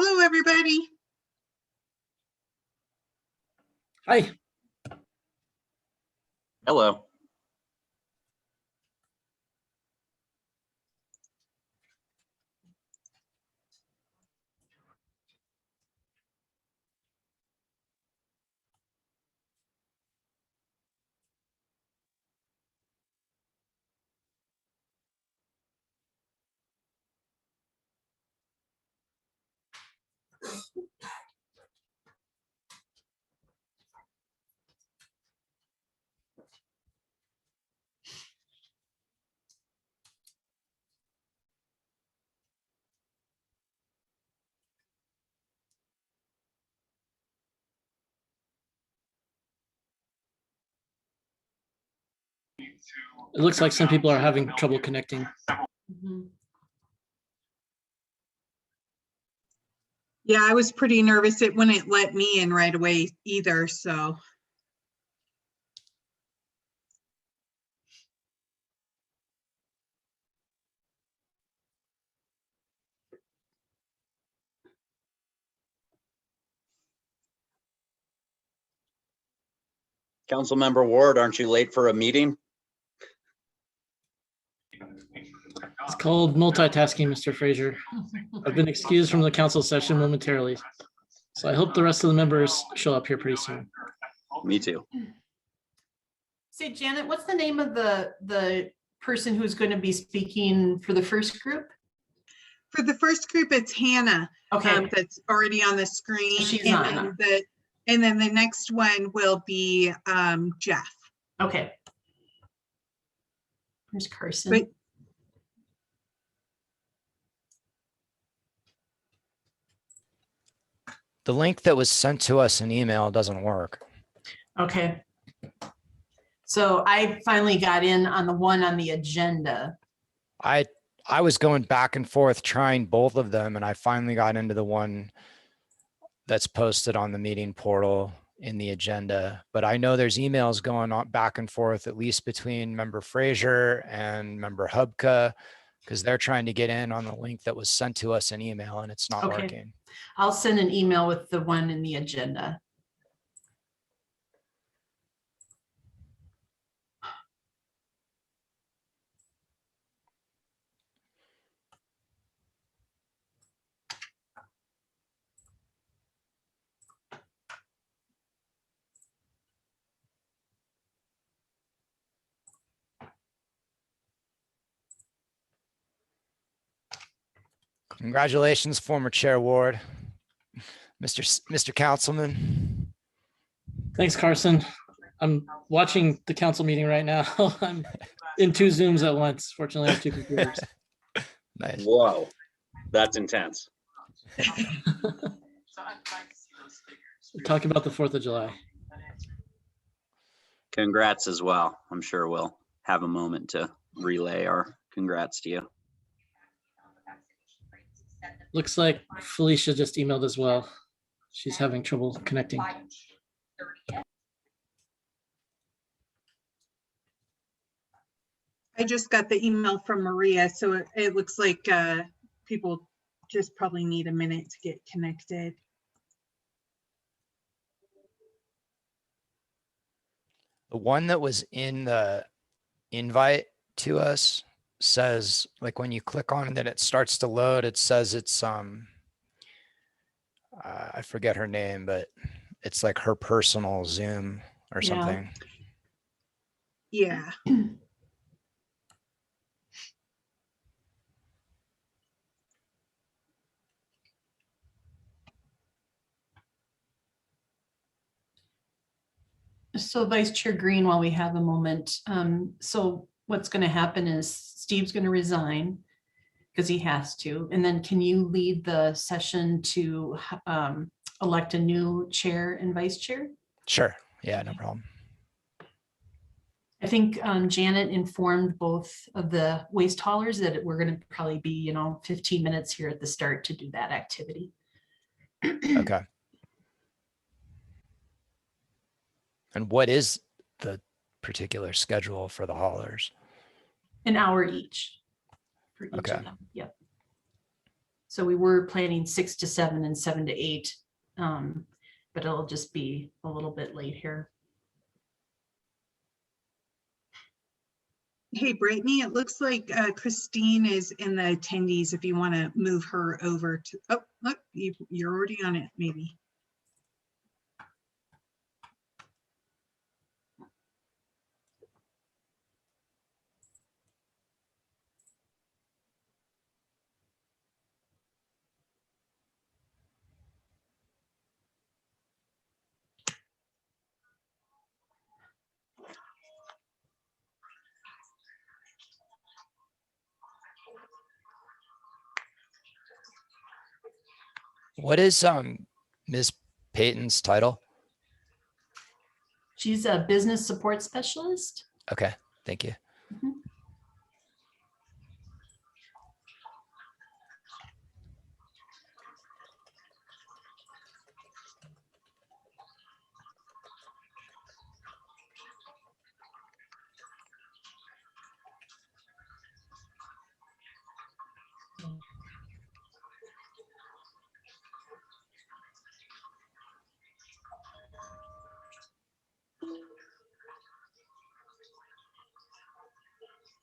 Hello, everybody. Hi. Hello. It looks like some people are having trouble connecting. Yeah, I was pretty nervous. It wouldn't let me in right away either, so. Councilmember Ward, aren't you late for a meeting? It's called multitasking, Mr. Fraser. I've been excused from the council session momentarily, so I hope the rest of the members show up here pretty soon. Me too. Say, Janet, what's the name of the person who's going to be speaking for the first group? For the first group, it's Hannah. Okay. That's already on the screen. She's and on. then the next one will be Jeff. Okay. There's Carson. But the link that was sent to us in email doesn't work. Okay. So I finally got in on the one on the agenda. I was going back and forth trying both of them, and I finally got into the one that's posted on the meeting portal in the agenda. But I know there's emails going on back and forth, at least between member Fraser and member Hubka, because they're trying to get in on the link that was sent to us in email, and it's not working. I'll send an email with the one in the agenda. Congratulations, former Chair Ward, Mr. Councilman. Thanks, Carson. I'm watching the council meeting right now. I'm in two Zooms at once. Fortunately, I have two computers. Nice. Whoa, that's intense. We're talking about the 4th of July. Congrats as well. I'm sure we'll have a moment to relay our congrats to you. Looks like Felicia just emailed as well. She's having trouble connecting. I just got the email from Maria, so it looks like people just probably need a minute to get connected. The one that was in the invite to us says, like, when you click on it and it starts to load, it says it's I forget her name, but it's like her personal Zoom or something. Yeah. So Vice Chair Green, while we have a moment, so what's going to happen is Steve's going to resign because he has to. And then can you lead the session to elect a new chair and vice chair? Sure. Yeah, no problem. I think Janet informed both of the waste haulers that we're going to probably be, 15 minutes here at the start to do that activity. Okay. And what is the particular schedule for the haulers? An hour each for each Okay. of them. Yep. So we were planning 6 to 7 and 7 to 8, but it'll just be a little bit late here. Hey, Brittany, it looks like Christine is in the attendees if you want to move her over to, oh, look, you're already on it, maybe. What is Ms. Payton's title? She's a business support specialist. Okay, thank you. Mhm.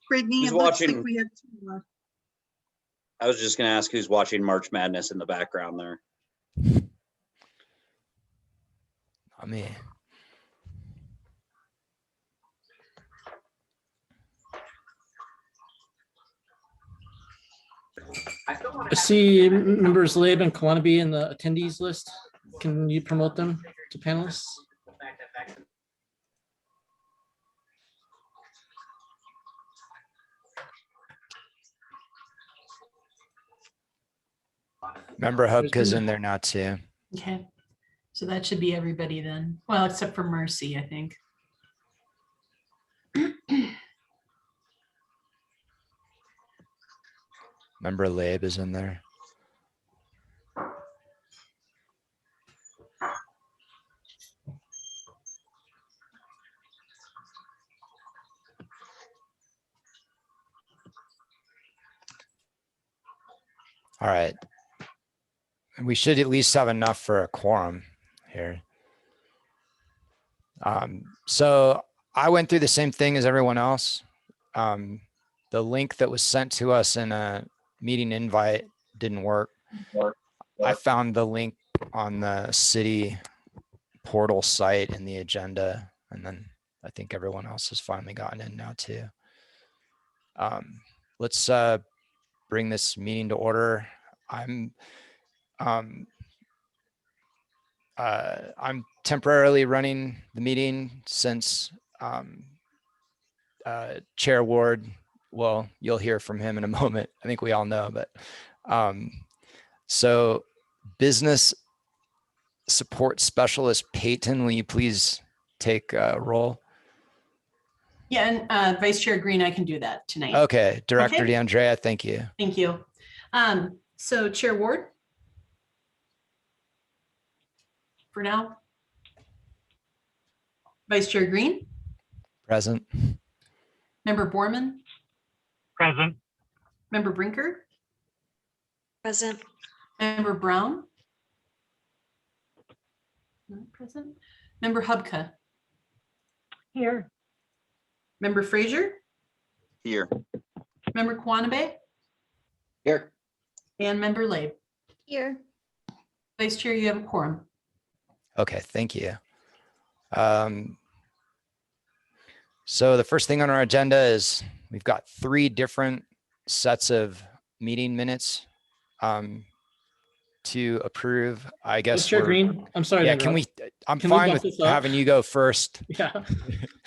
Brittany, Who's it looks like watching? we have two. I was just gonna ask who's watching March Madness in the background there. Not me. I see members Labe and Kawanabe in the attendees list. Can you promote them to panelists? Member Hubka's in there now too. Okay, so that should be everybody then. Well, except for Mercy, I think. Member Labe is in there. All right. We should at least have enough for a quorum here. So I went through the same thing as everyone else. The link that was sent to us in a meeting invite didn't work. I found the link on the city portal site in the agenda, and then I think everyone else has finally gotten in now too. Let's bring this meeting to order. I'm temporarily running the meeting since Chair Ward, well, you'll hear from him in a moment. I think we all know, but so business support specialist Peyton, will you please take a roll? Yeah, and Vice Chair Green, I can do that tonight. Okay, Director Okay. DeAndrea, thank you. Thank you. So Chair Ward? For now? Vice Chair Green? Present. Member Borman? Present. Member Brinker? Present. Member Brown? Not present. Member Hubka? Here. Member Frazier? Here. Member Kawanabe? Here. And Member Labe? Here. Vice Chair, you have a quorum. Okay, thank you. So the first thing on our agenda is we've got 3 different sets of meeting minutes to approve. I guess Chair we're- Green, I'm sorry. to Yeah, can we? interrupt. I'm Can we fine bump with this up? having you go first. Yeah,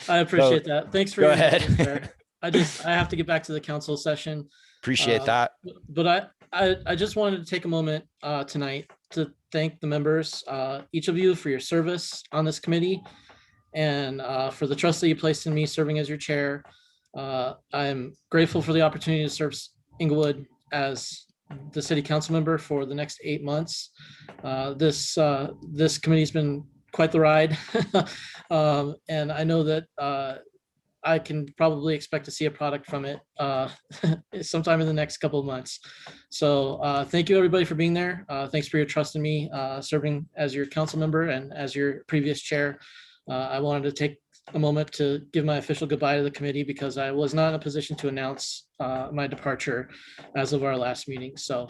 I appreciate that. Thanks for go your ahead. indulgence there. I have to get back to the council session. Appreciate Uh, that. But I just wanted to take a moment tonight to thank the members, each of you, for your service on this committee and for the trust that you placed in me serving as your chair. I'm grateful for the opportunity to serve Inglewood as the city council member for the next 8 months. This committee's been quite the ride. And I know that I can probably expect to see a product from it sometime in the next couple of months. So thank you everybody for being there. Thanks for your trust in me serving as your council member and as your previous chair. I wanted to take a moment to give my official goodbye to the committee because I was not in a position to announce my departure as of our last meeting. So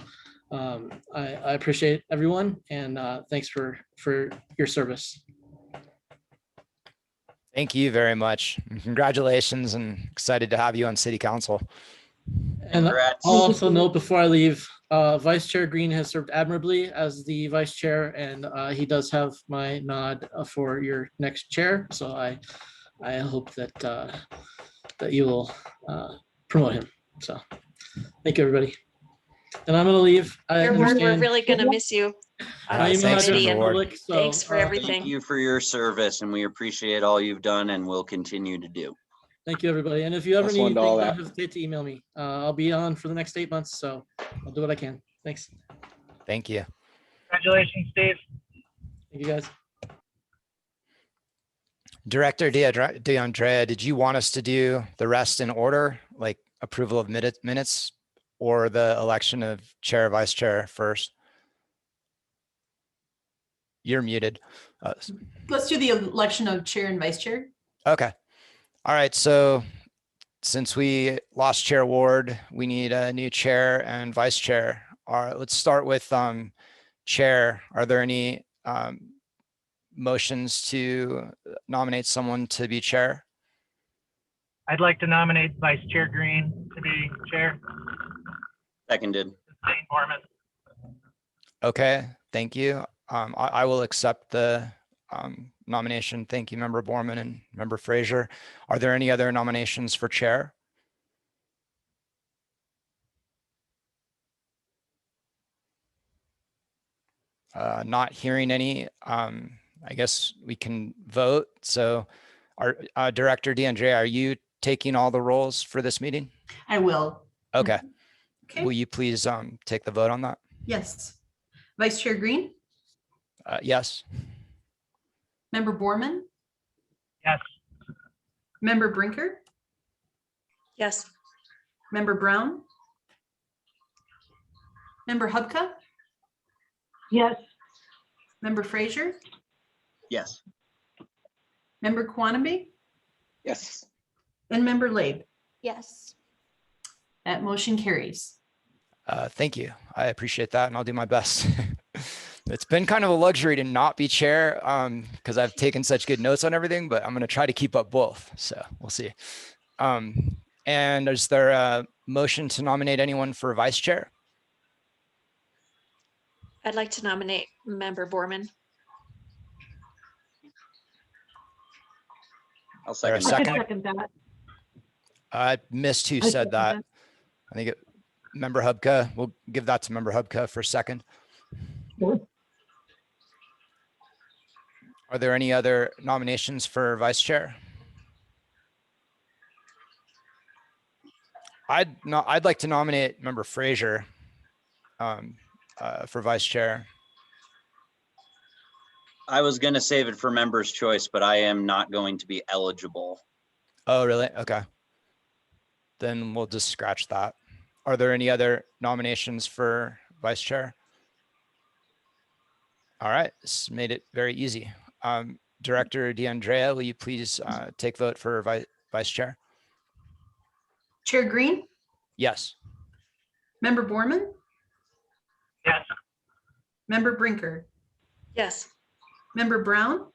I appreciate everyone and thanks for your service. Thank you very much. And congratulations and excited to have you on city council. And Congrats. I'll also note before I leave, Vice Chair Green has served admirably as the vice chair, and he does have my nod for your next chair. So I hope that that you will promote him. So thank you, everybody. And I'm going to leave. I We're understand really gonna miss you. my email Thanks, address is Member Ward. public, so, Thanks for everything. Thank you for your service, and we appreciate all you've done and will continue to do. Thank you, everybody. And if you ever Plus need one to anything, all don't that. hesitate to email me. I'll be on for the next 8 months, so I'll do what I can. Thanks. Thank you. Congratulations, Steve. Thank you, guys. Director DeAndrea, did you want us to do the rest in order, like approval of minutes or the election of chair, vice chair first? You're muted. Let's do the election of chair and vice chair. Okay. All right. So since we lost Chair Ward, we need a new chair and vice chair. All right, let's start with chair. Are there any motions to nominate someone to be chair? I'd like to nominate Vice Chair Green to be chair. Seconded. Zane Borman. Okay, thank you. I will accept the nomination. Thank you, Member Borman and Member Frazier. Are there any other nominations for chair? Not hearing any. I guess we can vote. So our Director DeAndrea, are you taking all the roles for this meeting? I will. Okay. Okay. Will you please take the vote on that? Yes. Vice Chair Green, Yes. Member Borman, Yes. Member Brinker, Yes. Member Brown, Member Hubka, Yes. Member Frazier, Yes. Member Quanami, Yes. and Member Labe. Yes. That motion carries. Thank you. I appreciate that and I'll do my best. It's been kind of a luxury to not be chair because I've taken such good notes on everything, but I'm going to try to keep up both. So we'll see. And is there a motion to nominate anyone for vice chair? I'd like to nominate Member Borman. I'll There a second that. second? that. I missed who said that. I think Member Hubka. We'll give that to Member Hubka for a second. Are there any other nominations for vice chair? I'd like to nominate Member Frazier for vice chair. I was going to save it for member's choice, but I am not going to be eligible. Oh, really? Okay. Then we'll just scratch that. Are there any other nominations for vice chair? All right, this made it very easy. Director DeAndrea, will you please take vote for vice chair? Chair Green, Yes. Member Borman, Yes. Member Brinker, Yes. Member Brown,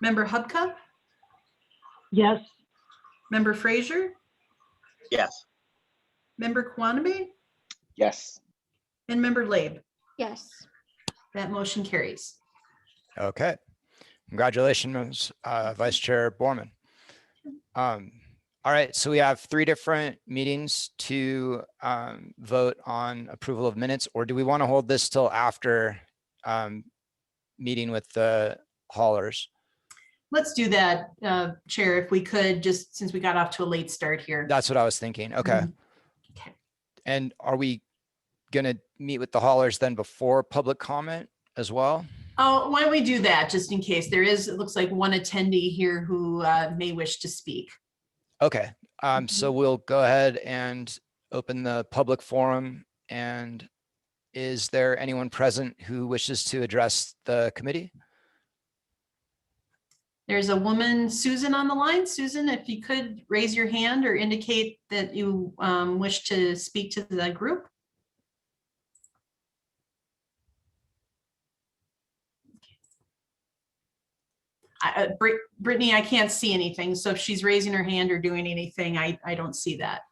Member Hubka, Yes. Member Frazier, Yes. Member Quanami, Yes. and Member Labe. Yes. That motion carries. Okay. Congratulations, Vice Chair Borman. All right, so we have 3 different meetings to vote on approval of minutes, or do we want to hold this till after meeting with the haulers? Let's do that, Chair, if we could, just since we got off to a late start here. That's what I was thinking. Okay. Okay. And are we going to meet with the haulers then before public comment as well? Oh, why don't we do that just in case there is, it looks like one attendee here who may wish to speak. Okay, so we'll go ahead and open the public forum. And is there anyone present who wishes to address the committee? There's a woman, Susan, on the line. Susan, if you could raise your hand or indicate that you wish to speak to the group. Brittany, I can't see anything. So if she's raising her hand or doing anything, I don't see that.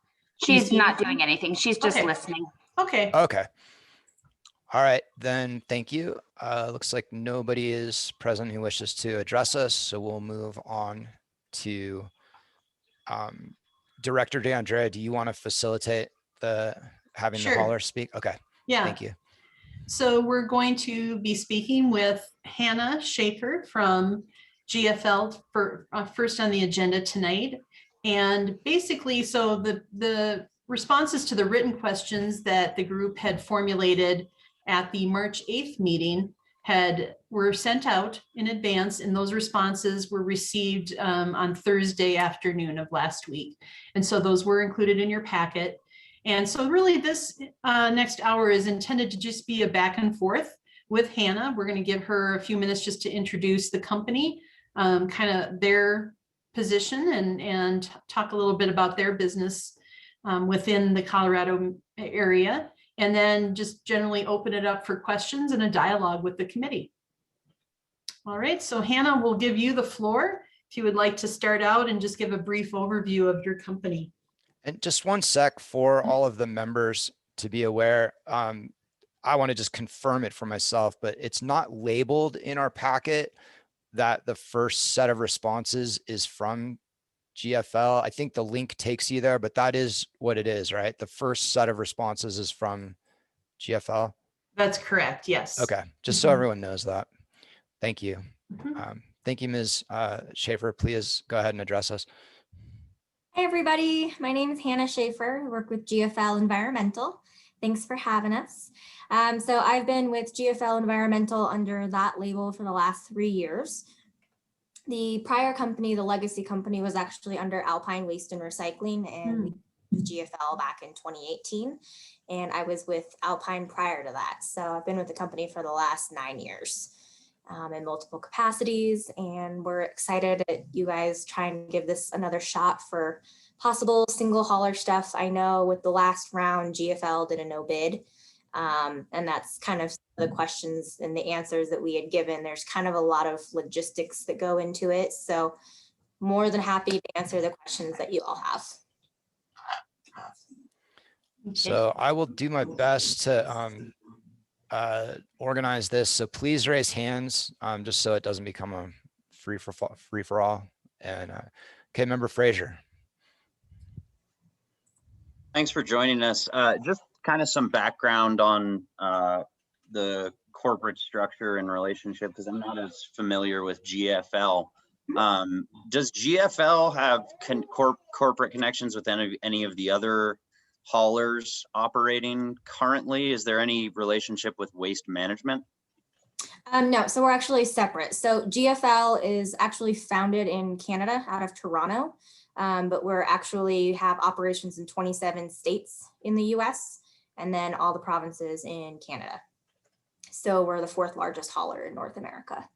Do you She's see not anything? doing anything. She's just Okay. listening. Okay. Okay. All right, then, thank you. Looks like nobody is present who wishes to address us, so we'll move on to Director DeAndrea. Do you want to facilitate having the Sure. hauler speak? Okay, Yeah. thank you. So we're going to be speaking with Hannah Schaefer from GFL for first on the agenda tonight. And basically, so the responses to the written questions that the group had formulated at the March 8th meeting were sent out in advance, and those responses were received on Thursday afternoon of last week. And so those were included in your packet. And so really this next hour is intended to just be a back and forth with Hannah. We're going to give her a few minutes just to introduce the company, kind of their position, and talk a little bit about their business within the Colorado area, and then just generally open it up for questions and a dialogue with the committee. All right, so Hannah, we'll give you the floor if you would like to start out and just give a brief overview of your company. And just one sec for all of the members to be aware. I want to just confirm it for myself, but it's not labeled in our packet that the first set of responses is from GFL. I think the link takes you there, but that is what it is, right? The first set of responses is from GFL. That's correct, yes. Okay, just so everyone knows that. Thank you. Mhm. Thank you, Ms. Schaefer. Please go ahead and address us. Hey everybody, my name is Hannah Schaefer. I work with GFL Environmental. Thanks for having us. So I've been with GFL Environmental under that label for the last 3 years. The prior company, the legacy company, was actually under Alpine Waste and Recycling, and we with GFL back in 2018. And I was with Alpine prior to that. So I've been with the company for the last 9 years. In multiple capacities, and we're excited that you guys try and give this another shot for possible single hauler stuff. I know with the last round, GFL did a no bid, and that's kind of the questions and the answers that we had given. There's kind of a lot of logistics that go into it, so more than happy to answer the questions that you all have. So I will do my best to organize this. So please raise hands, just so it doesn't become a free for all. And okay, Member Frazier. Thanks for joining us. Just kind of some background on the corporate structure and relationship, because I'm not as familiar with GFL. Does GFL have corporate connections with any of the other haulers operating currently? Is there any relationship with Waste Management? No, so we're actually separate. So GFL is actually founded in Canada out of Toronto, but we're actually have operations in 27 states in the US, and then all the provinces in Canada. So we're the 4th largest hauler in North America.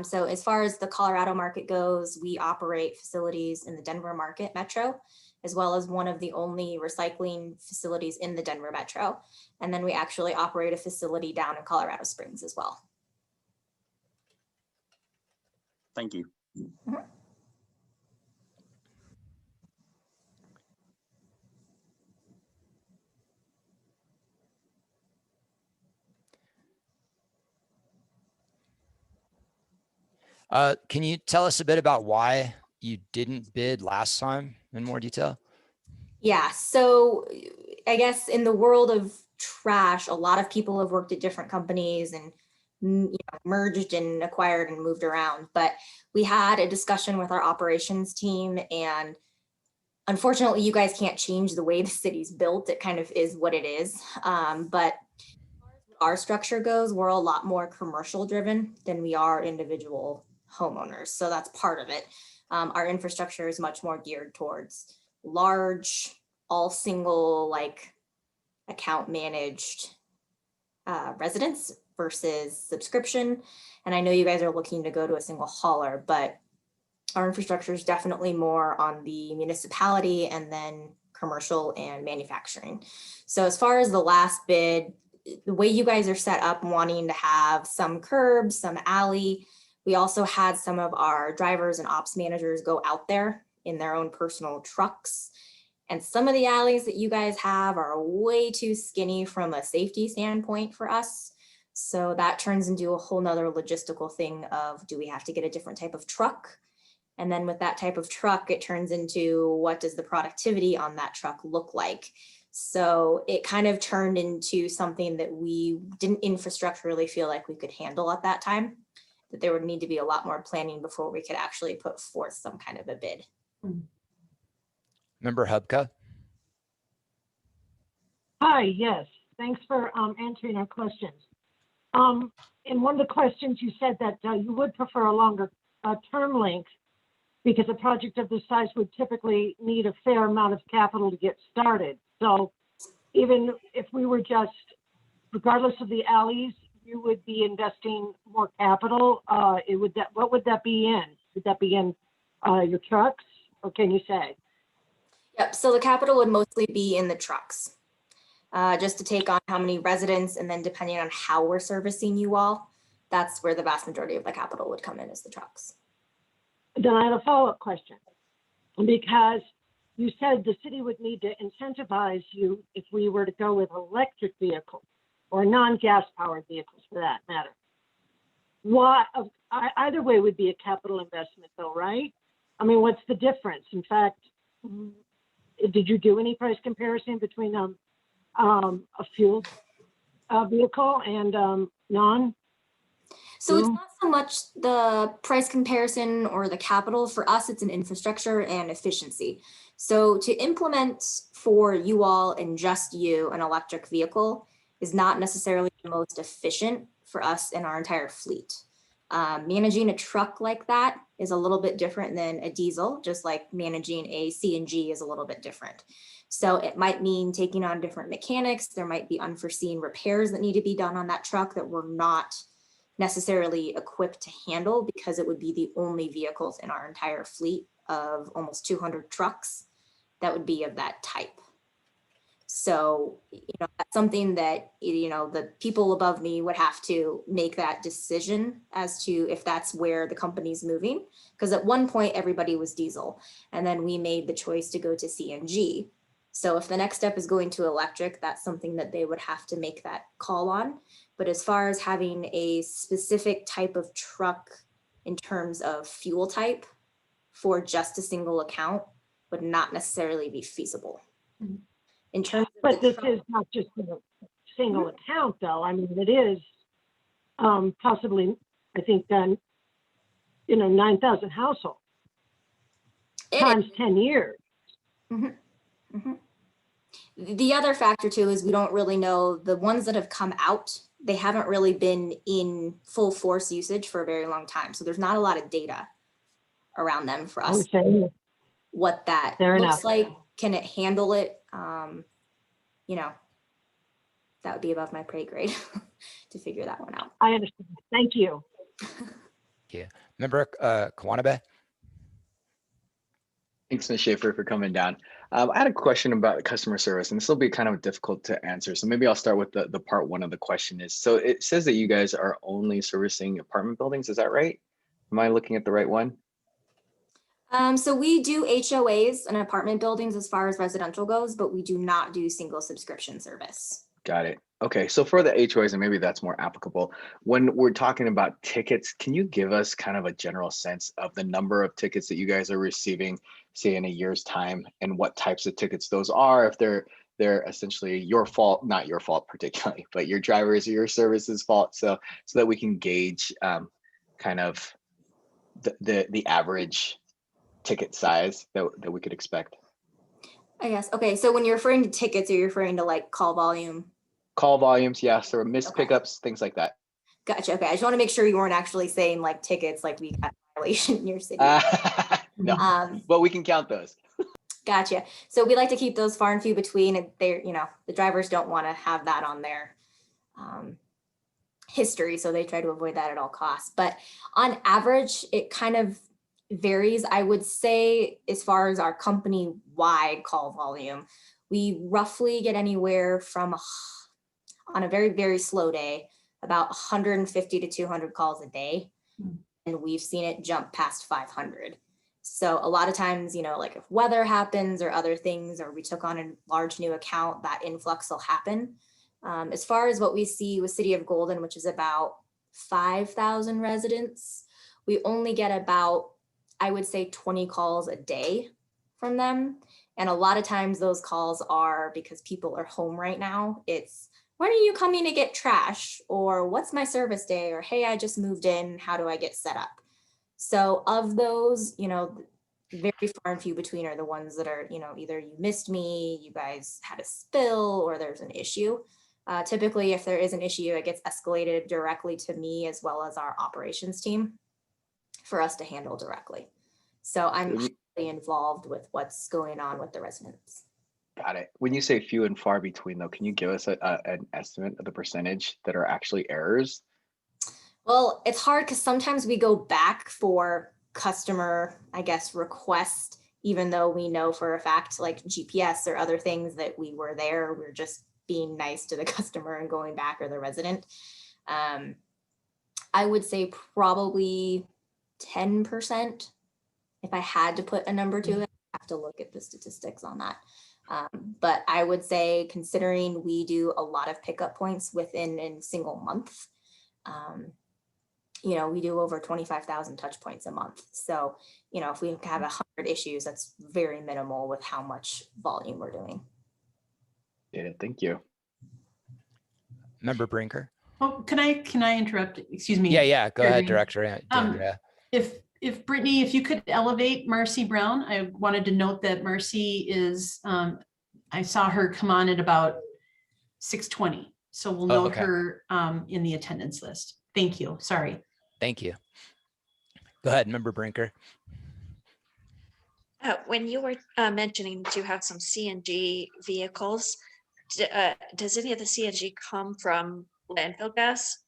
So as far as the Colorado market goes, we operate facilities in the Denver market metro, as well as one of the only recycling facilities in the Denver metro. And then we actually operate a facility down in Colorado Springs as well. Thank you. Can you tell us a bit about why you didn't bid last time in more detail? Yeah, so I guess in the world of trash, a lot of people have worked at different companies and merged and acquired and moved around. But we had a discussion with our operations team, and unfortunately, you guys can't change the way the city's built. It kind of is what it is. But our structure goes, we're a lot more commercial driven than we are individual homeowners. So that's part of it. Our infrastructure is much more geared towards large, all single like account managed residents versus subscription. And I know you guys are looking to go to a single hauler, but our infrastructure is definitely more on the municipality and then commercial and manufacturing. So as far as the last bid, the way you guys are set up, wanting to have some curbs, some alley, we also had some of our drivers and ops managers go out there in their own personal trucks. And some of the alleys that you guys have are way too skinny from a safety standpoint for us. So that turns into a whole nother logistical thing of, do we have to get a different type of truck? And then with that type of truck, it turns into, what does the productivity on that truck look like? So it kind of turned into something that we didn't infrastructurally feel like we could handle at that time, that there would need to be a lot more planning before we could actually put forth some kind of a bid. Member Hubka? Hi, yes, thanks for answering our questions. In one of the questions, you said that you would prefer a longer term length because a project of this size would typically need a fair amount of capital to get started. So even if we were just, regardless of the alleys, you would be investing more capital. What would that be in? Would that be in your trucks? Or can you say? Yep, so the capital would mostly be in the trucks, just to take on how many residents, and then depending on how we're servicing you all, that's where the vast majority of the capital would come in, is the trucks. Then I have a follow-up question, because you said the city would need to incentivize you if we were to go with electric vehicles or non-gas powered vehicles for that matter. Either way would be a capital investment though, right? I mean, what's the difference? In fact, did you do any price comparison between a fuel vehicle and non? So it's not so much the price comparison or the capital. For us, it's an infrastructure and efficiency. So to implement for you all and just you an electric vehicle is not necessarily the most efficient for us in our entire fleet. Managing a truck like that is a little bit different than a diesel, just like managing a CNG is a little bit different. So it might mean taking on different mechanics. There might be unforeseen repairs that need to be done on that truck that we're not necessarily equipped to handle, because it would be the only vehicles in our entire fleet of almost 200 trucks that would be of that type. So, that's something that, the people above me would have to make that decision as to if that's where the company's moving. Because at one point, everybody was diesel, and then we made the choice to go to CNG. So if the next step is going to electric, that's something that they would have to make that call on. But as far as having a specific type of truck in terms of fuel type for just a single account would not necessarily be feasible. In terms of But this is not just a single account though. I mean, it is possibly, I think, done, 9,000 households times 10 years. The other factor too is we don't really know, the ones that have come out, they haven't really been in full force usage for a very long time. So there's not a lot of data around them for us. Okay. What that Fair looks enough. like, can it handle it? That would be above my pay grade to figure that one out. I understand. Thank you. Yeah. Member Kawanabe? Thanks, Ms. Schaefer, for coming down. I had a question about customer service, and this will be kind of difficult to answer. So maybe I'll start with the part one of the question is, so it says that you guys are only servicing apartment buildings. Is that right? Am I looking at the right one? So we do HOAs and apartment buildings as far as residential goes, but we do not do single subscription service. Got it. Okay, so for the HOAs, and maybe that's more applicable, when we're talking about tickets, can you give us kind of a general sense of the number of tickets that you guys are receiving, say in a year's time, and what types of tickets those are, if they're essentially your fault, not your fault particularly, but your drivers or your services fault, so that we can gauge kind of the average ticket size that we could expect? I guess. Okay, so when you're referring to tickets, are you referring to like call volume Call volumes, yes, or missed Okay. pickups, things like that. Gotcha. Okay. I just want to make sure you weren't actually saying like tickets, like we got a violation in your city. No, Um, but we can count those. Gotcha. So we like to keep those far and few between, and they're, the drivers don't want to have that on their history, so they try to avoid that at all costs. But on average, it kind of varies. I would say as far as our company-wide call volume, we roughly get anywhere from, on a very, very slow day, about 150 to 200 calls a day. And we've seen it jump past 500. So a lot of times, like if weather happens or other things, or we took on a large new account, that influx will happen. As far as what we see with City of Golden, which is about 5,000 residents, we only get about, I would say, 20 calls a day from them. And a lot of times those calls are because people are home right now. It's, when are you coming to get trash? Or what's my service day? Or, hey, I just moved in, how do I get set up? So of those, very far and few between are the ones that are, either you missed me, you guys had a spill, or there's an issue. Typically, if there is an issue, it gets escalated directly to me as well as our operations team for us to handle directly. So I'm highly involved with what's going on with the residents. Got it. When you say few and far between, though, can you give us an estimate of the percentage that are actually errors? Well, it's hard because sometimes we go back for customer, I guess, request, even though we know for a fact, like GPS or other things, that we were there. We're just being nice to the customer and going back, or the resident. I would say probably 10%. If I had to put a number to it, I have to look at the statistics on that. But I would say, considering we do a lot of pickup points within a single month, we do over 25,000 touch points a month. So, if we have 100 issues, that's very minimal with how much volume we're doing. Yeah, thank you. Member Brinker. Oh, can I interrupt? Excuse me. Yeah. Go ahead, Green. Director D'Andrea. If Brittany, if you could elevate Marcy Brown, I wanted to note that Marcy is, I saw her come on at about 6:20. So we'll note her in the attendance list. Thank you. Sorry. Thank you. Go ahead, Member Brinker. When you were mentioning that you have some CNG vehicles, does any of the CNG come from landfill gas,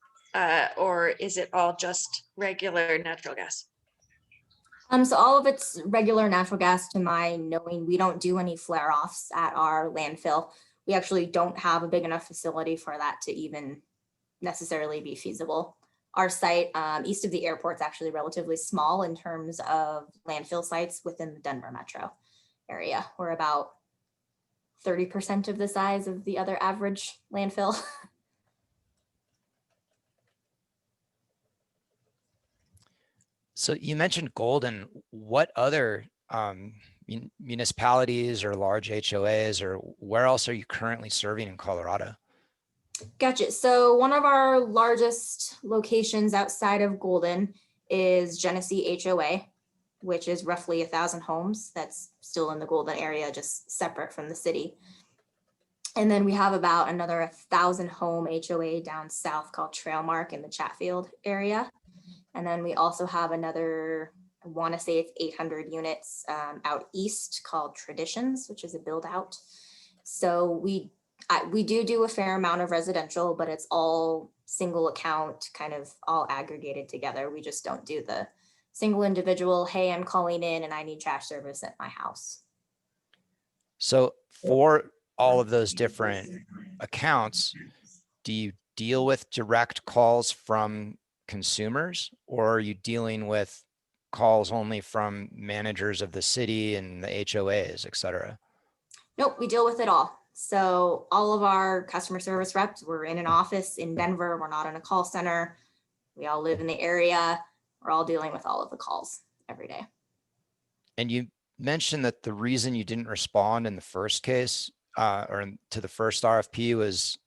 or is it all just regular natural gas? So all of it's regular natural gas, to my knowing. We don't do any flare offs at our landfill. We actually don't have a big enough facility for that to even necessarily be feasible. Our site east of the airport is actually relatively small in terms of landfill sites within the Denver metro area. We're about 30% of the size of the other average landfill. So you mentioned Golden. What other municipalities or large HOAs, or where else are you currently serving in Colorado? Gotcha. So one of our largest locations outside of Golden is Genesee HOA, which is roughly 1,000 homes. That's still in the Golden area, just separate from the city. And then we have about another 1,000 home HOA down south called Trailmark in the Chatfield area. And then we also have another, I want to say it's 800 units out east called Traditions, which is a build out. So we do a fair amount of residential, but it's all single account, kind of all aggregated together. We just don't do the single individual, hey, I'm calling in and I need trash service at my house. So for all of those different accounts, do you deal with direct calls from consumers, or are you dealing with calls only from managers of the city and the HOAs, et cetera? Nope, we deal with it all. So all of our customer service reps, we're in an office in Denver. We're not in a call center. We all live in the area. We're all dealing with all of the calls every day. And you mentioned that the reason you didn't respond in the first case or to the first RFP was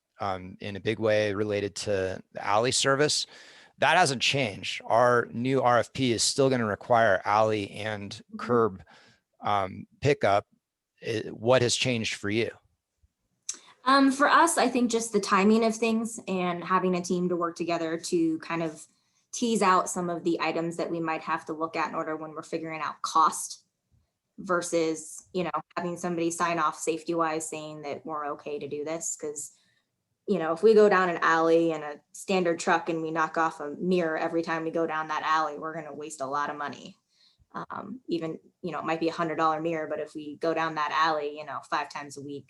in a big way related to the alley service. That hasn't changed. Our new RFP is still going to require alley and curb pickup. What has changed for you? For us, I think just the timing of things and having a team to work together to kind of tease out some of the items that we might have to look at in order when we're figuring out cost versus, having somebody sign off safety wise saying that we're okay to do this. Because, if we go down an alley in a standard truck and we knock off a mirror every time we go down that alley, we're going to waste a lot of money. Even, it might be $100 mirror, but if we go down that alley, 5 times a week,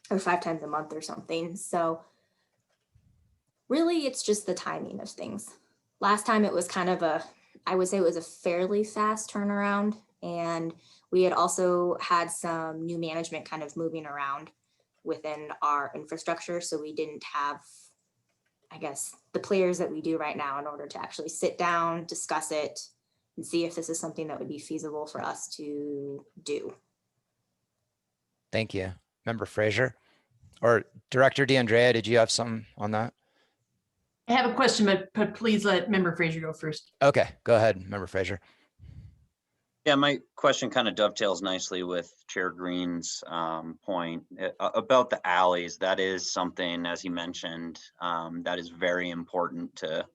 or 5 times a month or something. So really it's just the timing of things. Last time it was kind of I would say it was a fairly fast turnaround. And we had also had some new management kind of moving around within our infrastructure. So we didn't have, I guess, the players that we do right now in order to actually sit down, discuss it, and see if this is something that would be feasible for us to do. Thank you. Member Frazier or Director DeAndrea, did you have something on that? I have a question, but please let Member Frazier go first. Okay, go ahead, Member Frazier. Yeah, my question kind of dovetails nicely with Chair Green's point about the alleys. That is something, as he mentioned, that is very important to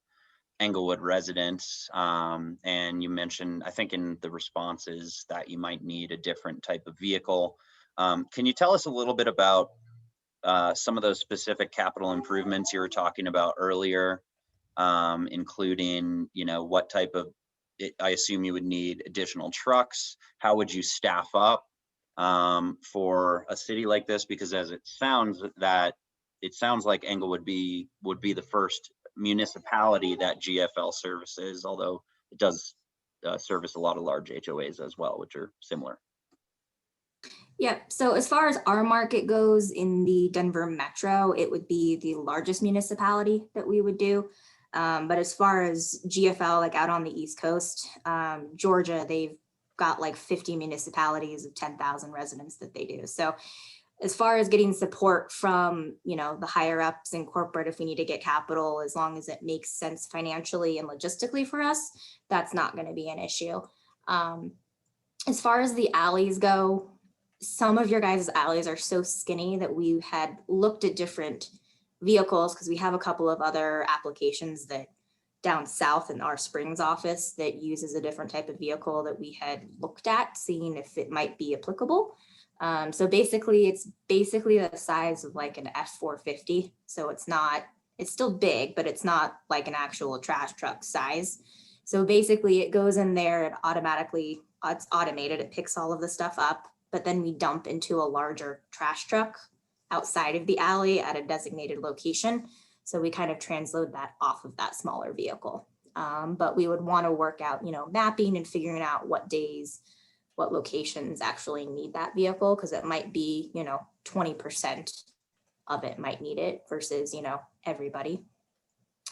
Englewood residents. And you mentioned, I think in the responses, that you might need a different type of vehicle. Can you tell us a little bit about some of those specific capital improvements you were talking about earlier, including, what type of, I assume you would need additional trucks. How would you staff up for a city like this? Because as it sounds like Englewood would be the first municipality that GFL services, although it does service a lot of large HOAs as well, which are similar. Yep. So as far as our market goes in the Denver Metro, it would be the largest municipality that we would do. But as far as GFL, like out on the East Coast, Georgia, they've got like 50 municipalities of 10,000 residents that they do. So as far as getting support from, the higher ups in corporate, if we need to get capital, as long as it makes sense financially and logistically for us, that's not going to be an issue. As far as the alleys go, some of your guys' alleys are so skinny that we had looked at different vehicles because we have a couple of other applications that down south in our Springs office that uses a different type of vehicle that we had looked at, seeing if it might be applicable. So basically, it's the size of like an F-450. So it's still big, but it's not like an actual trash truck size. So basically it goes in there and it's automated. It picks all of the stuff up, but then we dump into a larger trash truck outside of the alley at a designated location. So we kind of transload that off of that smaller vehicle. But we would want to work out, mapping and figuring out what days, what locations actually need that vehicle, because it might be, 20% of it might need it versus, everybody.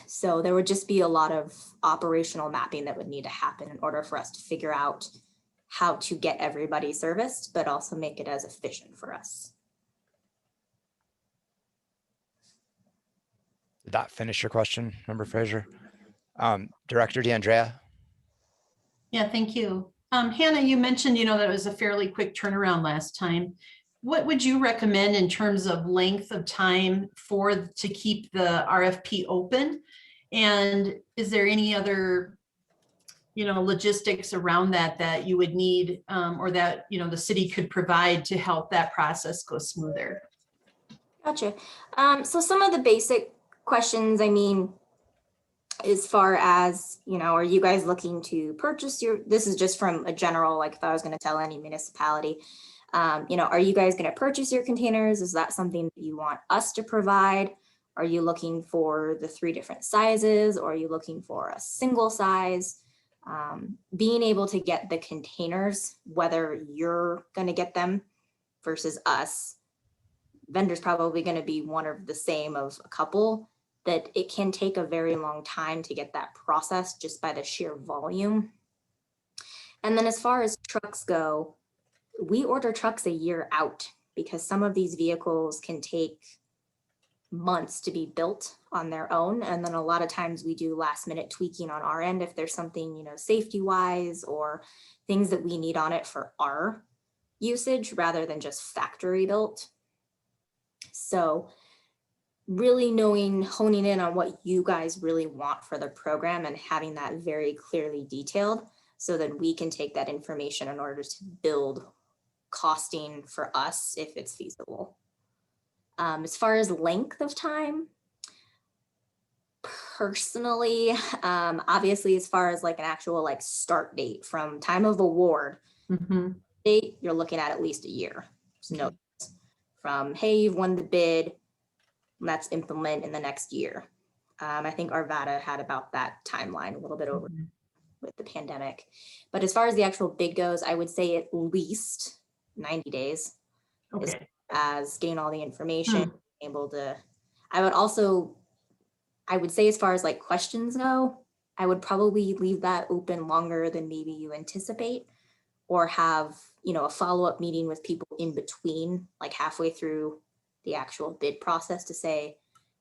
So there would just be a lot of operational mapping that would need to happen in order for us to figure out how to get everybody serviced, but also make it as efficient for us. Did that finish your question, Member Frazier? Director DeAndrea? Yeah, thank you. Hannah, you mentioned, that it was a fairly quick turnaround last time. What would you recommend in terms of length of time to keep the RFP open? And is there any other, logistics around that you would need or that, the city could provide to help that process go smoother? Gotcha. So some of the basic questions, as far as, are you guys looking to purchase this is just from a general, like if I was going to tell any municipality, are you guys going to purchase your containers? Is that something that you want us to provide? Are you looking for the 3 different sizes, or are you looking for a single size? Being able to get the containers, whether you're going to get them versus us, vendor's probably going to be one of the same of a couple, that it can take a very long time to get that process just by the sheer volume. And then as far as trucks go, we order trucks a year out because some of these vehicles can take months to be built on their own. And then a lot of times we do last minute tweaking on our end if there's something, safety wise or things that we need on it for our usage rather than just factory built. So really honing in on what you guys really want for the program and having that very clearly detailed, so that we can take that information in order to build costing for us if it's feasible. As far as length of time, personally, obviously, as far as like an actual like start date from time of award Mhm. date, you're looking at least a year. No, from hey, you've won the bid, let's implement in the next year. I think Arvada had about that timeline, a little bit over Mhm. with the pandemic. But as far as the actual bid goes, I would say at least 90 days Okay. as getting all the information, able to, I would say as far as like questions go, I would probably leave that open longer than maybe you anticipate, or have, a follow-up meeting with people in between, like halfway through the actual bid process to say,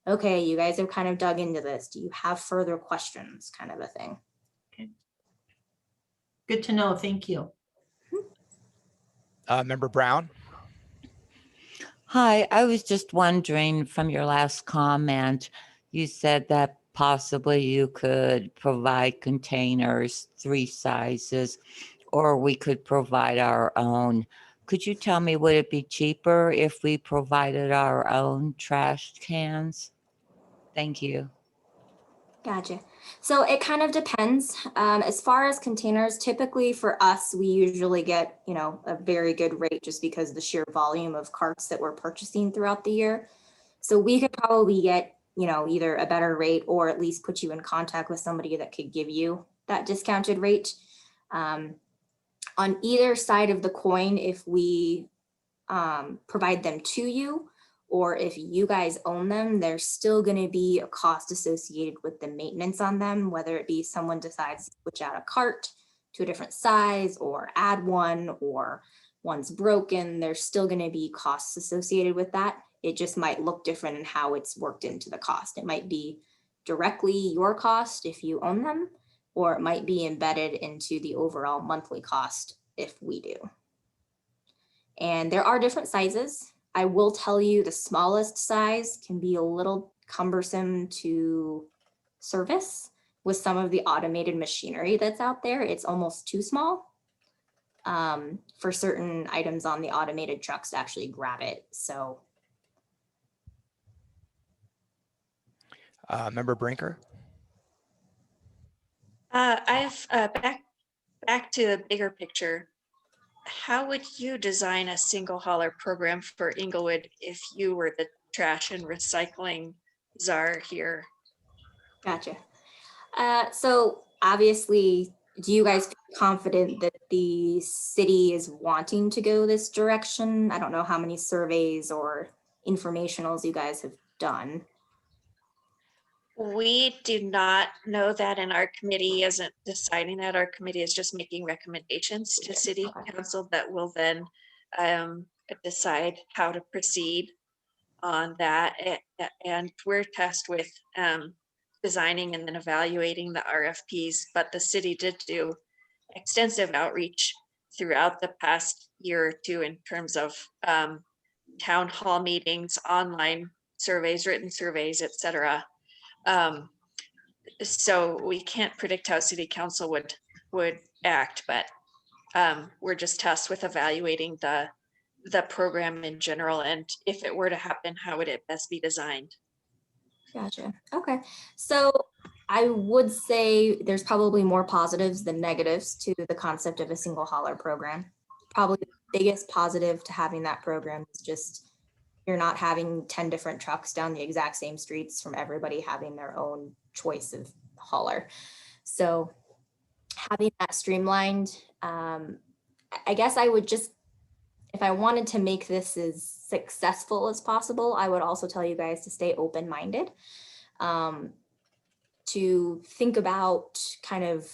okay, you guys have kind of dug into this. Do you have further questions, kind of a thing? Good to know. Thank you. Member Brown? Hi, I was just wondering from your last comment, you said that possibly you could provide containers 3 sizes, or we could provide our own. Could you tell me, would it be cheaper if we provided our own trash cans? Thank you. Gotcha. So it kind of depends. As far as containers, typically for us, we usually get, a very good rate just because of the sheer volume of carts that we're purchasing throughout the year. So we could probably get, either a better rate or at least put you in contact with somebody that could give you that discounted rate. On either side of the coin, if we provide them to you, or if you guys own them, there's still going to be a cost associated with the maintenance on them, whether it be someone decides to switch out a cart to a different size or add one, or one's broken, there's still going to be costs associated with that. It just might look different in how it's worked into the cost. It might be directly your cost if you own them, or it might be embedded into the overall monthly cost if we do. And there are different sizes. I will tell you the smallest size can be a little cumbersome to service with some of the automated machinery that's out there. It's almost too small for certain items on the automated trucks to actually grab it. So. Member Brinker? I have back to the bigger picture. How would you design a single hauler program for Inglewood if you were the trash and recycling czar here? Gotcha. So obviously, do you guys feel confident that the city is wanting to go this direction? I don't know how many surveys or informationals you guys have done. We do not know that, and our committee isn't deciding that. Our committee is just making recommendations to city council that will then decide how to proceed on that. And we're tasked with designing and then evaluating the RFPs, but the city did do extensive outreach throughout the past year or two in terms of town hall meetings, online surveys, written surveys, et cetera. So we can't predict how city council would act, but we're just tasked with evaluating the program in general, and if it were to happen, how would it best be designed? Gotcha. Okay. So I would say there's probably more positives than negatives to the concept of a single hauler program. Probably the biggest positive to having that program is just you're not having 10 different trucks down the exact same streets from everybody having their own choice of hauler. So having that streamlined, I guess I would just, if I wanted to make this as successful as possible, I would also tell you guys to stay open-minded, to think about kind of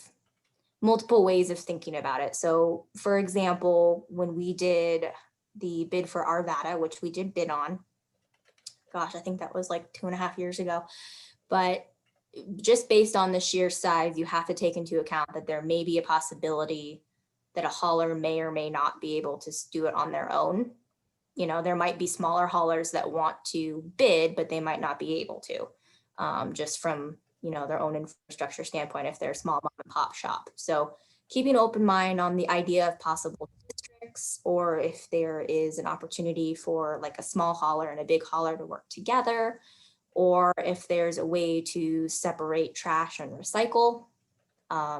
multiple ways of thinking about it. So for example, when we did the bid for Arvada, which we did bid on, gosh, I think that was like 2.5 years ago, but just based on the sheer size, you have to take into account that there may be a possibility that a hauler may or may not be able to do it on their own. there might be smaller haulers that want to bid, but they might not be able to, just from, their own infrastructure standpoint, if they're a small mom and pop shop. So keeping an open mind on the idea of possible districts, or if there is an opportunity for like a small hauler and a big hauler to work together, or if there's a way to separate trash and recycle,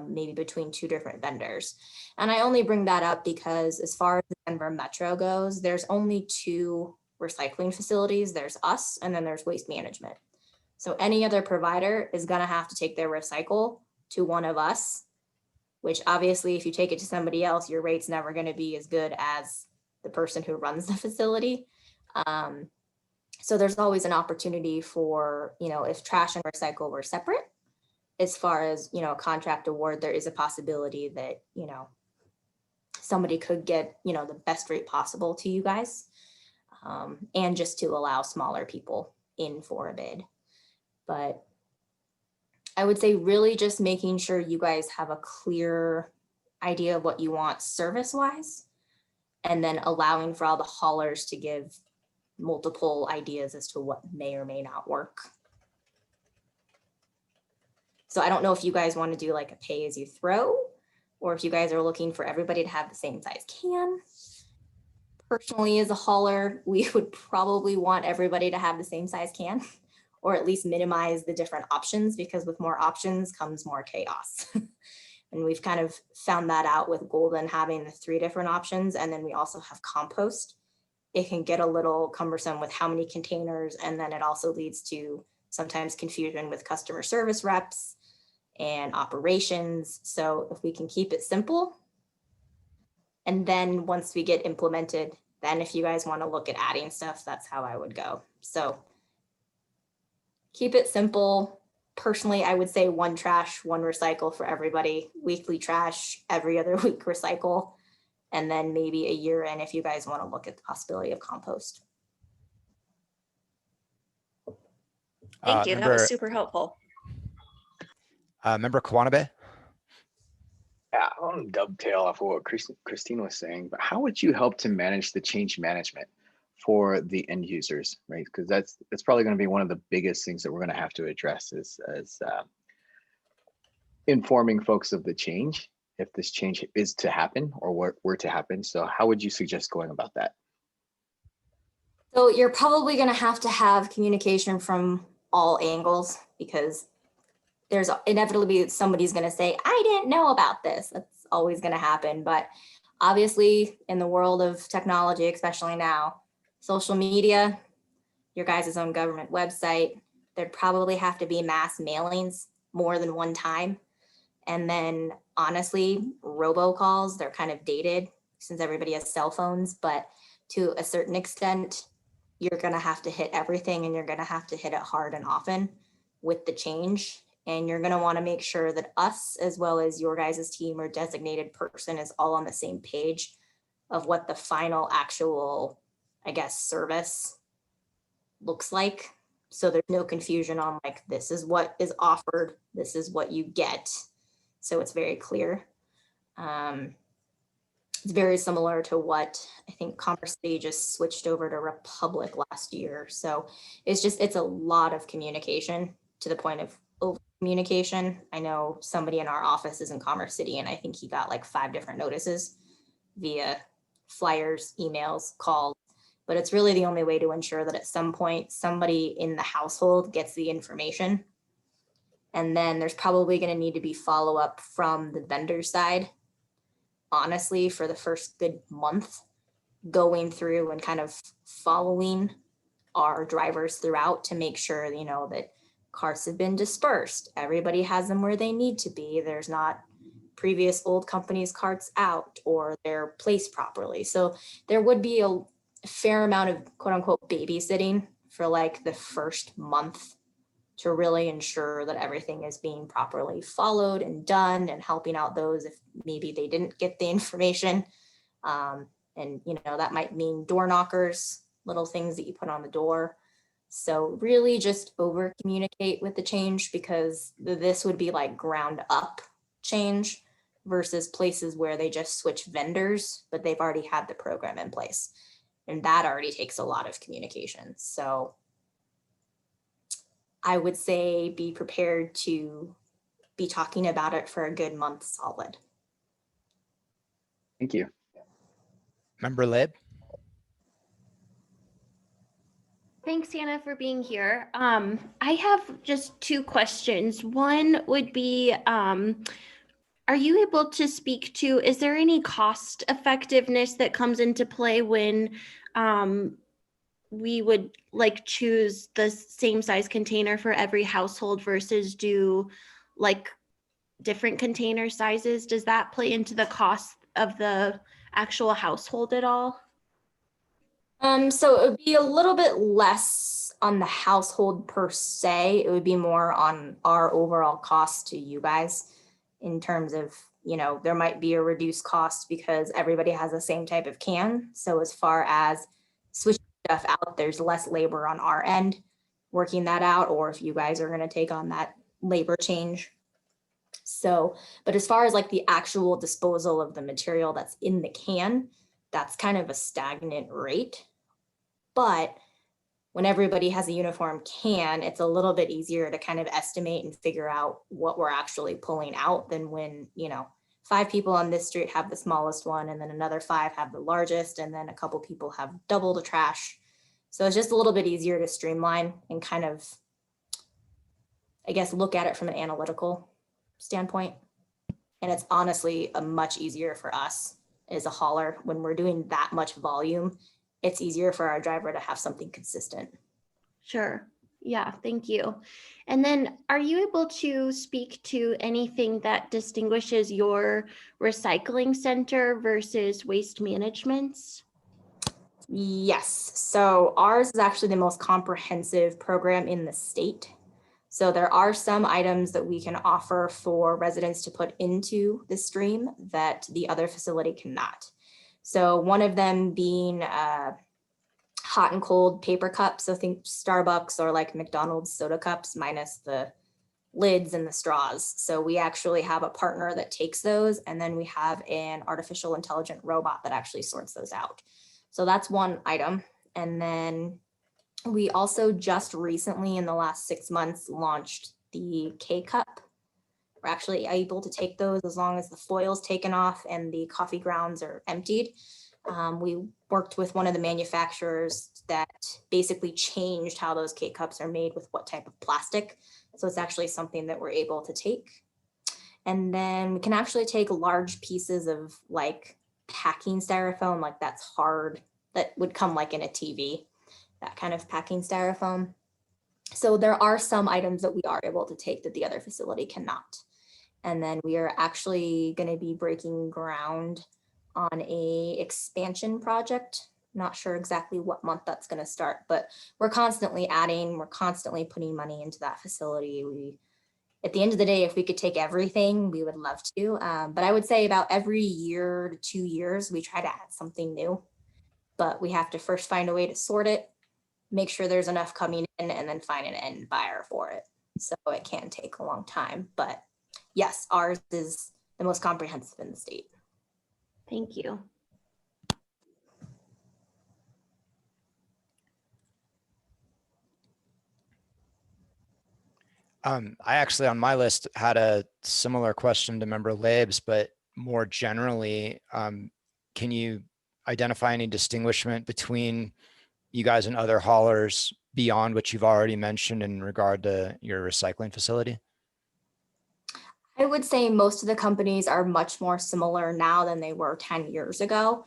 maybe between two different vendors. And I only bring that up because as far as the Denver Metro goes, there's only two recycling facilities. There's us, and then there's Waste Management. So any other provider is gonna have to take their recycle to one of us, which obviously if you take it to somebody else, your rate's never gonna be as good as the person who runs the facility. So there's always an opportunity for, if trash and recycle were separate, as far as, a contract award, there is a possibility that, somebody could get, the best rate possible to you guys. And just to allow smaller people in for a bid. But I would say really just making sure you guys have a clear idea of what you want service-wise, and then allowing for all the haulers to give multiple ideas as to what may or may not work. So I don't know if you guys want to do like a pay as you throw, or if you guys are looking for everybody to have the same size can. Personally, as a hauler, we would probably want everybody to have the same size can, or at least minimize the different options, because with more options comes more chaos. And we've kind of found that out with Golden having the 3 different options. And then we also have compost. It can get a little cumbersome with how many containers. And then it also leads to sometimes confusion with customer service reps and operations. So if we can keep it simple, and then once we get implemented, then if you guys want to look at adding stuff, that's how I would go. So keep it simple. Personally, I would say 1 trash, 1 recycle for everybody, weekly trash, every other week recycle, and then maybe a year in if you guys want to look at the possibility of compost. Thank you. That was super helpful. Member Kwanabe? Yeah, I want to dovetail off of what Christine was saying, but how would you help to manage the change management for the end users, right? Because that's probably going to be one of the biggest things that we're going to have to address is informing folks of the change, if this change is to happen or were to happen. So how would you suggest going about that? So you're probably going to have communication from all angles, because there's inevitably somebody's going to say, I didn't know about this. That's always going to happen. But obviously in the world of technology, especially now, social media, your guys' own government website, there'd probably have to be mass mailings more than one time. And then honestly, robocalls, they're kind of dated since everybody has cell phones, but to a certain extent, you're going to have to hit everything, and you're going to have to hit it hard and often with the change. And you're going to want to make sure that us, as well as your guys' team or designated person, is all on the same page of what the final actual, I guess, service looks like. So there's no confusion on like, this is what is offered, this is what you get. So it's very clear. It's very similar to what I think Commerce City just switched over to Republic last year. So it's a lot of communication to the point of over communication. I know somebody in our office is in Commerce City, and I think he got like 5 different notices via flyers, emails, calls. But it's really the only way to ensure that at some point somebody in the household gets the information. And then there's probably going to need to be follow-up from the vendor side, honestly, for the first good month, going through and kind of following our drivers throughout to make sure, that carts have been dispersed. Everybody has them where they need to be. There's not previous old companies' carts out, or they're placed properly. So there would be a fair amount of quote unquote babysitting for like the first month to really ensure that everything is being properly followed and done, and helping out those if maybe they didn't get the information. And that might mean door knockers, little things that you put on the door. So really just over communicate with the change, because this would be like ground up change versus places where they just switch vendors, but they've already had the program in place. And that already takes a lot of communication. So I would say be prepared to be talking about it for a good month solid. Thank you. Member Lib? Thanks, Hannah, for being here. I have just two questions. One would be, are you able to speak to, is there any cost effectiveness that comes into play when we would like choose the same size container for every household versus do like different container sizes? Does that play into the cost of the actual household at all? So it would be a little bit less on the household per se. It would be more on our overall cost to you guys in terms of, you know, there might be a reduced cost because everybody has the same type of can. So as far as switching stuff out, there's less labor on our end working that out, or if you guys are going to take on that labor change. So, but as far as like the actual disposal of the material that's in the can, that's kind of a stagnant rate. But when everybody has a uniform can, it's a little bit easier to kind of estimate and figure out what we're actually pulling out than when, you know, 5 people on this street have the smallest one, and then another 5 have the largest, and then a couple people have double the trash. So it's just a little bit easier to streamline and kind of, I guess, look at it from an analytical standpoint. And it's honestly a much easier for us as a hauler when we're doing that much volume. It's easier for our driver to have something consistent. Sure. Yeah, thank you. And then are you able to speak to anything that distinguishes your recycling center versus waste management's? Yes. So ours is actually the most comprehensive program in the state. So there are some items that we can offer for residents to put into the stream that the other facility cannot. So one of them being hot and cold paper cups. So think Starbucks or like McDonald's soda cups minus the lids and the straws. So we actually have a partner that takes those, and then we have an artificial intelligent robot that actually sorts those out. So that's one item. And then we also just recently in the last 6 months launched the K-Cup. We're actually able to take those as long as the foil's taken off and the coffee grounds are emptied. We worked with one of the manufacturers that basically changed how those K-Cups are made with what type of plastic. So it's actually something that we're able to take. And then we can actually take large pieces of like packing styrofoam, like that's hard, that would come like in a TV, that kind of packing styrofoam. So there are some items that we are able to take that the other facility cannot. And then we are actually going to be breaking ground on a expansion project. Not sure exactly what month that's going to start, but we're constantly adding, we're constantly putting money into that facility. At the end of the day, if we could take everything, we would love to. But I would say about every year to 2 years, we try to add something new. But we have to first find a way to sort it, make sure there's enough coming in, and then find an end buyer for it. So it can take a long time. But yes, ours is the most comprehensive in the state. Thank you. I actually on my list had a similar question to member Labs, but more generally, can you identify any distinguishment between you guys and other haulers beyond what you've already mentioned in regard to your recycling facility? I would say most of the companies are much more similar now than they were 10 years ago.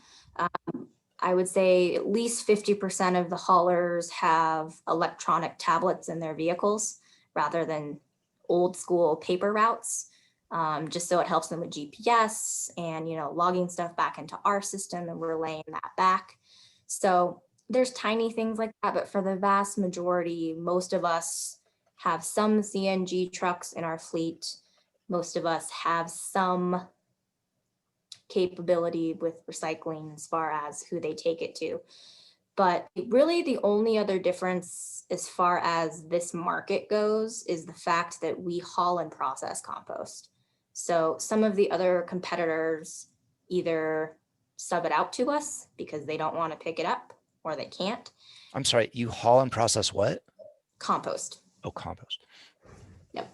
I would say at least 50% of the haulers have electronic tablets in their vehicles rather than old school paper routes, just so it helps them with GPS and, you know, logging stuff back into our system and relaying that back. So there's tiny things like that, but for the vast majority, most of us have some CNG trucks in our fleet. Most of us have some capability with recycling as far as who they take it to. But really the only other difference as far as this market goes is the fact that we haul and process compost. So some of the other competitors either sub it out to us because they don't want to pick it up, or they can't. I'm sorry, you haul and process what? Compost. Oh, compost. Yep.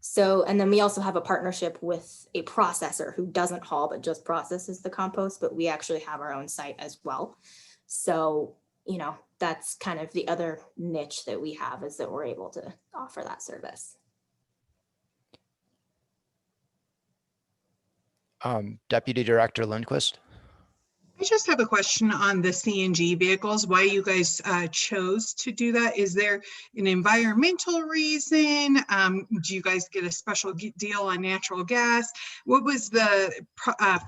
So, and then we also have a partnership with a processor who doesn't haul, but just processes the compost, but we actually have our own site as well. So, you know, that's kind of the other niche that we have, is that we're able to offer that service. Deputy Director Lindquist. I just have a question on the CNG vehicles, why you guys chose to do that. Is there an environmental reason? Do you guys get a special deal on natural gas? What was the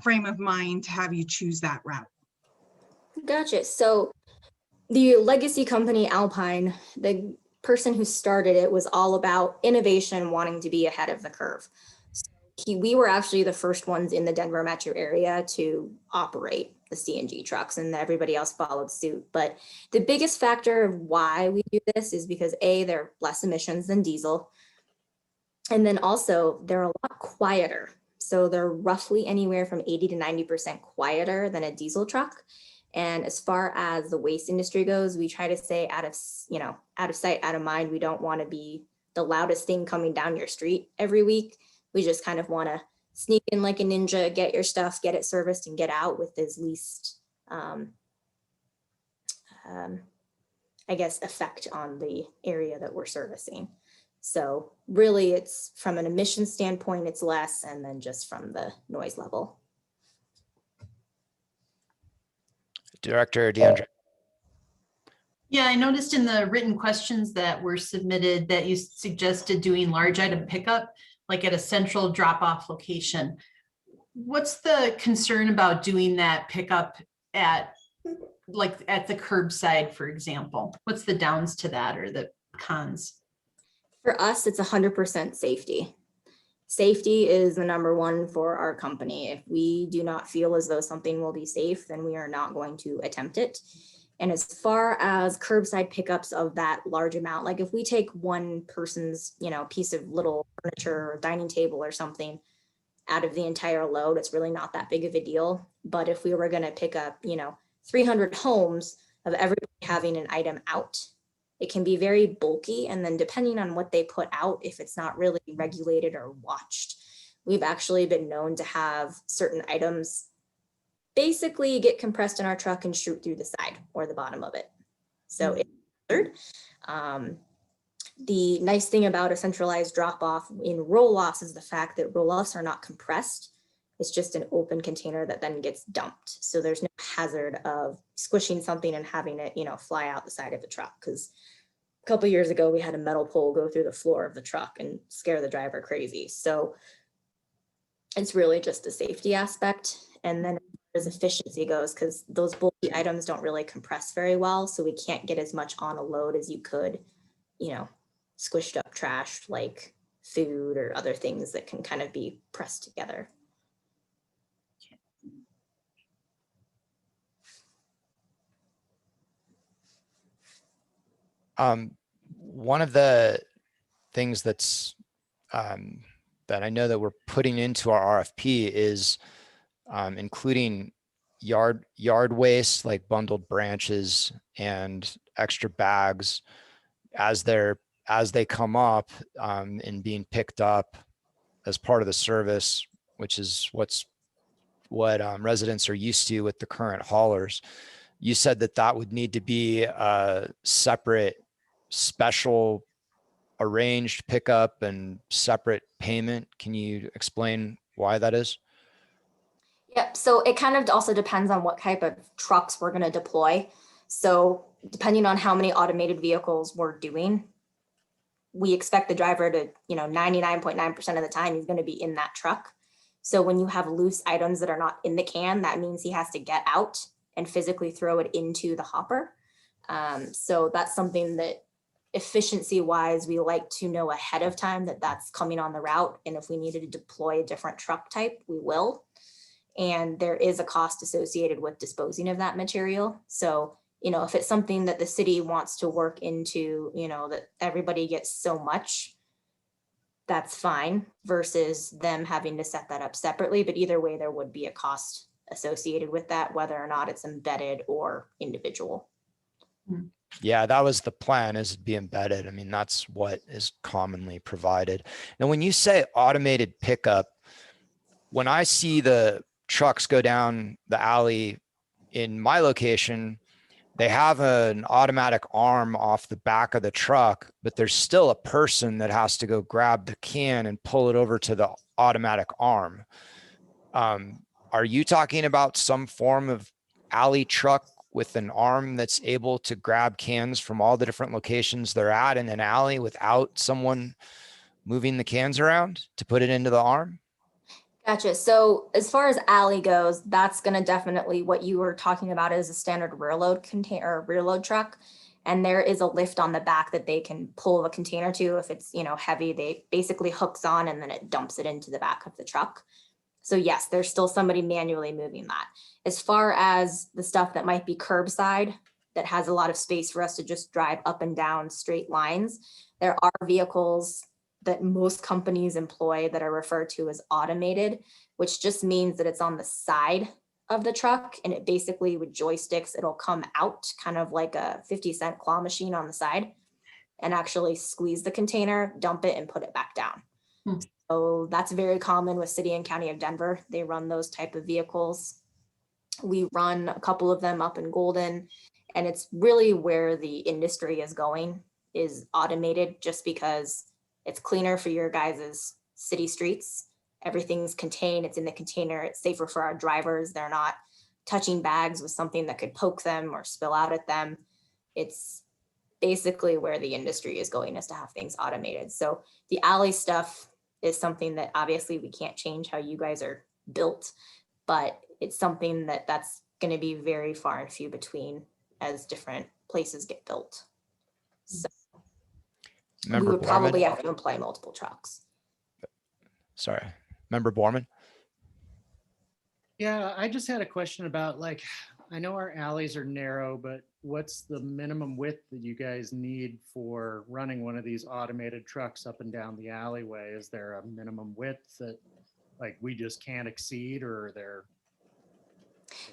frame of mind to have you choose that route? Gotcha. So the legacy company Alpine, the person who started it was all about innovation, wanting to be ahead of the curve. We were actually the first ones in the Denver metro area to operate the CNG trucks, and everybody else followed suit. But the biggest factor of why we do this is because A, they're less emissions than diesel. And then also they're a lot quieter. So they're roughly anywhere from 80 to 90% quieter than a diesel truck. And as far as the waste industry goes, we try to stay out of sight, out of mind. We don't want to be the loudest thing coming down your street every week. We just kind of want to sneak in like a ninja, get your stuff, get it serviced, and get out with as least, I guess, effect on the area that we're servicing. So really, it's from an emission standpoint, it's less, and then just from the noise level. Director DeAndre. Yeah, I noticed in the written questions that were submitted that you suggested doing large item pickup, like at a central drop-off location. What's the concern about doing that pickup at, like at the curbside, for example? What's the downs to that or the cons? For us, it's 100% safety. Safety is the number one for our company. If we do not feel as though something will be safe, then we are not going to attempt it. And as far as curbside pickups of that large amount, like if we take one person's, piece of little furniture or dining table or something out of the entire load, it's really not that big of a deal. But if we were going to pick up, 300 homes of everybody having an item out, it can be very bulky. And then depending on what they put out, if it's not really regulated or watched, we've actually been known to have certain items basically get compressed in our truck and shoot through the side or the bottom of it. So it's third. The nice thing about a centralized drop-off in roll-offs is the fact that roll-offs are not compressed. It's just an open container that then gets dumped. So there's no hazard of squishing something and having it, fly out the side of the truck. Because a couple years ago, we had a metal pole go through the floor of the truck and scare the driver crazy. So it's really just a safety aspect. And then as efficiency goes, because those bulky items don't really compress very well, so we can't get as much on a load as you could, squished up trash like food or other things that can kind of be pressed together. One of the things that's that I know that we're putting into our RFP is including yard waste, like bundled branches and extra bags as they come up and being picked up as part of the service, which is what residents are used to with the current haulers. You said that would need to be a separate, special arranged pickup and separate payment. Can you explain why that is? Yep. So it kind of also depends on what type of trucks we're going to deploy. So depending on how many automated vehicles we're doing, we expect the driver to, 99.9% of the time he's going to be in that truck. So when you have loose items that are not in the can, that means he has to get out and physically throw it into the hopper. So that's something that efficiency wise, we like to know ahead of time that that's coming on the route. And if we needed to deploy a different truck type, we will. And there is a cost associated with disposing of that material. So, if it's something that the city wants to work into, that everybody gets so much, that's fine versus them having to set that up separately. But either way, there would be a cost associated with that, whether or not it's embedded or individual. Yeah, that was the plan, is to be embedded. I mean, that's what is commonly provided. Now, when you say automated pickup, when I see the trucks go down the alley in my location, they have an automatic arm off the back of the truck, but there's still a person that has to go grab the can and pull it over to the automatic arm. Are you talking about some form of alley truck with an arm that's able to grab cans from all the different locations they're at in an alley without someone moving the cans around to put it into the arm? Gotcha. So as far as alley goes, that's going to definitely, what you were talking about is a standard rear load container, rear load truck. And there is a lift on the back that they can pull the container to. If it's, heavy, they basically hooks on and then it dumps it into the back of the truck. So yes, there's still somebody manually moving that. As far as the stuff that might be curbside, that has a lot of space for us to just drive up and down straight lines, there are vehicles that most companies employ that are referred to as automated, which just means that it's on the side of the truck, and it basically, with joysticks, it'll come out kind of like a 50-cent claw machine on the side and actually squeeze the container, dump it, and put it back down. So that's very common with City and County of Denver. They run those type of vehicles. We run a couple of them up in Golden, and it's really where the industry is going, is automated, just because it's cleaner for your guys' city streets. Everything's contained, it's in the container, it's safer for our drivers. They're not touching bags with something that could poke them or spill out at them. It's basically where the industry is going, is to have things automated. So the alley stuff is something that obviously we can't change how you guys are built, but it's something that's going to be very far and few between as different places get built. So we would probably have to employ multiple trucks. Sorry, Member Borman. Yeah, I just had a question about, I know our alleys are narrow, but what's the minimum width that you guys need for running one of these automated trucks up and down the alleyway? Is there a minimum width that we just can't exceed, or are there?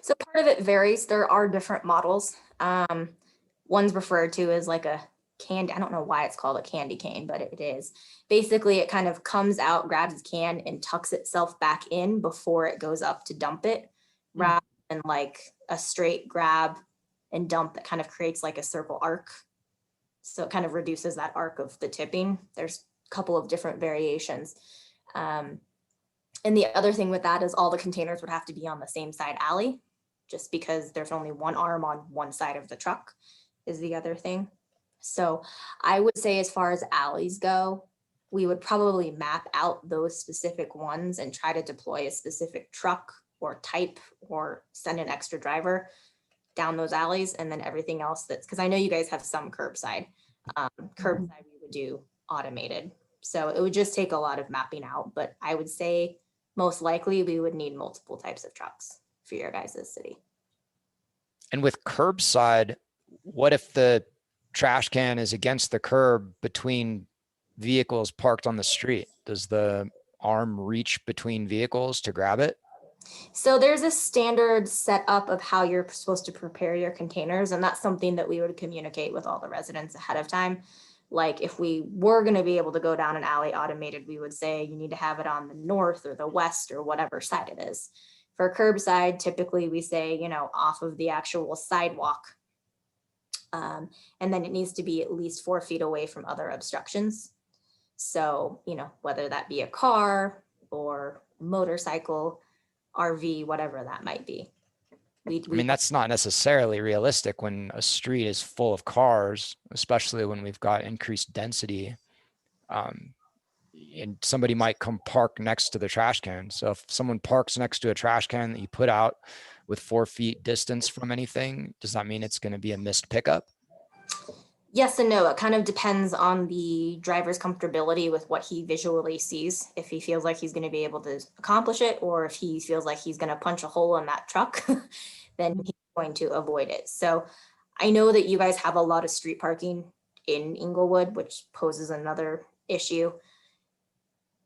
So part of it varies. There are different models. One's referred to as like a candy. I don't know why it's called a candy cane, but it is. Basically, it kind of comes out, grabs its can, and tucks itself back in before it goes up to dump it, rather than like a straight grab and dump that kind of creates like a circle arc. So it kind of reduces that arc of the tipping. There's a couple of different variations. And the other thing with that is all the containers would have to be on the same side alley, just because there's only one arm on one side of the truck is the other thing. So I would say, as far as alleys go, we would probably map out those specific ones and try to deploy a specific truck or type, or send an extra driver down those alleys, and then everything else because I know you guys have some curbside. Curbside we would do automated. So it would just take a lot of mapping out, but I would say most likely we would need multiple types of trucks for your guys' city. And with curbside, what if the trash can is against the curb between vehicles parked on the street? Does the arm reach between vehicles to grab it? So there's a standard setup of how you're supposed to prepare your containers, and that's something that we would communicate with all the residents ahead of time. Like if we were going to be able to go down an alley automated, we would say you need to have it on the north or the west or whatever side it is. For curbside, typically we say, off of the actual sidewalk. And then it needs to be at least 4 feet away from other obstructions. So, whether that be a car or motorcycle, RV, whatever that might be. I mean, that's not necessarily realistic when a street is full of cars, especially when we've got increased density. And somebody might come park next to the trash can. So if someone parks next to a trash can that you put out with 4 feet distance from anything, does that mean it's going to be a missed pickup? Yes and no. It kind of depends on the driver's comfortability with what he visually sees. If he feels like he's going to be able to accomplish it, or if he feels like he's going to punch a hole in that truck, then he's going to avoid it. So I know that you guys have a lot of street parking in Inglewood, which poses another issue.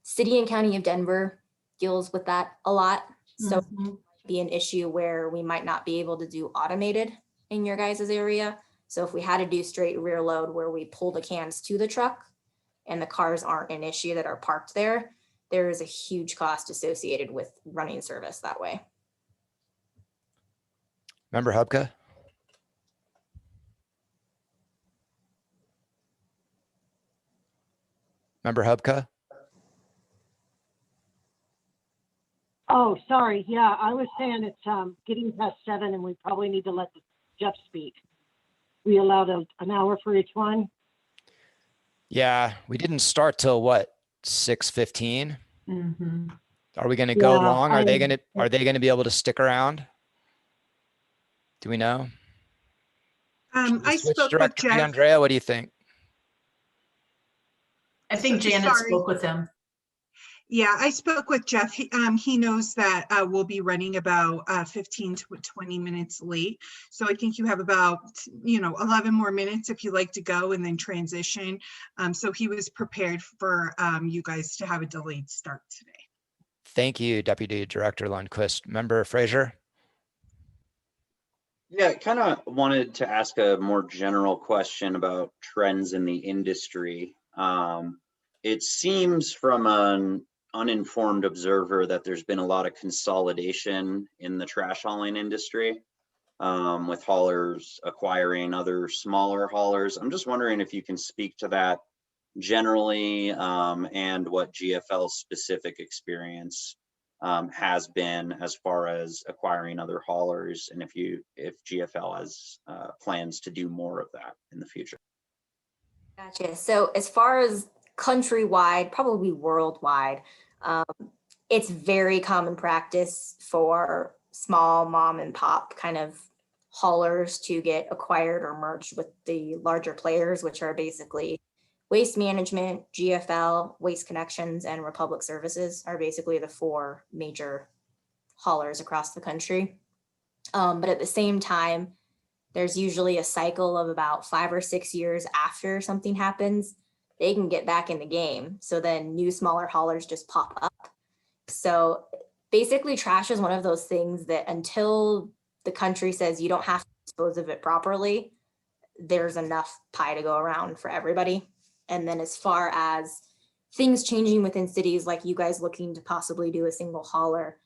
City and County of Denver deals with that a lot. So it might be an issue where we might not be able to do automated in your guys' area, So if we had to do straight rear load where we pull the cans to the truck and the cars aren't an issue that are parked there, there is a huge cost associated with running service that way. Member Hubka? Member Hubka? Oh, sorry. Yeah, I was saying it's getting past 7 and we probably need to let Jeff speak. We allowed an hour for each one. Yeah, we didn't start till what, 6:15? Mhm. Are we going to go Yeah, long? Are they going to be able to stick around? Do we know? Should we I switch spoke with directly, Jeff. Andrea? What do you think? I think Janet Sorry. spoke with him. Yeah, I spoke with Jeff. He knows that we'll be running about 15 to 20 minutes late. So I think you have about, 11 more minutes if you like to go and then transition. So he was prepared for you guys to have a delayed start today. Thank you, Deputy Director Lundquist. Member Frazier? Yeah, kind of wanted to ask a more general question about trends in the industry. It seems from an uninformed observer that there's been a lot of consolidation in the trash hauling industry, with haulers acquiring other smaller haulers. I'm just wondering if you can speak to that generally, and what GFL's specific experience has been as far as acquiring other haulers, and if GFL has plans to do more of that in the future. Gotcha. So as far as countrywide, probably worldwide, it's very common practice for small mom and pop kind of haulers to get acquired or merged with the larger players, which are basically Waste Management, GFL, Waste Connections, and Republic Services are basically the 4 major haulers across the country. But at the same time, there's usually a cycle of about 5 or 6 years after something happens, they can get back in the game. So then new smaller haulers just pop up. So basically trash is one of those things that until the country says you don't have to dispose of it properly, there's enough pie to go around for everybody. And then as far as things changing within cities, like you guys looking to possibly do a single hauler,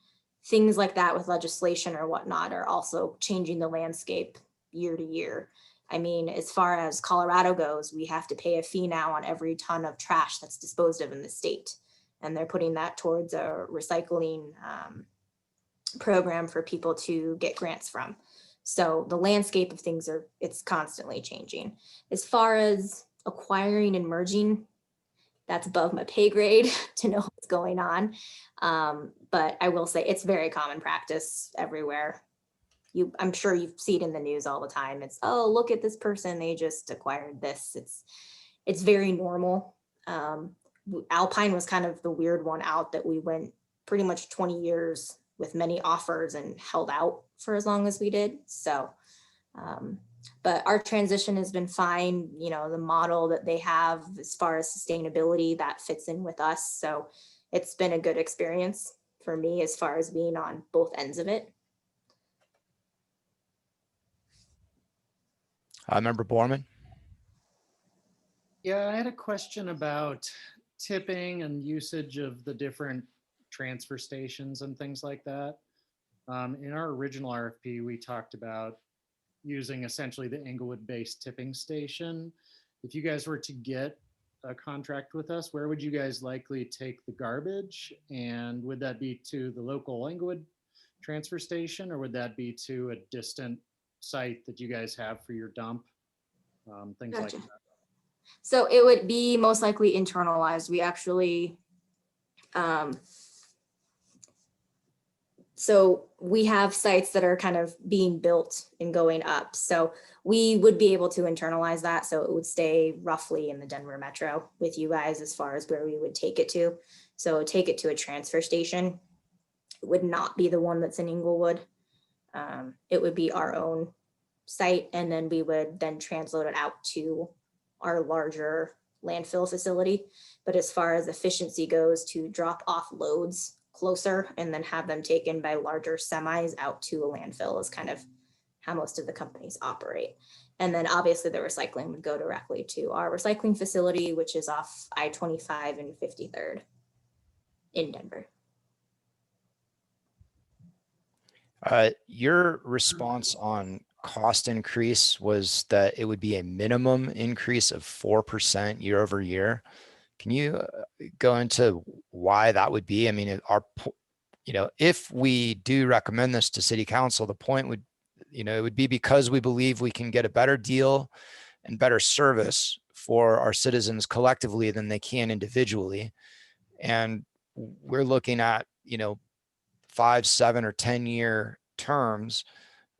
things like that with legislation or whatnot are also changing the landscape year to year. I mean, as far as Colorado goes, we have to pay a fee now on every ton of trash that's disposed of in the state. And they're putting that towards a recycling program for people to get grants from. So the landscape of things it's constantly changing. As far as acquiring and merging, that's above my pay grade to know what's going on. But I will say it's very common practice everywhere. I'm sure you see it in the news all the time. It's, oh, look at this person, they just acquired this. It's very normal. Alpine was kind of the weird one out that we went pretty much 20 years with many offers and held out for as long as we did. So, but our transition has been fine. You know, the model that they have as far as sustainability, that fits in with us. So it's been a good experience for me as far as being on both ends of it. Member Borman? Yeah, I had a question about tipping and usage of the different transfer stations and things like that. In our original RFP, we talked about using essentially the Englewood-based tipping station. If you guys were to get a contract with us, where would you guys likely take the garbage? And would that be to the local Englewood transfer station, or would that be to a distant site that you guys have for your dump? Things like Gotcha. that. So it would be most likely internalized. We actually, so we have sites that are kind of being built and going up. So we would be able to internalize that. So it would stay roughly in the Denver metro with you guys as far as where we would take it to. So take it to a transfer station. It would not be the one that's in Englewood. It would be our own site, and then we would then transload it out to our larger landfill facility. But as far as efficiency goes, to drop off loads closer and then have them taken by larger semis out to a landfill is kind of how most of the companies operate. And then obviously the recycling would go directly to our recycling facility, which is off I-25 and 53rd in Denver. Your response on cost increase was that it would be a minimum increase of 4% year over year. Can you go into why that would be? I mean, if we do recommend this to city council, the point would, it would be because we believe we can get a better deal and better service for our citizens collectively than they can individually. And we're looking at, 5, 7, or 10-year terms.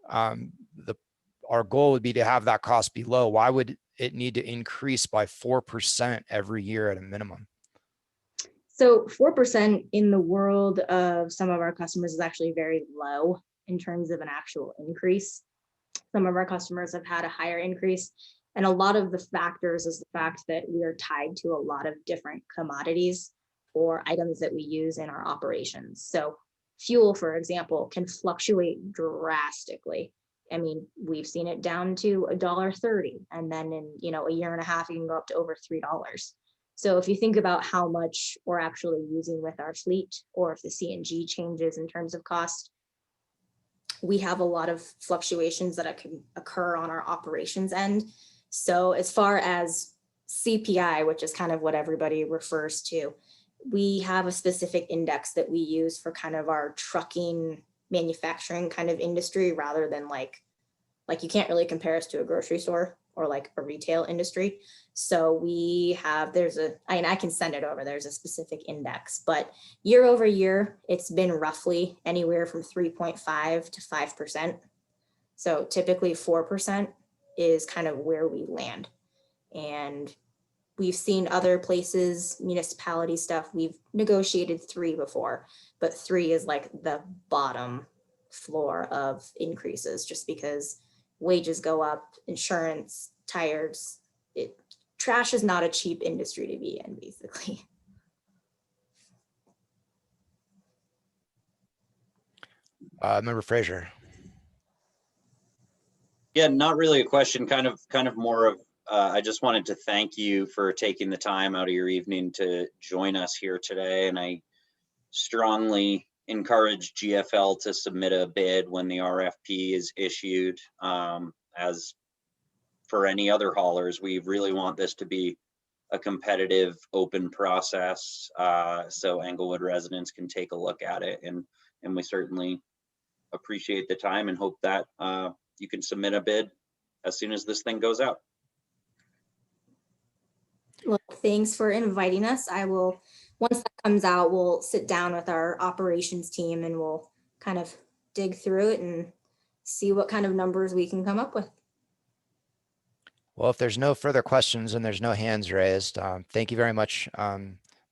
Our goal would be to have that cost be low. Why would it need to increase by 4% every year at a minimum? So 4% in the world of some of our customers is actually very low in terms of an actual increase. Some of our customers have had a higher increase. And a lot of the factors is the fact that we are tied to a lot of different commodities or items that we use in our operations. So fuel, for example, can fluctuate drastically. I mean, we've seen it down to $1.30, and then in a year and a half, you can go up to over $3. So if you think about how much we're actually using with our fleet, or if the CNG changes in terms of cost, we have a lot of fluctuations that can occur on our operations end. So as far as CPI, which is kind of what everybody refers to, we have a specific index that we use for kind of our trucking manufacturing kind of industry, rather than like you can't really compare us to a grocery store or like a retail industry. So we have, I can send it over, there's a specific index, but year over year, it's been roughly anywhere from 3.5 to 5%. So typically 4% is kind of where we land. And we've seen other places, municipality stuff, we've negotiated 3 before, but 3 is like the bottom floor of increases, just because wages go up, insurance, tires, trash is not a cheap industry to be in, basically. Member Fraser. Yeah, not really a question, kind of more of, I just wanted to thank you for taking the time out of your evening to join us here today. And I strongly encourage GFL to submit a bid when the RFP is issued. As for any other haulers, we really want this to be a competitive, open process, so Englewood residents can take a look at it. And we certainly appreciate the time and hope that you can submit a bid as soon as this thing goes out. Well, thanks for inviting us. Once that comes out, we'll sit down with our operations team and we'll kind of dig through it and see what kind of numbers we can come up with. Well, if there's no further questions and there's no hands raised, thank you very much,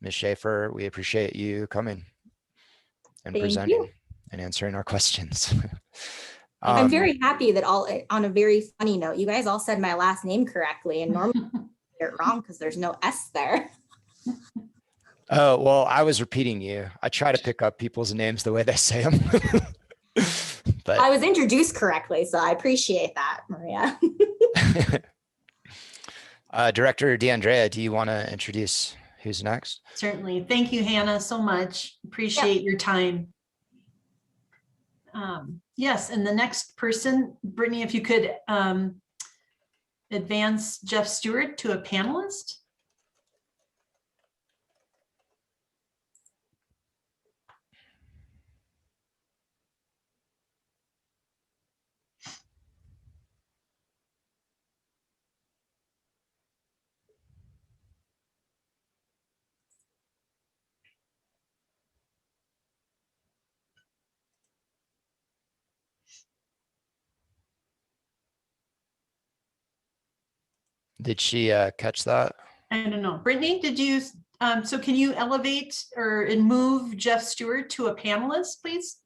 Ms. Schaefer. We appreciate you coming and presenting and answering our questions. I'm very happy that on a very funny note, you guys all said my last name correctly, and normally I get it wrong because there's no S there. Oh, well, I was repeating you. I try to pick up people's names the way they say them. But I was introduced correctly, so I appreciate that, Maria. Director DeAndrea, do you want to introduce who's next? Certainly. Thank you, Hannah, so much. Appreciate your time. Yes, and the next person, Brittany, if you could advance Jeff Stewart to a panelist. Did she catch that? I don't know. Brittany, did you, so can you elevate and move Jeff Stewart to a panelist, please?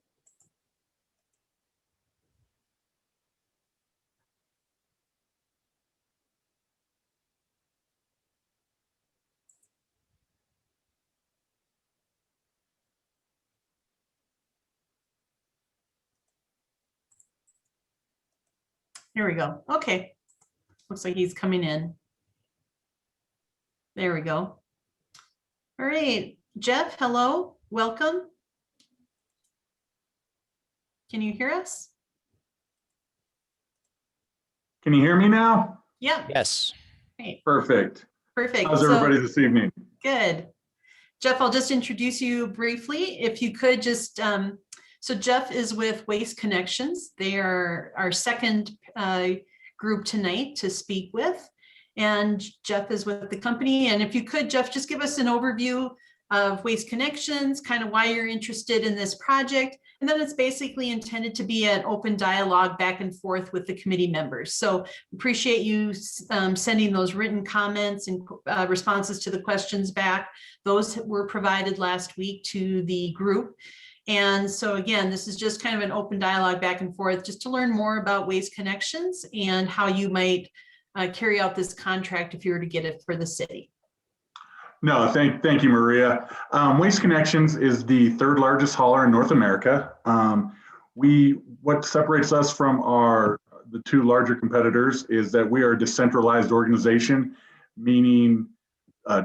Here we go. Okay. Looks like he's coming in. There we go. All right, Jeff, hello, welcome. Can you hear us? Can you hear me now? Yeah. Yes. Great. Perfect. Perfect. How's everybody this evening? Good. Jeff, I'll just introduce you briefly. If you could just, so Jeff is with Waste Connections. They are our second group tonight to speak with. And Jeff is with the company. And if you could, Jeff, just give us an overview of Waste Connections, kind of why you're interested in this project. And then it's basically intended to be an open dialogue back and forth with the committee members. So appreciate you sending those written comments and responses to the questions back. Those were provided last week to the group. And so again, this is just kind of an open dialogue back and forth just to learn more about Waste Connections and how you might carry out this contract if you were to get it for the city. No, thank you, Maria. Waste Connections is the third largest hauler in North America. What separates us from the two larger competitors is that we are a decentralized organization, meaning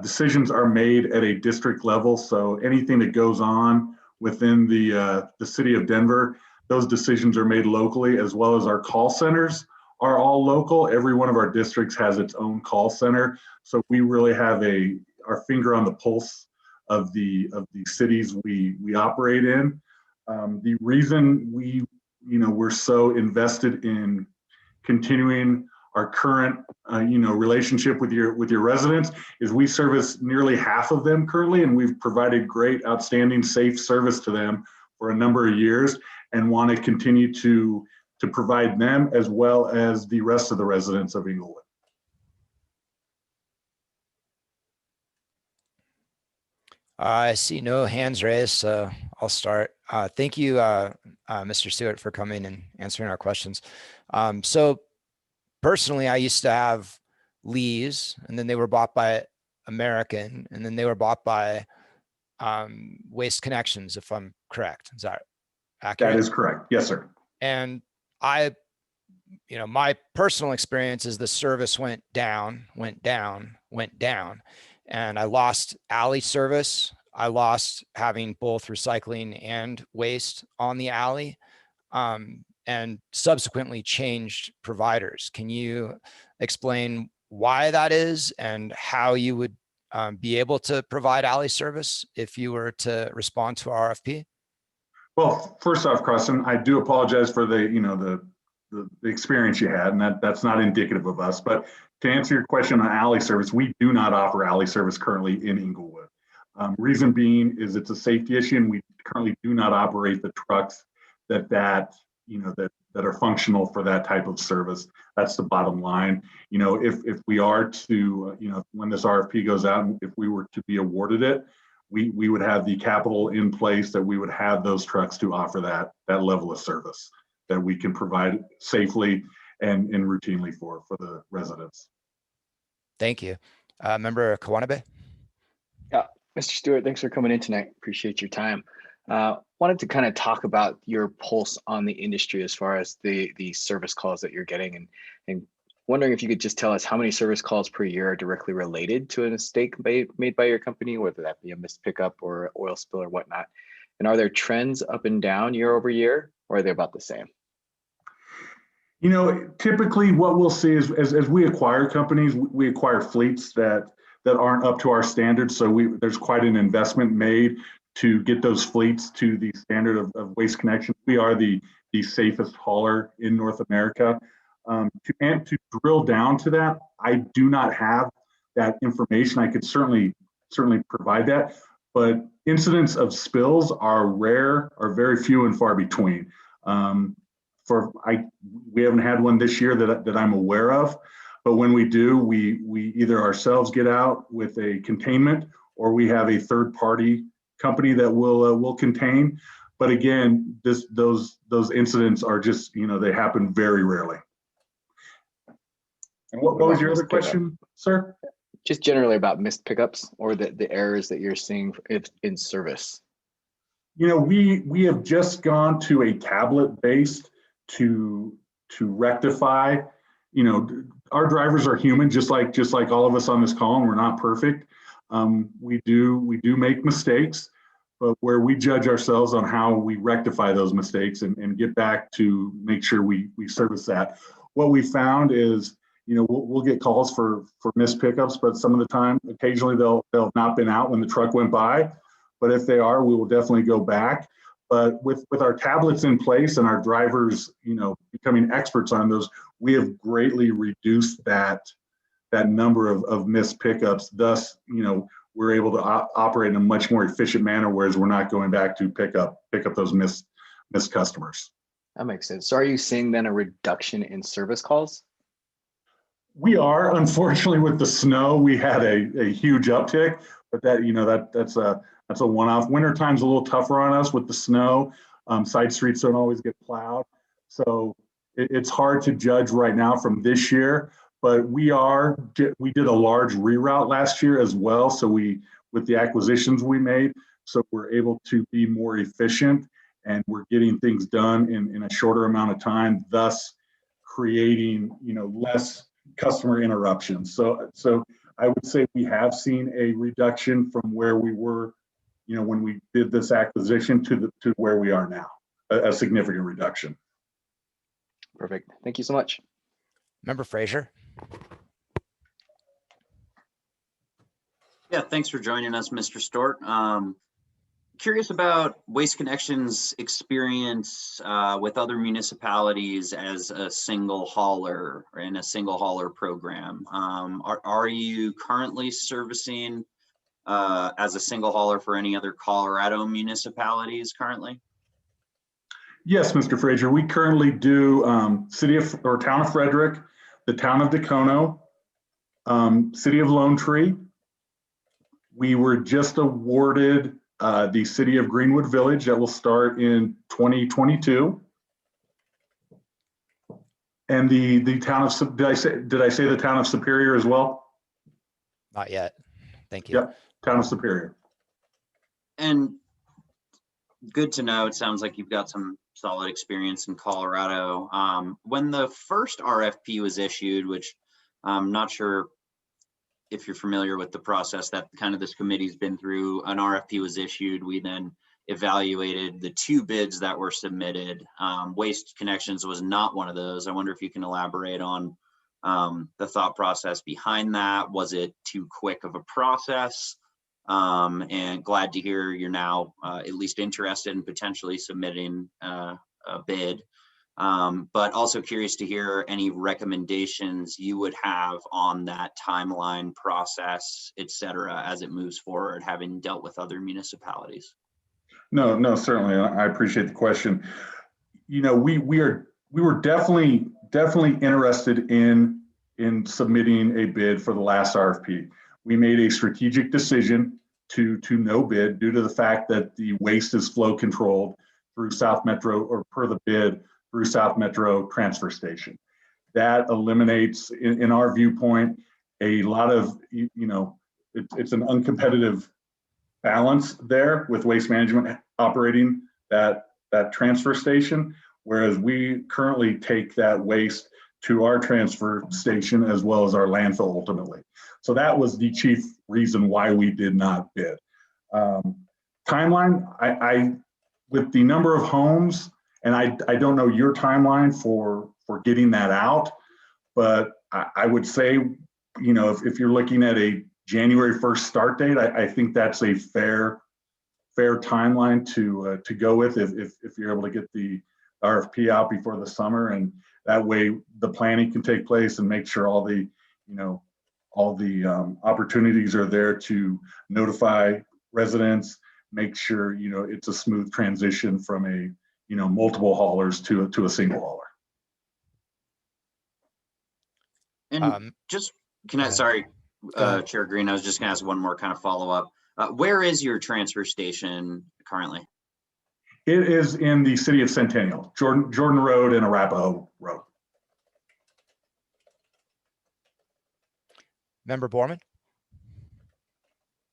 decisions are made at a district level. So anything that goes on within the city of Denver, those decisions are made locally, as well as our call centers are all local. Every one of our districts has its own call center. So we really have our finger on the pulse of the cities we operate in. The reason we're so invested in continuing our current relationship with your residents is we service nearly half of them currently, and we've provided great, outstanding, safe service to them for a number of years, and want to continue to provide them as well as the rest of the residents of Inglewood. I see no hands raised, so I'll start. Thank you, Mr. Stewart, for coming and answering our questions. So personally, I used to have Lee's, and then they were bought by American, and then they were bought by Waste Connections, if I'm correct. Is that accurate? That is correct. Yes, sir. And my personal experience is the service went down, and I lost alley service. I lost having both recycling and waste on the alley, and subsequently changed providers. Can you explain why that is and how you would be able to provide alley service if you were to respond to our RFP? Well, first off, Carson, I do apologize for the experience you had, and that's not indicative of us. But to answer your question on alley service, we do not offer alley service currently in Inglewood. Reason being is it's a safety issue, and we currently do not operate the trucks that are functional for that type of service. That's the bottom line. If we are to, when this RFP goes out, and if we were to be awarded it, we would have the capital in place that we would have those trucks to offer that level of service that we can provide safely and routinely for the residents. Thank you. Member Kawanabe? Yeah, Mr. Stewart, thanks for coming in tonight. Appreciate your time. Wanted to kind of talk about your pulse on the industry as far as the service calls that you're getting, and wondering if you could just tell us how many service calls per year are directly related to a mistake made by your company, whether that be a missed pickup or oil spill or whatnot. And are there trends up and down year over year, or are they about the same? Typically what we'll see is as we acquire companies, we acquire fleets that aren't up to our standards. So there's quite an investment made to get those fleets to the standard of Waste Connections. We are the safest hauler in North America. To drill down to that, I do not have that information. I could certainly provide that, but incidents of spills are rare, are very few and far between. We haven't had one this year that I'm aware of, but when we do, we either ourselves get out with a containment, or we have a third party company that will contain. But again, those incidents are just, they happen very rarely. And what was your other question, sir? Just generally about missed pickups or the errors that you're seeing in service. We have just gone to a tablet based to rectify. You know, our drivers are human, just like all of us on this call, and we're not perfect. We do make mistakes, but where we judge ourselves on how we rectify those mistakes and get back to make sure we service that. What we found is, you know, we'll get calls for missed pickups, but some of the time, occasionally they'll have not been out when the truck went by. But if they are, we will definitely go back. But with our tablets in place and our drivers, you know, becoming experts on those, we have greatly reduced that number of missed pickups. Thus, you know, we're able to operate in a much more efficient manner, whereas we're not going back to pick up those missed customers. That makes sense. So are you seeing then a reduction in service calls? We are, unfortunately, with the snow, we had a huge uptick, but that, you know, that's a one-off. Wintertime's a little tougher on us with the snow. Side streets don't always get plowed. So it's hard to judge right now from this year, but we did a large reroute last year as well. So with the acquisitions we made, so we're able to be more efficient and we're getting things done in a shorter amount of time, thus creating, you know, less customer interruptions. So I would say we have seen a reduction from where we were, you know, when we did this acquisition to where we are now, a significant reduction. Perfect. Thank you so much. Member Frazier. Yeah, thanks for joining us, Mr. Stort. Curious about Waste Connections' experience with other municipalities as a single hauler or in a single hauler program. Are you currently servicing as a single hauler for any other Colorado municipalities currently? Yes, Mr. Frazier, we currently do town of Frederick, the town of Dacono, city of Lone Tree. We were just awarded the city of Greenwood Village that will start in 2022. And the town of, did I say the town of Superior as well? Not yet. Thank you. Yep, town of Superior. And good to know. It sounds like you've got some solid experience in Colorado. When the first RFP was issued, which I'm not sure if you're familiar with the process that kind of this committee's been through, an RFP was issued. We then evaluated the 2 bids that were submitted. Waste Connections was not one of those. I wonder if you can elaborate on the thought process behind that. Was it too quick of a process? And glad to hear you're now at least interested in potentially submitting a bid. But also curious to hear any recommendations you would have on that timeline process, et cetera, as it moves forward, having dealt with other municipalities. No, certainly. I appreciate the question. You know, we were definitely interested in submitting a bid for the last RFP. We made a strategic decision to no bid due to the fact that the waste is flow controlled through South Metro, or per the bid, through South Metro transfer station. That eliminates, in our viewpoint, a lot of, you know, it's an uncompetitive balance there with Waste Management operating that transfer station, whereas we currently take that waste to our transfer station as well as our landfill ultimately. So that was the chief reason why we did not bid. Timeline, I with the number of homes, and I don't know your timeline for getting that out, but I would say, you know, if you're looking at a January 1st start date, I think that's a fair timeline to go with if you're able to get the RFP out before the summer, and that way the planning can take place and make sure all the opportunities are there to notify residents, make sure, you know, it's a smooth transition from a, you know, multiple haulers to a single hauler. And just, sorry, Chair Green, I was just gonna ask one more kind of follow up. Where is your transfer station currently? It is in the city of Centennial, Jordan Road and Arapahoe Road. Member Borman.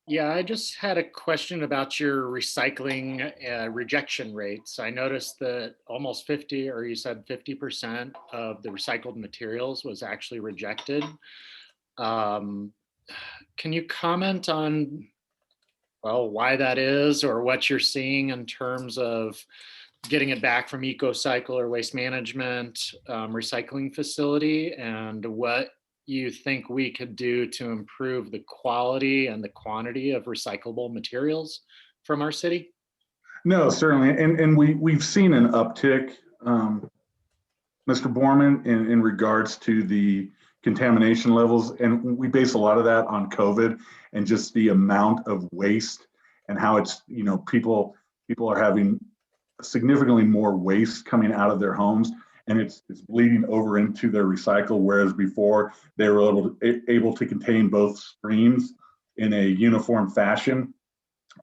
Yeah, I just had a question about your recycling rejection rates. I noticed that almost 50, or you said 50% of the recycled materials was actually rejected. Um, can you comment on, well, why that is, or what you're seeing in terms of getting it back from EcoCycle or Waste Management recycling facility, and what you think we could do to improve the quality and the quantity of recyclable materials from our city? No, certainly. And we've seen an uptick, Mr. Borman, in regards to the contamination levels. And we base a lot of that on COVID and just the amount of waste and how it's, people are having significantly more waste coming out of their homes, and it's bleeding over into their recycle, whereas before they were able to contain both streams in a uniform fashion.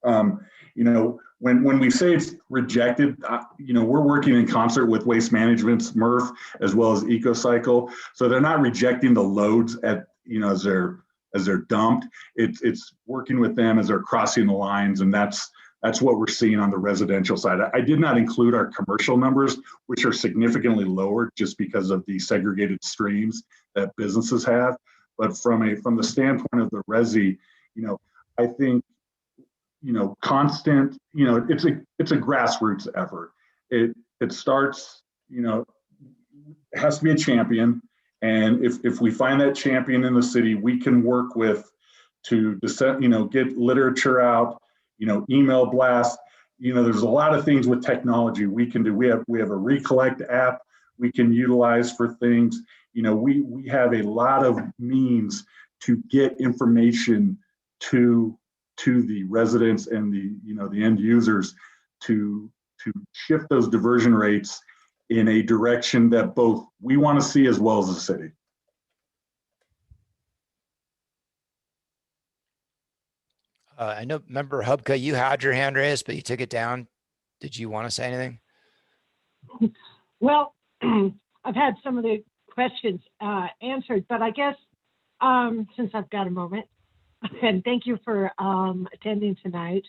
When we say it's rejected, we're working in concert with Waste Management's MRF as well as EcoCycle, so they're not rejecting the loads at as they're dumped. It's working with them as they're crossing the lines, and that's what we're seeing on the residential side. I did not include our commercial numbers, which are significantly lower just because of the segregated streams that businesses have. But from the standpoint of the resi, I think, constant, it's a grassroots effort. It starts, it has to be a champion. And if we find that champion in the city, we can work to get literature out, email blast. There's a lot of things with technology we can do. We have a Recollect app we can utilize for things. We have a lot of means to get information to the residents and the end users to shift those diversion rates in a direction that both we want to see as well as the city. I know, member Hubka, you had your hand raised, but you took it down. Did you want to say anything? Well, I've had some of the questions answered, but I guess since I've got a moment, and thank you for attending tonight.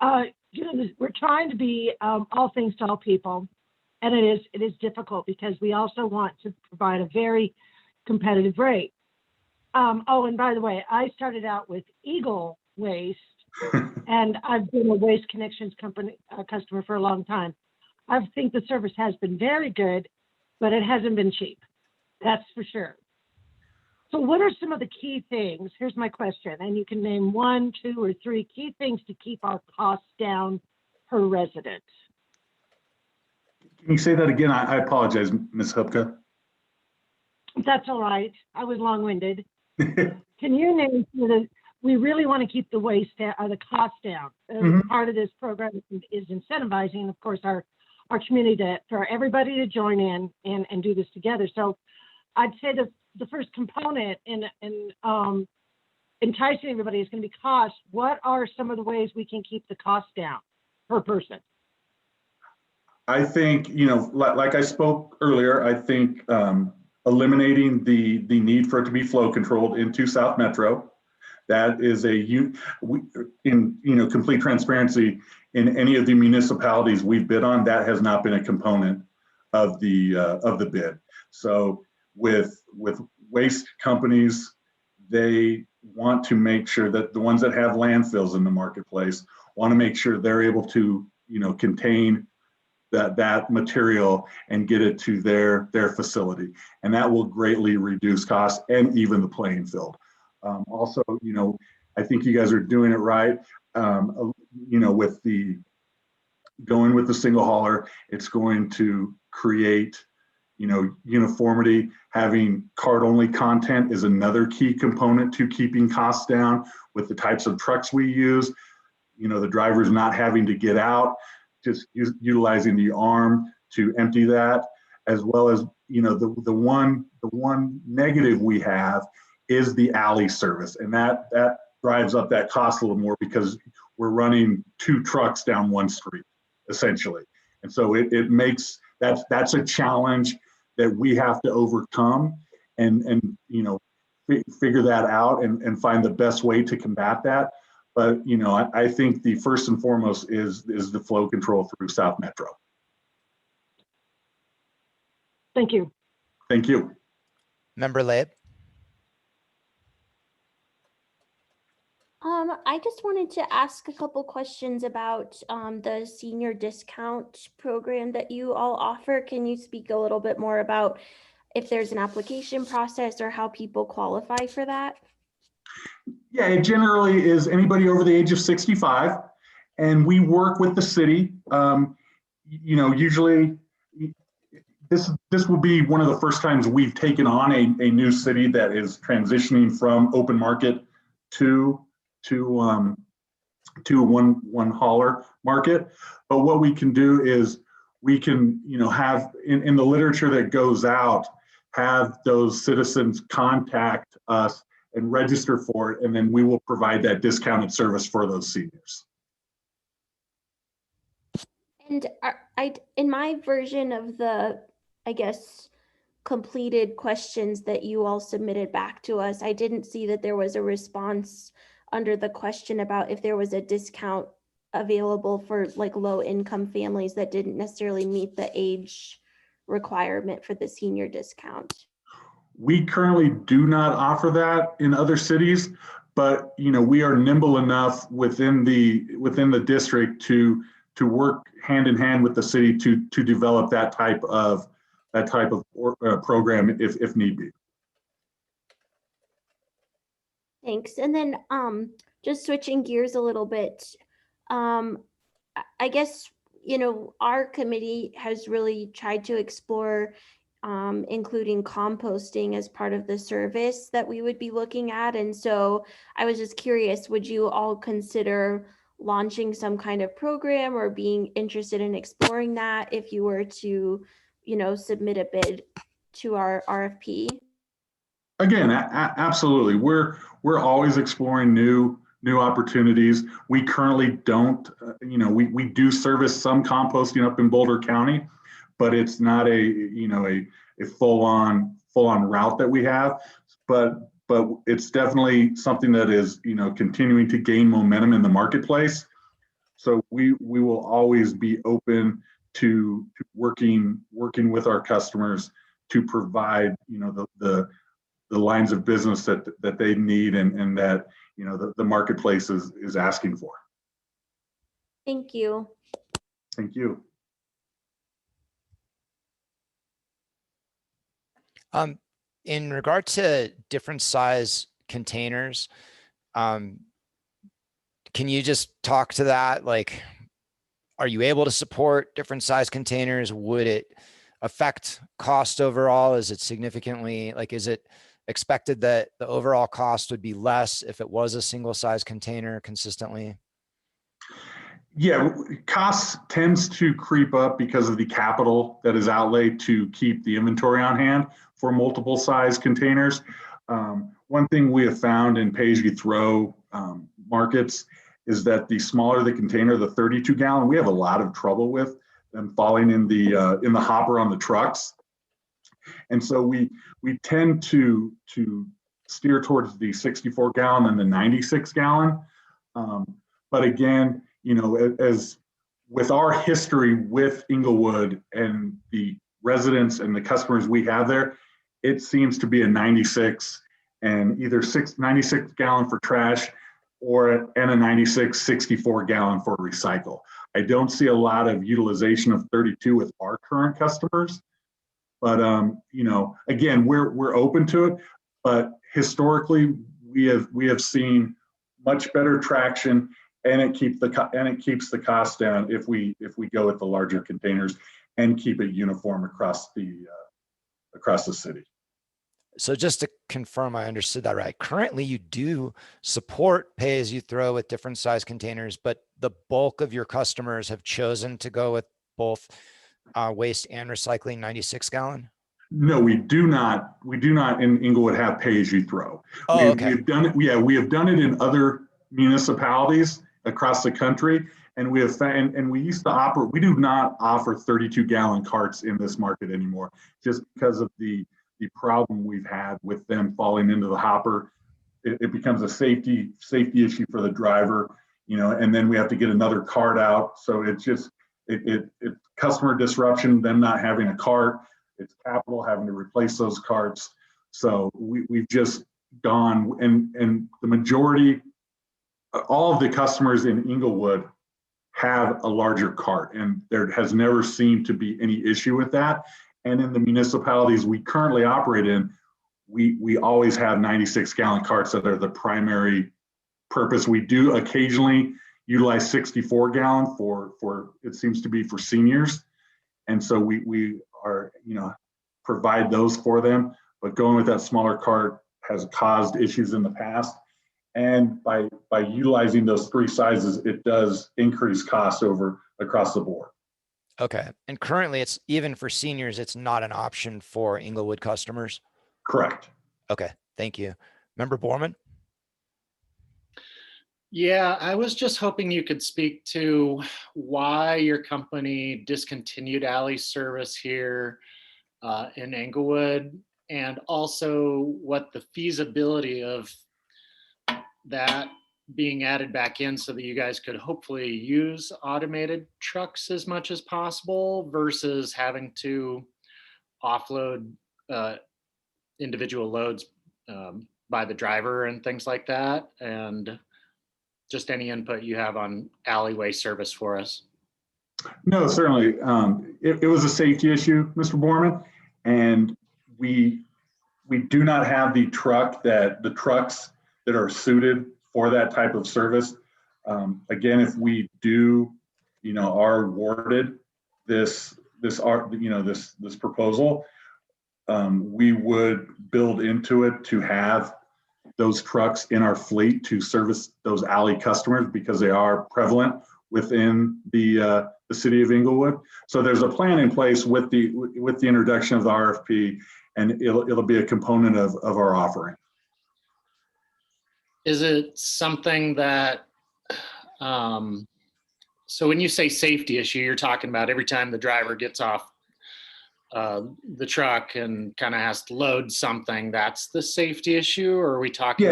We're trying to be all things to all people, and it is difficult because we also want to provide a very competitive rate. And by the way, I started out with Eagle Waste, and I've been a Waste Connections customer for a long time. I think the service has been very good, but it hasn't been cheap. That's for sure. So what are some of the key things? Here's my question, and you can name 1, 2, or 3 key things to keep our costs down per resident. Can you say that again? I apologize, Ms. Hubka. That's all right. I was long-winded. Can you name we really want to keep the waste down, the cost down. Part of this program is incentivizing, of course, our community for everybody to join in and do this together. So I'd say the first component in enticing everybody is going to be cost. What are some of the ways we can keep the cost down per person? I think, like I spoke earlier, I think eliminating the need for it to be flow controlled into South Metro. That is in complete transparency, in any of the municipalities we've bid on, that has not been a component of the bid. So with waste companies, they want to make sure that the ones that have landfills in the marketplace want to make sure they're able to contain that material and get it to their facility, and that will greatly reduce costs and even the playing field. Also, I think you guys are doing it right. With going with the single hauler, it's going to create, uniformity. Having cart-only content is another key component to keeping costs down with the types of trucks we use. The drivers not having to get out, just utilizing the arm to empty that, as well as, the one negative we have is the alley service, and that drives up that cost a little more because we're running 2 trucks down one street, essentially. And so it makes that's a challenge that we have to overcome and figure that out and find the best way to combat that. But, you know, I think the first and foremost is the flow control through South Metro. Thank you. Thank you. Member Laib. I just wanted to ask a couple questions about the senior discount program that you all offer. Can you speak a little bit more about if there's an application process or how people qualify for that? Yeah, it generally is anybody over the age of 65, and we work with the city. You know, usually this will be one of the first times we've taken on a new city that is transitioning from open market to one hauler market. But what we can do is we can, you know, have in the literature that goes out, have those citizens contact us and register for it, and then we will provide that discounted service for those seniors. And in my version of the, I guess, completed questions that you all submitted back to us, I didn't see that there was a response under the question about if there was a discount available for like low income families that didn't necessarily meet the age requirement for the senior discount. We currently do not offer that in other cities, but you know, we are nimble enough within the district to work hand in hand with the city to develop that type of program if need be. Thanks. And then just switching gears a little bit, I guess, you know, our committee has really tried to explore including composting as part of the service that we would be looking at. And so I was just curious, would you all consider launching some kind of program or being interested in exploring that if you were to, you know, submit a bid to our RFP? Again, absolutely. We're always exploring new opportunities. We currently don't, you know, we do service some composting up in Boulder County, but it's not a full on route that we have. But it's definitely something that is, you know, continuing to gain momentum in the marketplace. So we will always be open to working with our customers to provide, you know, the lines of business that they need and that, you know, the marketplace is asking for. Thank you. Thank you. In regard to different size containers, can you just talk to that? Like, are you able to support different size containers? Would it affect cost overall? Is it significantly, like, is it expected that the overall cost would be less if it was a single size container consistently? Yeah, cost tends to creep up because of the capital that is outlaid to keep the inventory on hand for multiple size containers. One thing we have found in pay-as-you-throw markets is that the smaller the container, the 32 gallon, we have a lot of trouble with them falling in the hopper on the trucks. And so we tend to steer towards the 64 gallon and the 96 gallon. But again, you know, as with our history with Inglewood and the residents and the customers we have there, it seems to be a 96 and either 96 gallon for trash and a 96 64 gallon for recycle. I don't see a lot of utilization of 32 with our current customers, but you know, again, we're open to it. But historically, we have seen much better traction, and it keeps the cost down if we go with the larger containers and keep it uniform across the city. So just to confirm I understood that right, currently you do support pay as you throw with different size containers, but the bulk of your customers have chosen to go with both waste and recycling 96 gallon? No, we do not. We do not in Inglewood have pay as you throw. Oh, okay. We've done it. Yeah, we have done it in other municipalities across the country, and we have found, and we used to operate. We do not offer 32 gallon carts in this market anymore, just because of the problem we've had with them falling into the hopper it becomes a safety issue for the driver, and then we have to get another cart out. So it's just, it customer disruption, them not having a cart, it's capital having to replace those carts. So we've just gone, and the majority, all of the customers in Inglewood have a larger cart, and there has never seemed to be any issue with that. And in the municipalities we currently operate in, we always have 96-gallon carts that are the primary purpose. We do occasionally utilize 64-gallon for it seems to be for seniors, and so we are provide those for them. But going with that smaller cart has caused issues in the past, and by utilizing those 3 sizes, it does increase costs across the board. Okay, and currently it's even for seniors, it's not an option for Inglewood customers. Correct. Okay, thank you. Member Borman? Yeah, I was just hoping you could speak to why your company discontinued alley service here in Englewood, and also what the feasibility of that being added back in so that you guys could hopefully use automated trucks as much as possible versus having to offload individual loads by the driver and things like that. And just any input you have on alleyway service for us. No, certainly. It was a safety issue, Mr. Borman, and we do not have the trucks that are suited for that type of service. Again, if we do, are awarded this proposal, we would build into it to have those trucks in our fleet to service those alley customers, because they are prevalent within the city of Inglewood. So there's a plan in place with the introduction of the RFP, and it'll be a component of our offering. Is it something that, so when you say safety issue, you're talking about every time the driver gets off the truck and kind of has to load something, that's the safety issue? Or are we talking?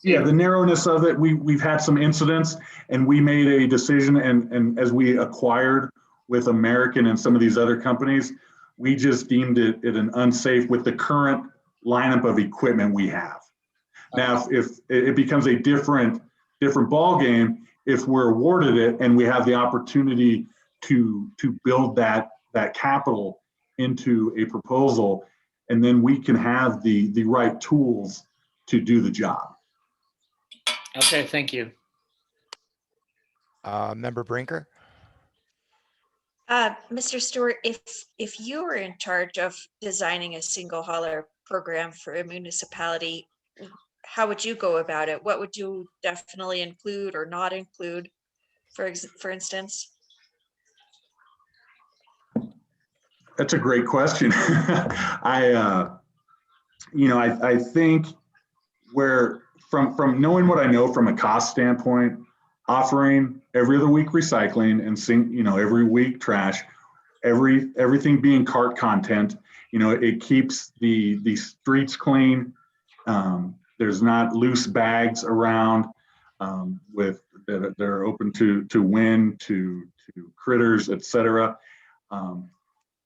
Yeah, the narrowness of it. We've had some incidents, and we made a decision, and as we acquired with American and some of these other companies, we just deemed it an unsafe with the current lineup of equipment we have. Now, if it becomes a different ball game, if we're awarded it and we have the opportunity to build that capital into a proposal, and then we can have the right tools to do the job. Okay, thank you. Member Brinker? Mr. Stewart, if you were in charge of designing a single hauler program for a municipality, how would you go about it? What would you definitely include or not include, for instance? That's a great question. I think from knowing what I know from a cost standpoint, offering every other week recycling and every week trash, everything being cart content, it keeps the streets clean. There's not loose bags around that are open to wind, to critters, etc.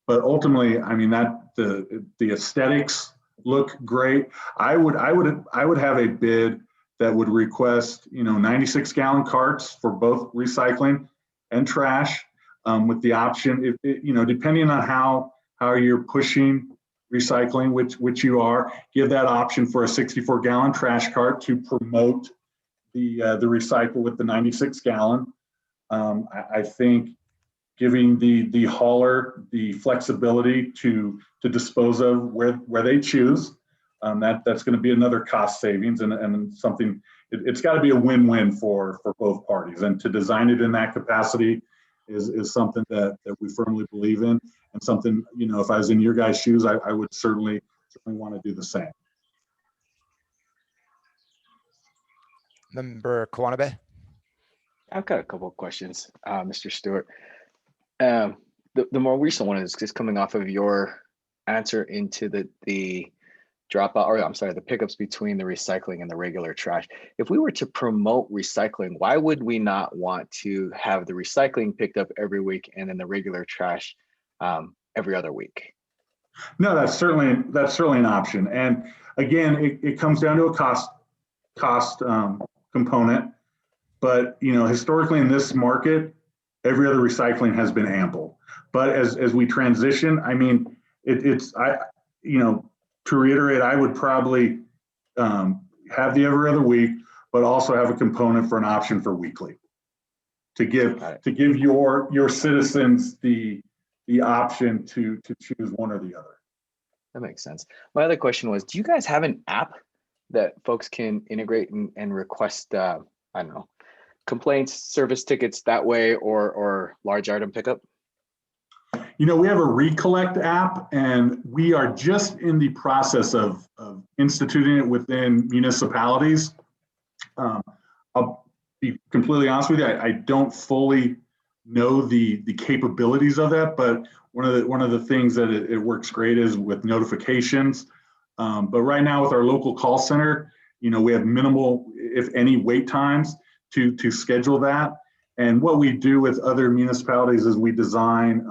But ultimately, I mean, that the aesthetics look great. I would have a bid that would request 96-gallon carts for both recycling and trash, with the option, depending on how you're pushing recycling, which you are, give that option for a 64-gallon trash cart to promote the recycle with the 96-gallon. I think giving the hauler the flexibility to dispose of where they choose, that's going to be another cost savings and something. It's got to be a win-win for both parties, and to design it in that capacity is something that we firmly believe in, and something, if I was in your guys' shoes, I would certainly want to do the same. Member Kawanabe? I've got a couple of questions, Mr. Stewart. The more recent one is just coming off of your answer into the drop out, or I'm sorry, the pickups between the recycling and the regular trash. If we were to promote recycling, why would we not want to have the recycling picked up every week and then the regular trash every other week? No, that's certainly an option. And again, it comes down to a cost component. But historically in this market, every other recycling has been ample. But as we transition, I mean, to reiterate, I would probably have the every other week, but also have a component for an option for weekly to give your citizens the option to choose one or the other. That makes sense. My other question was, do you guys have an app that folks can integrate and request, I don't know, complaints, service tickets that way, or large item pickup? We have a Recollect app, and we are just in the process of instituting it within municipalities. I'll be completely honest with you, I don't fully know the capabilities of that, but one of the things that it works great is with notifications. But right now with our local call center, we have minimal, if any, wait times to schedule that. And what we do with other municipalities is we design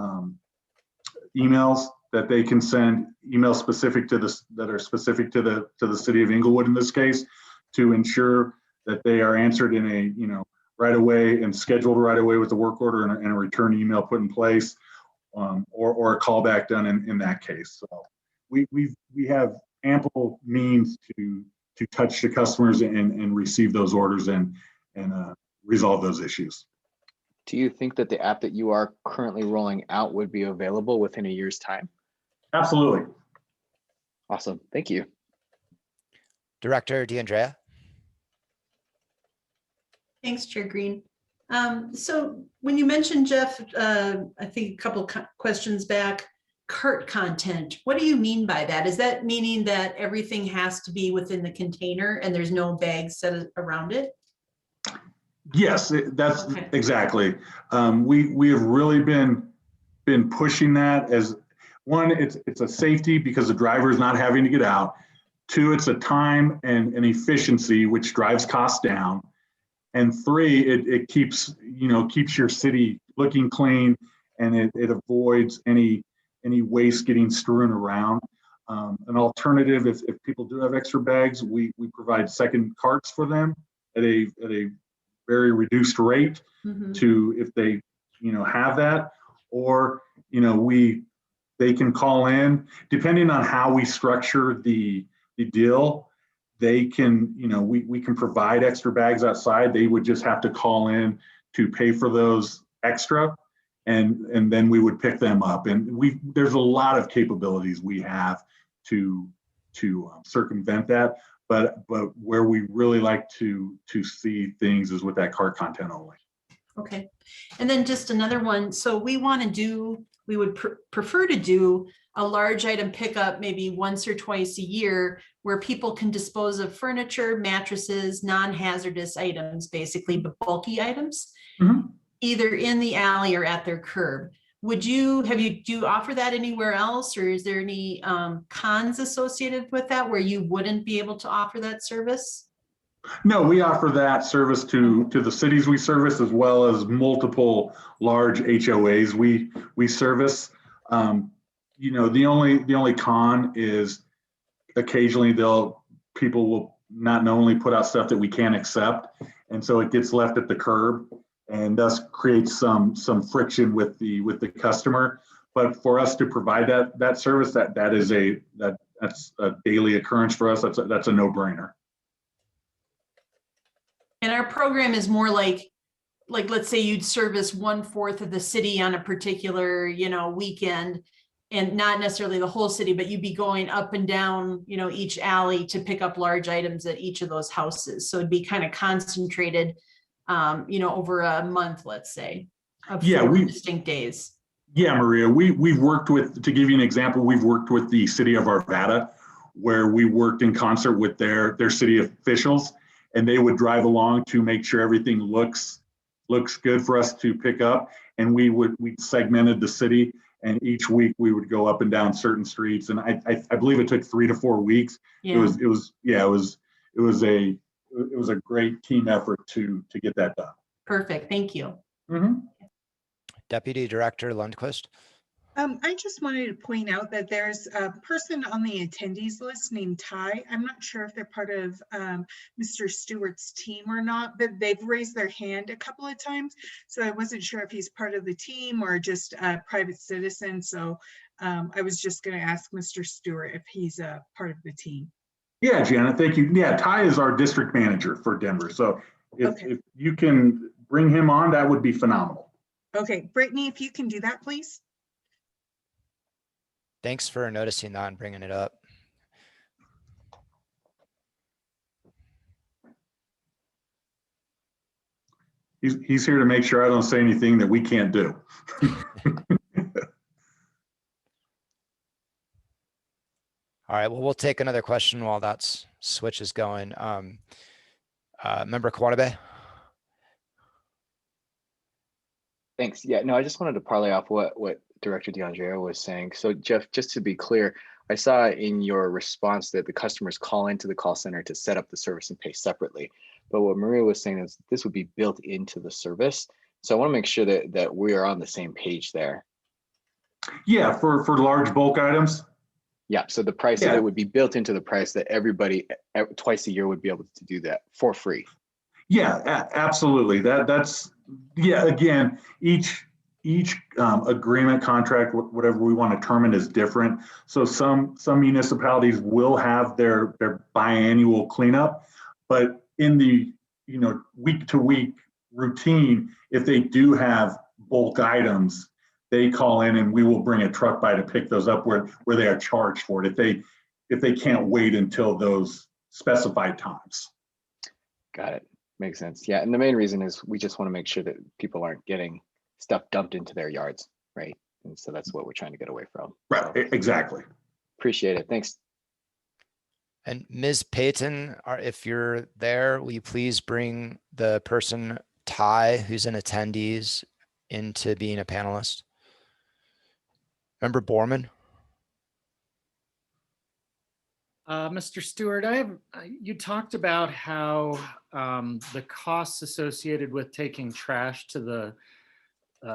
emails that they can send, emails specific to this, that are specific to the city of Inglewood in this case, to ensure that they are answered in a right away and scheduled right away with the work order and a return email put in place, or a callback done in that case. So we have ample means to touch the customers and receive those orders and resolve those issues. Do you think that the app that you are currently rolling out would be available within a year's time? Absolutely. Awesome. Thank you. Director DeAndrea. Thanks, Chair Green. So when you mentioned, Jeff, I think a couple questions back, cart content, what do you mean by that? Is that meaning that everything has to be within the container and there's no bags set around it? Yes, that's okay. Exactly. We have really been pushing that as one, it's a safety because the driver is not having to get out. Two, it's a time and an efficiency, which drives costs down. And three, it keeps your city looking clean, and it avoids any waste getting strewn around. An alternative, if people do have extra bags, we provide second carts for them at a very reduced rate to if they have that, or they can call in depending on how we structure the deal. They can, we can provide extra bags outside. They would just have to call in to pay for those extra, and then we would pick them up. And there's a lot of capabilities we have to circumvent that. But where we really like to see things is with that cart content only. Okay, and then just another one. So we would prefer to do a large item pickup maybe once or twice a year, where people can dispose of furniture, mattresses, non-hazardous items, basically, but bulky items, either in the alley or at their curb. Do you offer that anywhere else, or is there any cons associated with that where you wouldn't be able to offer that service? No, we offer that service to the cities we service, as well as multiple large HOAs we service. The only con is occasionally people will not knowingly put out stuff that we can't accept, and so it gets left at the curb, and thus creates some friction with the customer. But for us to provide that service, that's a daily occurrence for us. That's a no-brainer. And our program is more like let's say you'd service 1/4 of the city on a particular weekend, and not necessarily the whole city, but you'd be going up and down each alley to pick up large items at each of those houses. So it'd be kind of concentrated over a month, let's say, of 4 distinct days. Yeah, Maria, we've worked with, to give you an example, we've worked with the city of Arvada, where we worked in concert with their city officials, and they would drive along to make sure everything looks good for us to pick up. And we segmented the city And each week we would go up and down certain streets. And I believe it took 3 to 4 weeks. Yeah. It was a great team effort to get that done. Perfect. Thank you. Deputy Director Lundquist. I just wanted to point out that there's a person on the attendees list named Ty. I'm not sure if they're part of Mr. Stewart's team or not, but they've raised their hand a couple of times. So I wasn't sure if he's part of the team or just a private citizen. So I was just going to ask Mr. Stewart if he's a part of the team. Yeah, Janet, thank you. Yeah, Ty is our district manager for Denver. So if you can bring him on, that would be phenomenal. Okay, Brittany, if you can do that, please. Thanks for noticing that and bringing it up. He's here to make sure I don't say anything that we can't do. All right, well, we'll take another question while that switch is going. Member Kawadabe. Thanks. Yeah, no, I just wanted to parlay off what Director DeAndrea was saying. So Jeff, just to be clear, I saw in your response that the customers call into the call center to set up the service and pay separately. But what Maria was saying is this would be built into the service. So I want to make sure that we are on the same page there. Yeah, for large bulk items. Yeah, so the price of it would be built into the price that everybody twice a year would be able to do that for free. Yeah, absolutely. That's again, each agreement, contract, whatever we want to term it, is different. So some municipalities will have their biannual cleanup, but in the week to week routine, if they do have bulk items, they call in and we will bring a truck by to pick those up where they are charged for it if they can't wait until those specified times. Got it. Makes sense. Yeah, and the main reason is we just want to make sure that people aren't getting stuff dumped into their yards, right? And so that's what we're trying to get away from. Right, so, exactly. Appreciate it. Thanks. And Ms. Payton, if you're there, will you please bring the person, Ty, who's an attendees, into being a panelist? Member Borman? Mr. Stewart, you talked about how the costs associated with taking trash to the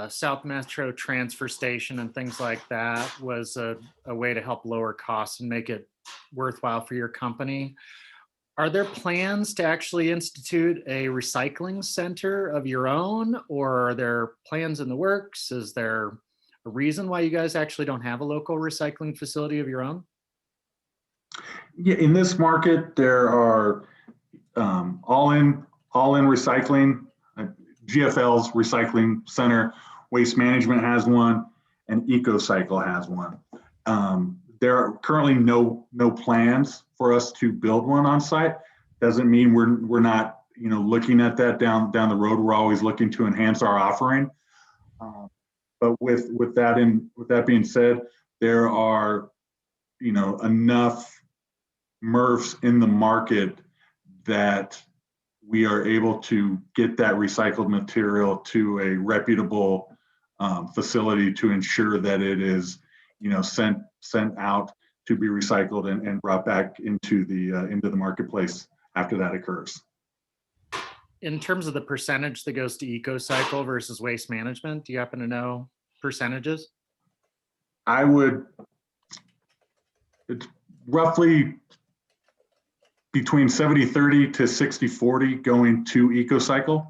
South Metro transfer station and things like that was a way to help lower costs and make it worthwhile for your company. Are there plans to actually institute a recycling center of your own, or are there plans in the works? Is there a reason why you guys actually don't have a local recycling facility of your own? Yeah, in this market, there are all-in recycling. GFL's recycling center, Waste Management has one, and EcoCycle has one. There are currently no plans for us to build one on site. Doesn't mean we're not looking at that down the road. We're always looking to enhance our offering. But with that being said, there are enough MRFs in the market that we are able to get that recycled material to a reputable facility to ensure that it is sent out to be recycled and brought back into the marketplace after that occurs. In terms of the percentage that goes to EcoCycle versus Waste Management, do you happen to know percentages? It's roughly between 70-30 to 60-40 going to EcoCycle.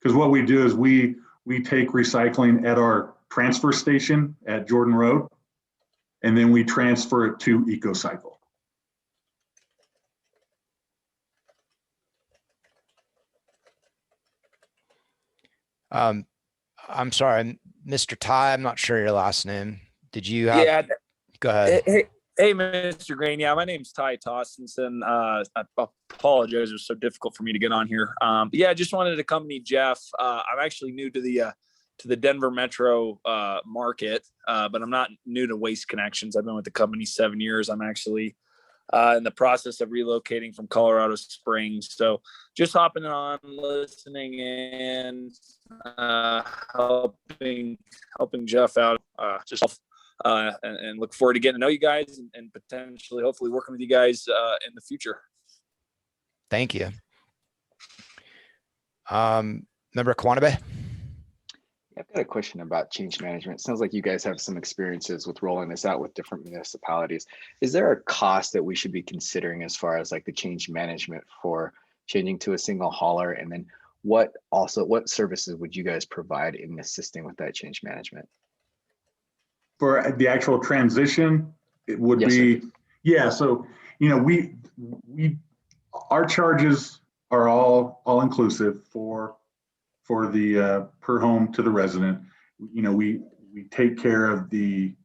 Because what we do is we take recycling at our transfer station at Jordan Road, and then we transfer it to EcoCycle. I'm sorry, Mr. Ty, I'm not sure your last name. Did you have? Yeah. Go ahead. Hey, Mr. Green. Yeah, my name's Ty Tostinson. I apologize. It was so difficult for me to get on here. Yeah, I just wanted to accompany Jeff. I'm actually new to the Denver Metro market, but I'm not new to Waste Connections. I've been with the company 7 years. I'm actually in the process of relocating from Colorado Springs. So just hopping on, listening in, helping Jeff out, and look forward to getting to know you guys and potentially, hopefully working with you guys in the future. Thank you. Member Kwanabe? I've got a question about change management. It sounds like you guys have some experiences with rolling this out with different municipalities. Is there a cost that we should be considering as far as like the change management for changing to a single hauler? And then what services would you guys provide in assisting with that change management? For the actual transition, it would Yes, be, sir. yeah. So, our charges are all inclusive for the per home to the resident. We take care of the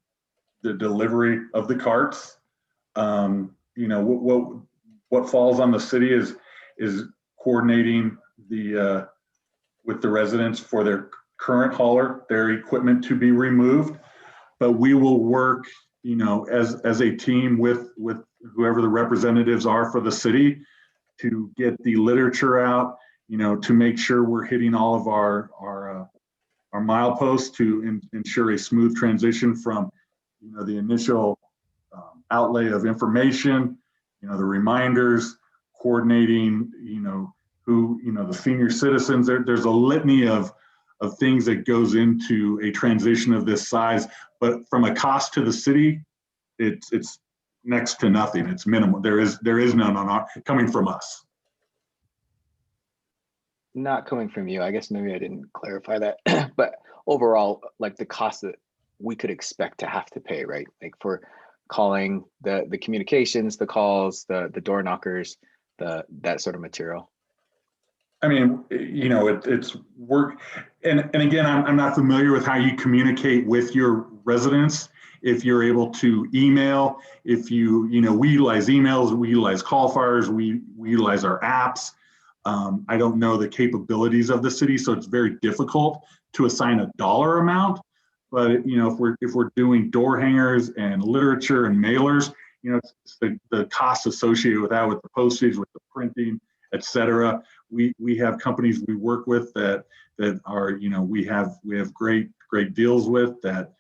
delivery of the carts. What falls on the city is coordinating with the residents for their current hauler, their equipment to be removed. But we will work, as a team with whoever the representatives are for the city to get the literature out, to make sure we're hitting all of our mileposts to ensure a smooth transition from, the initial outlay of information, the reminders, coordinating, the senior citizens. There's a litany of things that goes into a transition of this size, but from a cost to the city, it's next to nothing. It's minimal. There is none coming from us. Not coming from you. I guess maybe I didn't clarify that, but overall, like the cost that we could expect to have to pay, right? Like for calling the communications, the calls, the door knockers, that sort of material. I mean, it's work. And again, I'm not familiar with how you communicate with your residents. If you're able to email, we utilize emails, we utilize call files, we utilize our apps. I don't know the capabilities of the city, so it's very difficult to assign a dollar amount. But if we're doing door hangers and literature and mailers, it's the costs associated with that, with the postage, with the printing, et cetera. We have companies we work with that are, we have great deals with that,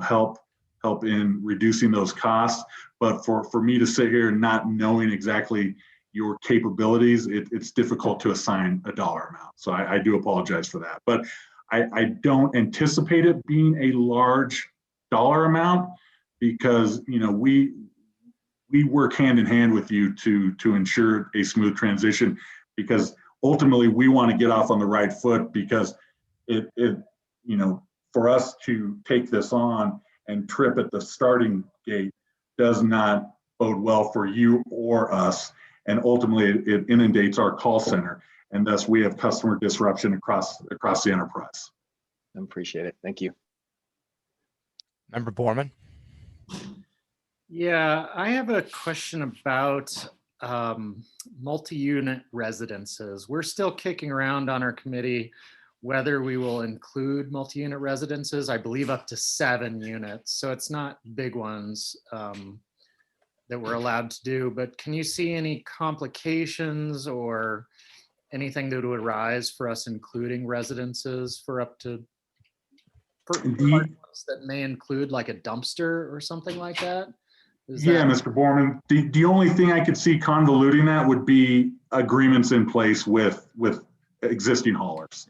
help in reducing those costs. But for me to sit here not knowing exactly your capabilities, it's difficult to assign a dollar amount. So I do apologize for that. But I don't anticipate it being a large dollar amount because, we work hand in hand with you to ensure a smooth transition, because ultimately we want to get off on the right foot, because for us to take this on and trip at the starting gate does not bode well for you or us. And ultimately it inundates our call center, and thus we have customer disruption across the enterprise. I appreciate it. Thank you. Member Borman? Yeah, I have a question about multi-unit residences. We're still kicking around on our committee whether we will include multi-unit residences, I believe up to 7 units. So it's not big ones that we're allowed to do, but can you see any complications or anything that would arise for us including residences for up to that may include like a dumpster or something like that? Mr. Borman, the only thing I could see convoluting that would be agreements in place with existing haulers.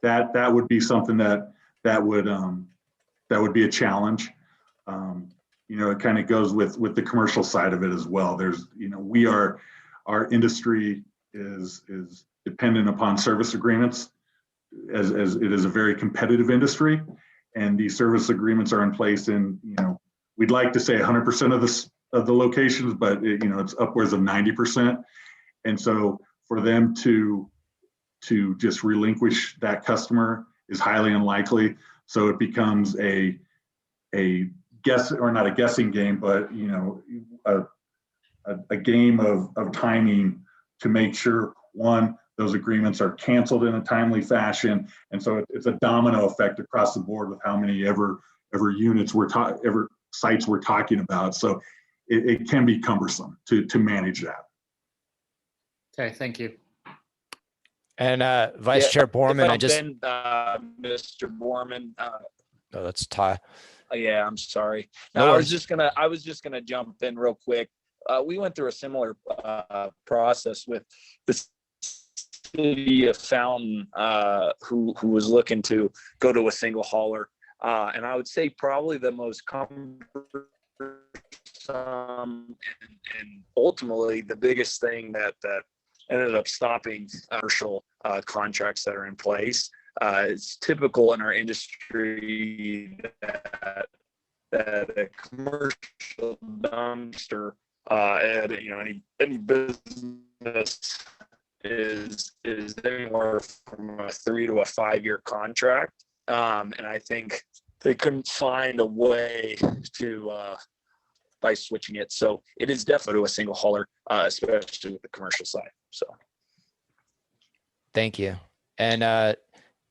That would be something that would be a challenge. It kind of goes with the commercial side of it as well. There's, our industry is dependent upon service agreements, as it is a very competitive industry, and these service agreements are in place in, we'd like to say 100% of the locations, but it's upwards of 90%. And so for them to just relinquish that customer is highly unlikely. So it becomes a guess, or not a guessing game, but a game of timing to make sure, one, those agreements are canceled in a timely fashion. And so it's a domino effect across the board with how many ever units ever sites we're talking about. So it can be cumbersome to manage that. Okay, thank you. And Vice Chair Borman, Mr. Borman. Oh, that's Ty. Yeah, I'm sorry. No No, worries. I was just gonna jump in real quick. We went through a similar process with the city of Fountain, who was looking to go to a single hauler, and I would say probably the most cumbersome and ultimately the biggest thing that ended up stopping commercial contracts that are in place. It's typical in our industry that a commercial dumpster at any business is anywhere from a 3 to a 5 year contract, and I think they couldn't find a way to by switching it. So it is definitely a single hauler, especially with the commercial side. So Thank you. And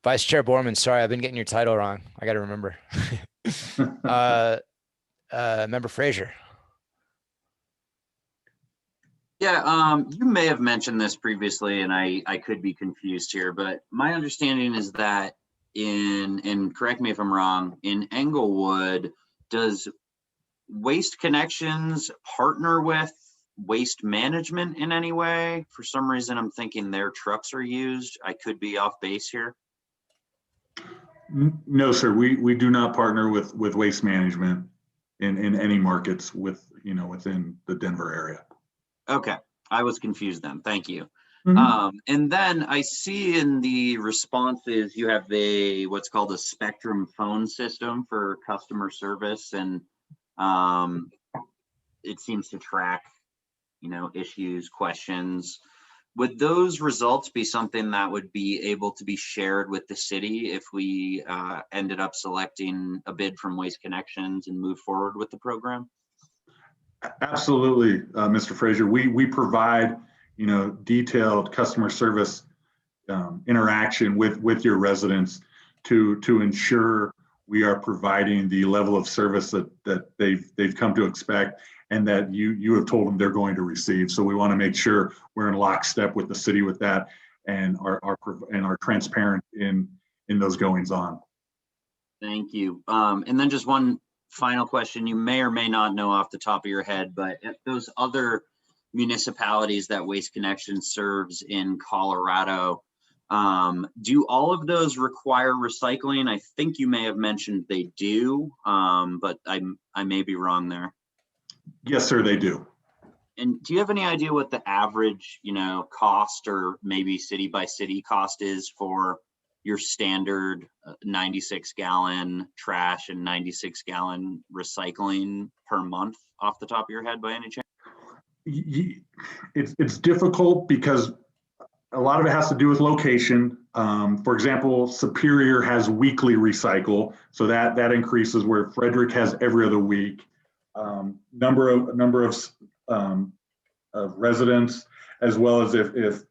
Vice Chair Borman, sorry, I've been getting your title wrong. I got to remember. Member Frazier. Yeah, you may have mentioned this previously, and I could be confused here, but my understanding is that and correct me if I'm wrong, in Englewood, does Waste Connections partner with Waste Management in any way? For some reason, I'm thinking their trucks are used. I could be off base here. No, sir, we do not partner with Waste Management in any markets within the Denver area. Okay, I was confused then. Thank you. Mhm. And then I see in the responses you have what's called a Spectrum phone system for customer service, and it seems to track, issues, questions. Would those results be something that would be able to be shared with the city if we ended up selecting a bid from Waste Connections and move forward with the program? Absolutely, Mr. Frazier. We provide, detailed customer service interaction with your residents to ensure we are providing the level of service that they've come to expect and that you have told them they're going to receive. So we want to make sure we're in lockstep with the city with that and are transparent in those goings on. Thank you. And then just one final question. You may or may not know off the top of your head, but if those other municipalities that Waste Connections serves in Colorado, do all of those require recycling? I think you may have mentioned they do, but I may be wrong there. Yes, sir, they do. And do you have any idea what the average, cost or maybe city by city cost is for your standard 96 gallon trash and 96 gallon recycling per month off the top of your head by any chance? It's difficult because a lot of it has to do with location. For example, Superior has weekly recycle, so that increases, where Frederick has every other week. Number of residents, as well as if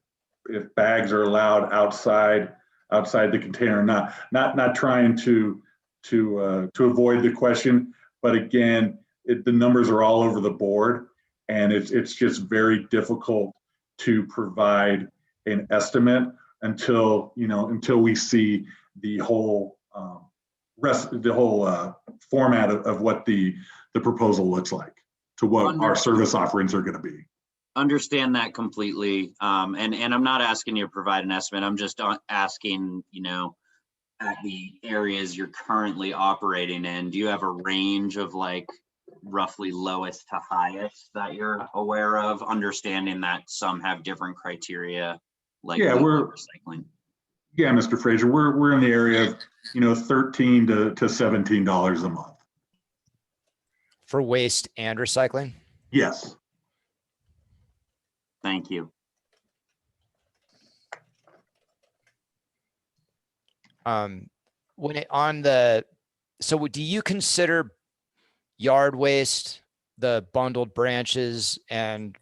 bags are allowed outside the container. Not trying to avoid the question, but again, the numbers are all over the board, and it's just very difficult to provide an estimate until we see the whole format of what the proposal looks like, to what our service offerings are going to be. Understand that completely. And I'm not asking you to provide an estimate. I'm just asking, at the areas you're currently operating in, do you have a range of like roughly lowest to highest that you're aware of, understanding that some have different criteria like recycling? Yeah, Mr. Frazier, we're in the area of, $13 to $17 a month. For waste and recycling? Yes. Thank you. So do you consider yard waste, the bundled branches and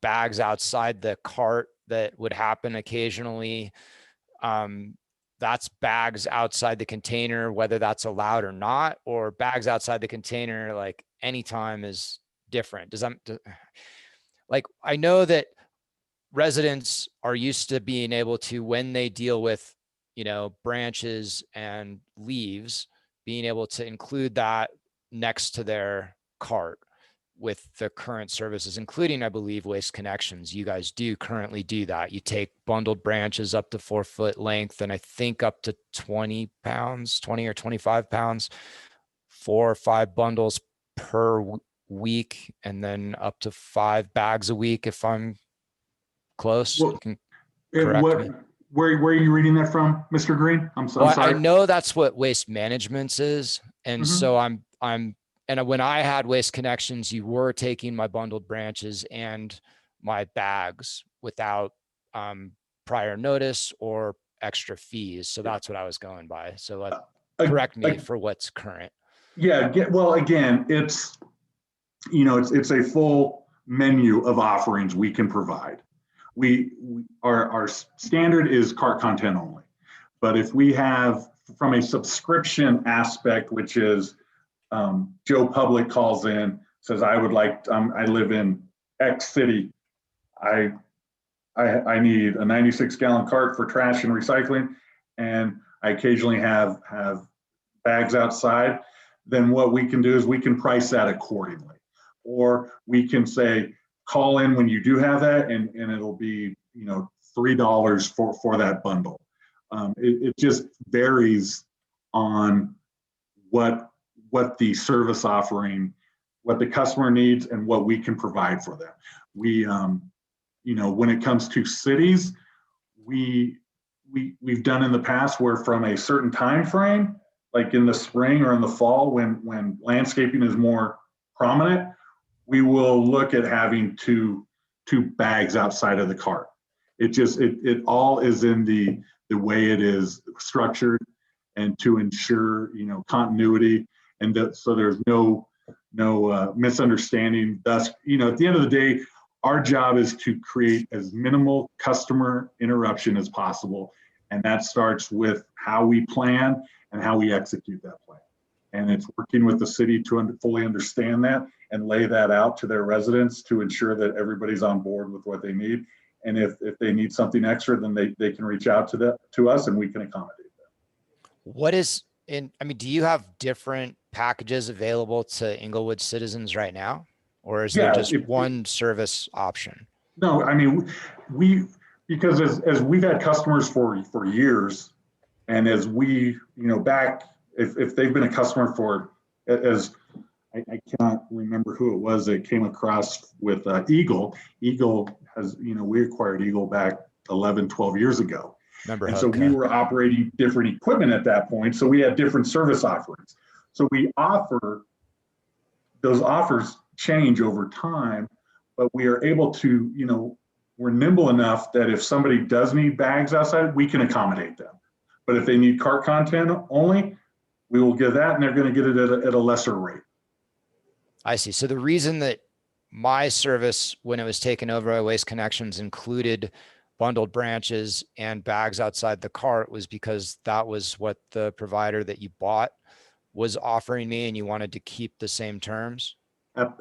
bags outside the cart that would happen occasionally? That's bags outside the container, whether that's allowed or not, or bags outside the container, like anytime is different? Like, I know that residents are used to being able to, when they deal with, branches and leaves, being able to include that next to their cart with the current services, including, I believe, Waste Connections. You guys do currently do that. You take bundled branches up to 4-foot length, and I think up to 20 pounds, 20 or 25 pounds, 4 or 5 bundles per week, and then up to 5 bags a week, if I'm close. Well, You can and correct me. where are you reading that from, Mr. Green? I'm Well, sorry. I know that's what Waste Management's is. And Mhm. so and when I had Waste Connections, you were taking my bundled branches and my bags without prior notice or extra fees. So that's what I was going by. So correct me for what's current. Yeah, well, again, it's a full menu of offerings we can provide. Our standard is cart content only. But if we have, from a subscription aspect, which is Joe Public calls in, says, I would like, I live in X city. I need a 96-gallon cart for trash and recycling, and I occasionally have bags outside. Then what we can do is we can price that accordingly. Or we can say, call in when you do have that, and it'll be $3 for that bundle. It just varies on what the service offering, what the customer needs, and what we can provide for them. We, when it comes to cities, we've done in the past where from a certain time frame, like in the spring or in the fall, when landscaping is more prominent, we will look at having two bags outside of the cart. It all is in the way it is structured, and to ensure continuity, and so there's no misunderstanding. Thus, at the end of the day, our job is to create as minimal customer interruption as possible, and that starts with how we plan and how we execute that plan. And it's working with the city to fully understand that and lay that out to their residents to ensure that everybody's on board with what they need. And if they need something extra, then they can reach out to us and we can accommodate them. Do you have different packages available to Inglewood citizens right now? Or is there just one service option? No, because as we've had customers for years, and as we, if they've been a customer for, as I cannot remember who it was that came across with Eagle. Eagle has, we acquired Eagle back 11, 12 years ago. And so we were operating different equipment at that point. So we had different service offerings. So those offers change over time, but we are able to, we're nimble enough that if somebody does need bags outside, we can accommodate them. But if they need cart content only, we will give that, and they're going to get it at a lesser rate. I see. So the reason that my service, when it was taken over by Waste Connections, included bundled branches and bags outside the cart was because that was what the provider that you bought was offering me, and you wanted to keep the same terms?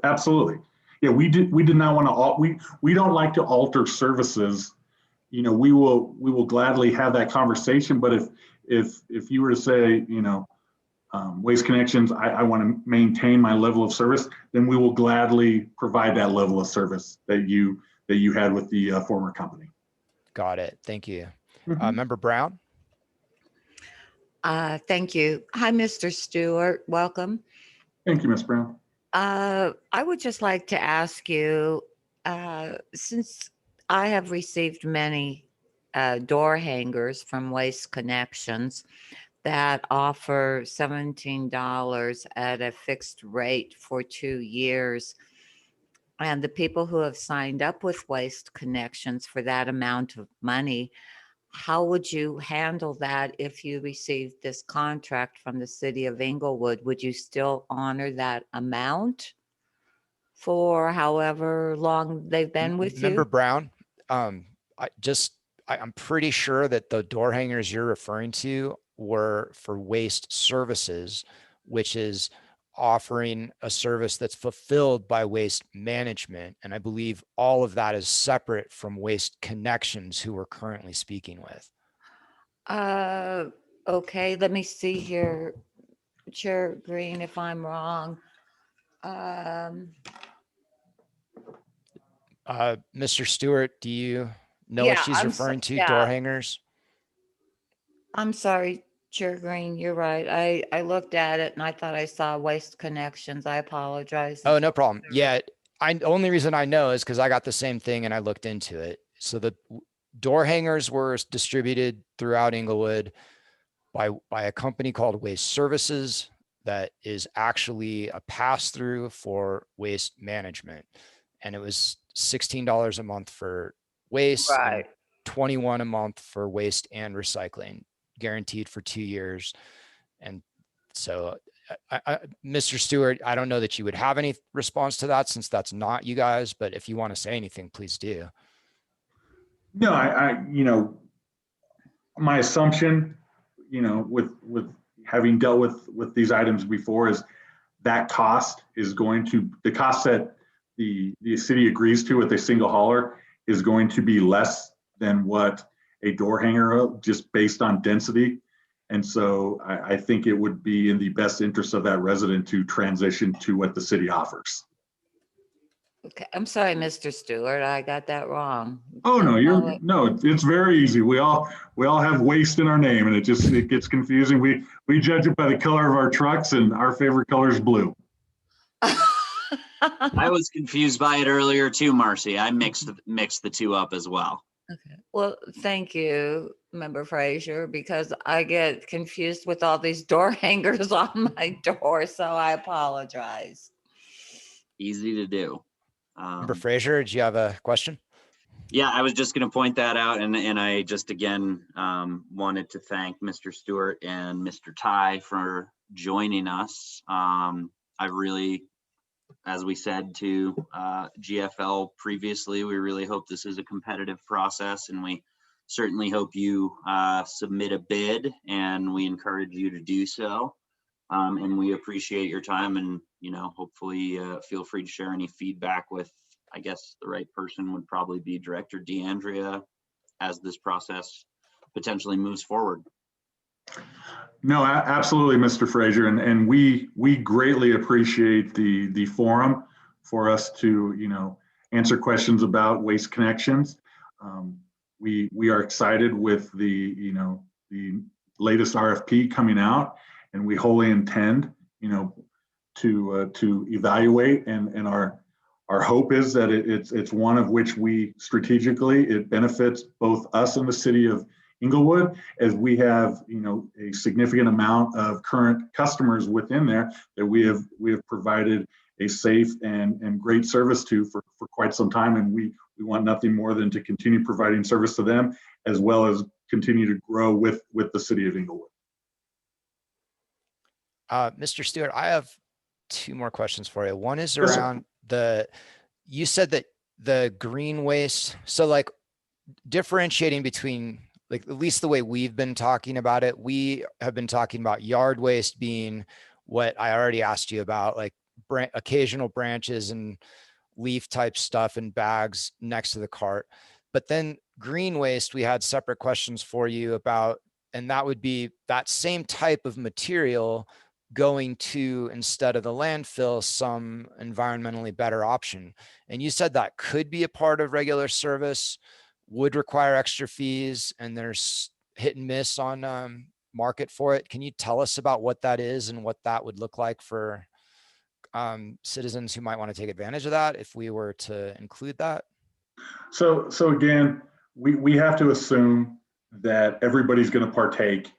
Absolutely. Yeah, we did not want to, we don't like to alter services. We will gladly have that conversation, but if you were to say, Waste Connections, I want to maintain my level of service, then we will gladly provide that level of service that you had with the former company. Got it. Thank you. Mm-hmm. Member Brown? Thank you. Hi, Mr. Stewart. Welcome. Thank you, Ms. Brown. I would just like to ask you, since I have received many door hangers from Waste Connections that offer $17 at a fixed rate for 2 years, and the people who have signed up with Waste Connections for that amount of money, how would you handle that if you received this contract from the city of Inglewood? Would you still honor that amount for however long they've been with you? Member Brown, I'm pretty sure that the door hangers you're referring to were for waste services, which is offering a service that's fulfilled by Waste Management. And I believe all of that is separate from Waste Connections, who we're currently speaking with. Okay, let me see here. Chair Green, if I'm wrong. Mr. Stewart, do you know what Yeah, she's referring to? yeah. Door hangers? I'm sorry, Chair Green, you're right. I looked at it and I thought I saw Waste Connections. I apologize. Oh, no problem. Yeah, only reason I know is because I got the same thing and I looked into it. So the door hangers were distributed throughout Inglewood by a company called Waste Services that is actually a pass-through for Waste Management. And it was $16 a month for waste, and Right. $21 a month for waste and recycling, guaranteed for 2 years. And so Mr. Stewart, I don't know that you would have any response to that since that's not you guys, but if you want to say anything, please do. No, my assumption, with having dealt with these items before, is that cost is the cost that the city agrees to with a single hauler is going to be less than what a door hanger, just based on density. And so I think it would be in the best interest of that resident to transition to what the city offers. Okay, I'm sorry, Mr. Stewart, I got that wrong. Oh, no, it's very easy. We all have waste in our name, and it gets confusing. We judge it by the color of our trucks, and our favorite color is blue. I was confused by it earlier too, Marcy. I mixed the two up as well. Okay. Well, thank you, Member Frazier, because I get confused with all these door hangers on my door, so I apologize. Easy to do. Member Frazier, did you have a question? Yeah, I was just going to point that out, and I just again wanted to thank Mr. Stewart and Mr. Ty for joining us. I really, as we said to GFL previously, we really hope this is a competitive process, and we certainly hope you submit a bid, and we encourage you to do so. And we appreciate your time, and hopefully feel free to share any feedback with, I guess the right person would probably be Director DeAndrea as this process potentially moves forward. No, absolutely, Mr. Frazier, and we greatly appreciate the forum for us to answer questions about Waste Connections. We are excited with the latest RFP coming out, and we wholly intend to evaluate, and our hope is that it's one of which we strategically, it benefits both us and the city of Inglewood, as we have a significant amount of current customers within there that we have provided a safe and great service to for quite some time, and we want nothing more than to continue providing service to them, as well as continue to grow with the city of Inglewood. Mr. Stewart, I have two more questions for you. One is Yes, around you said that the green waste, so like differentiating between, like, at least the way we've been talking about it, we have been talking about yard waste being what I already asked you about, like occasional branches and leaf type stuff in bags next to the cart. But then green waste, we had separate questions for you about, and that would be that same type of material going to, instead of the landfill, some environmentally better option. And you said that could be a part of regular service, would require extra fees, and there's hit and miss on market for it. Can you tell us about what that is and what that would look like for citizens who might want to take advantage of that if we were to include that? So again, we have to assume that everybody's going to partake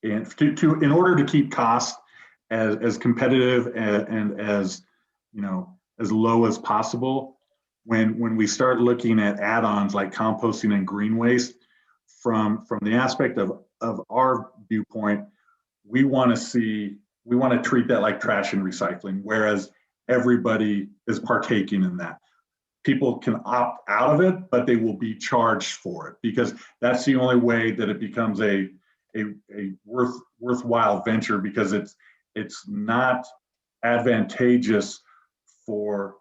in order to keep costs as competitive and as low as possible. When we start looking at add-ons like composting and green waste, from the aspect of our viewpoint, we want to treat that like trash and recycling, whereas everybody is partaking in that. People can opt out of it, but they will be charged for it, because that's the only way that it becomes a worthwhile venture, because it's not advantageous for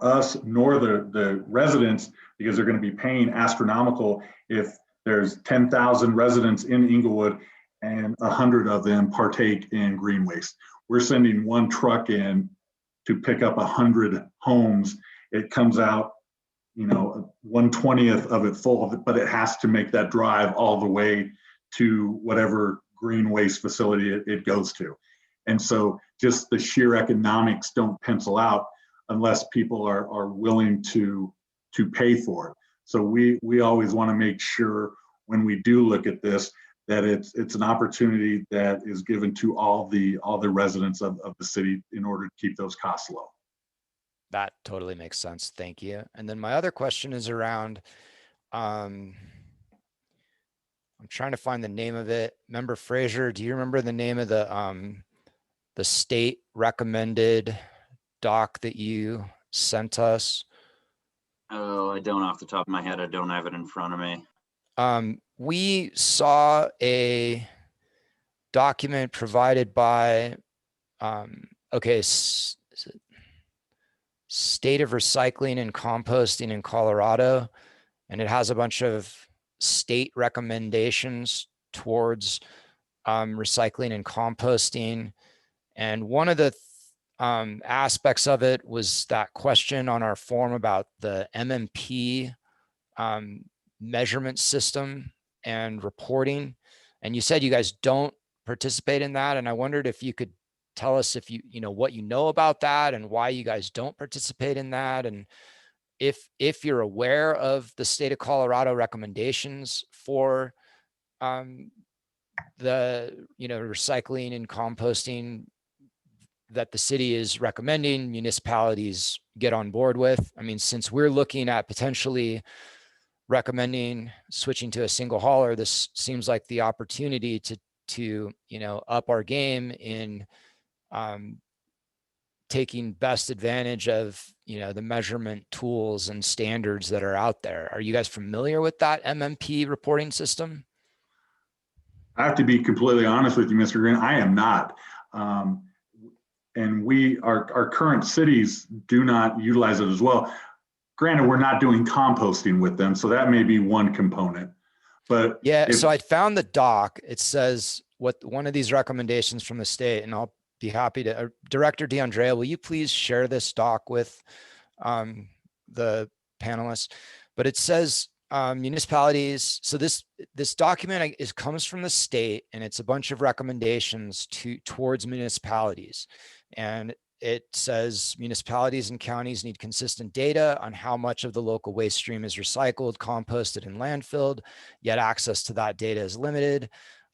us nor the residents, because they're going to be paying astronomical if there's 10,000 residents in Inglewood and 100 of them partake in green waste. We're sending one truck in to pick up 100 homes. It comes out, 1/20th of it full, but it has to make that drive all the way to whatever green waste facility it goes to. And so just the sheer economics don't pencil out unless people are willing to pay for it. So we always want to make sure when we do look at this that it's an opportunity that is given to all the residents of the city in order to keep those costs low. That totally makes sense. Thank you. And then my other question is around, I'm trying to find the name of it. Member Fraser, do you remember the name of the state recommended doc that you sent us? Oh, I don't off the top of my head. I don't have it in front of me. We saw a document provided by, State of Recycling and Composting in Colorado, and it has a bunch of state recommendations towards recycling and composting. And one of the aspects of it was that question on our form about the MMP measurement system and reporting. And you said you guys don't participate in that. And I wondered if you could tell us if what you know about that and why you guys don't participate in that. And if you're aware of the state of Colorado recommendations for the recycling and composting that the city is recommending municipalities get on board with. I mean, since we're looking at potentially recommending switching to a single hauler, this seems like the opportunity to up our game in taking best advantage of the measurement tools and standards that are out there. Are you guys familiar with that MMP reporting system? I have to be completely honest with you, Mr. Green. I am not. And our current cities do not utilize it as well. Granted, we're not doing composting with them, so that may be one component. But yeah, so I found the doc. It says what one of these recommendations from the state, and I'll be happy to. Director DeAndrea, will you please share this doc with the panelists? But it says municipalities. So this document comes from the state, and it's a bunch of recommendations towards municipalities. And it says municipalities and counties need consistent data on how much of the local waste stream is recycled, composted, and landfilled, yet access to that data is limited.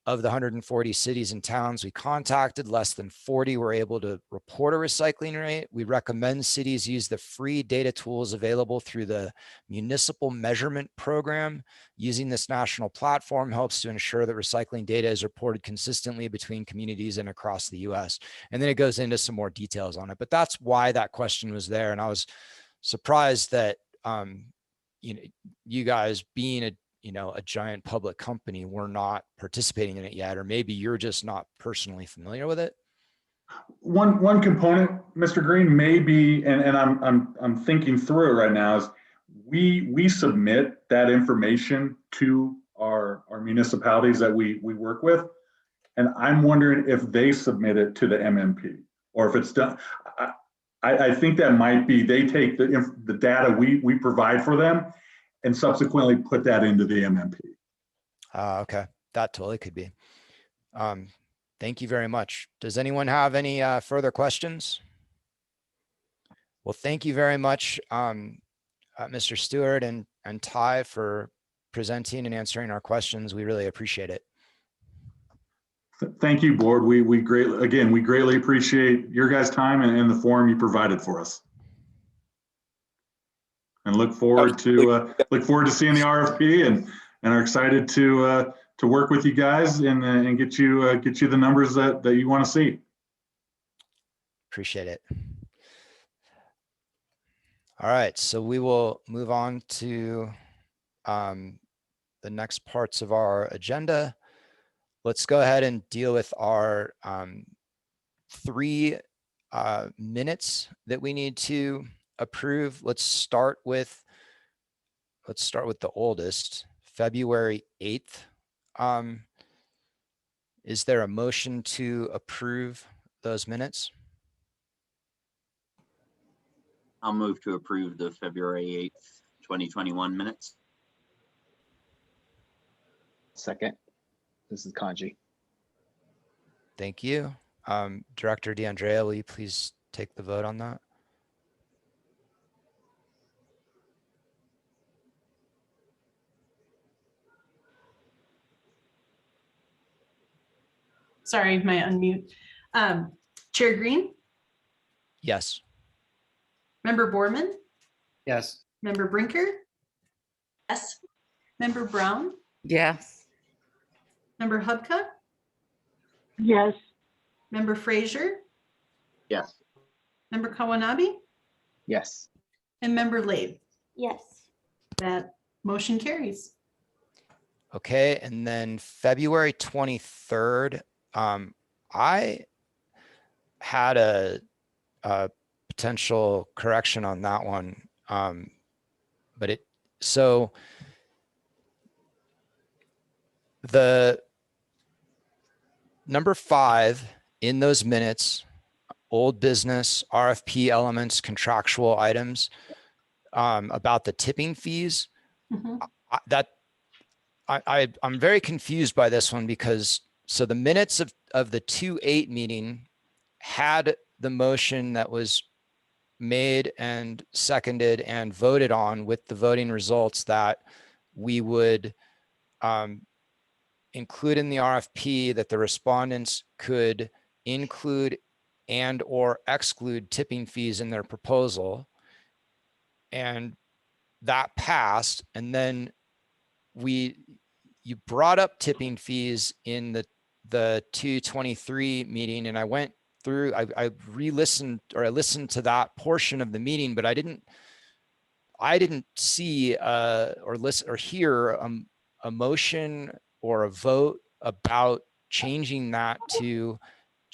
Of the 140 cities and towns we contacted, less than 40 were able to report a recycling rate. We recommend cities use the free data tools available through the Municipal Measurement Program. Using this national platform helps to ensure that recycling data is reported consistently between communities and across the US. And then it goes into some more details on it, but that's why that question was there. And I was surprised that you guys being a giant public company, we're not participating in it yet, or maybe you're just not personally familiar with it. One component, Mr. Green, may be, and I'm thinking through it right now, is we submit that information to our municipalities that we work with, and I'm wondering if they submit it to the MMP or if it's done. I think that might be they take the data we provide for them and subsequently put that into the MMP. Okay, that totally could be. Thank you very much. Does anyone have any further questions? Well, thank you very much, Mr. Stewart and Ty, for presenting and answering our questions. We really appreciate it. Thank you, board. We greatly appreciate your guys' time and the forum you provided for us. And look forward to seeing the RFP and are excited to work with you guys and get you the numbers that you want to see. Appreciate it. All right, so we will move on to the next parts of our agenda. Let's go ahead and deal with our 3 minutes that we need to approve. Let's start with the oldest, February 8th. Is there a motion to approve those minutes? I'll move to approve the February 8th, 2021 minutes. Second, this is Kanji. Thank you. Director DeAndrea, will you please take the vote on that? Sorry, my unmute. Chair Green, Yes. Member Borman, Yes. Member Brinker, Yes. Member Brown, Yes. Member Hubka, Yes. Member Frazier, Yes. Member Kawanabe, Yes. and Member Labe. Yes. That motion carries. Okay, and then February 23rd, I had a potential correction on that one. So the number 5 in those minutes, old business, RFP elements, contractual items, about the tipping fees, I'm very confused by this one because so the minutes of the 2/8 meeting had the motion that was made and seconded and voted on with the voting results that we would include in the RFP that the respondents could include and or exclude tipping fees in their proposal. And that passed. And then you brought up tipping fees in the 2/23 meeting, and I went through, I re-listened, or I listened to that portion of the meeting, but I didn't see or listen or hear a motion or a vote about changing that to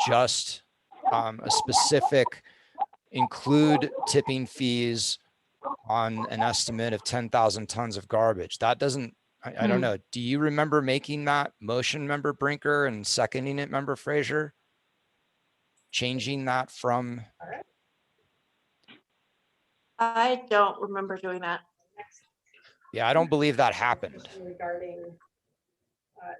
just a specific include tipping fees on an estimate of 10,000 tons of garbage. That doesn't, I don't know. Do you remember making that motion, Member Brinker, and seconding it, Member Frazier? Changing that from? I don't remember doing that. Yeah, I don't believe that happened. Regarding,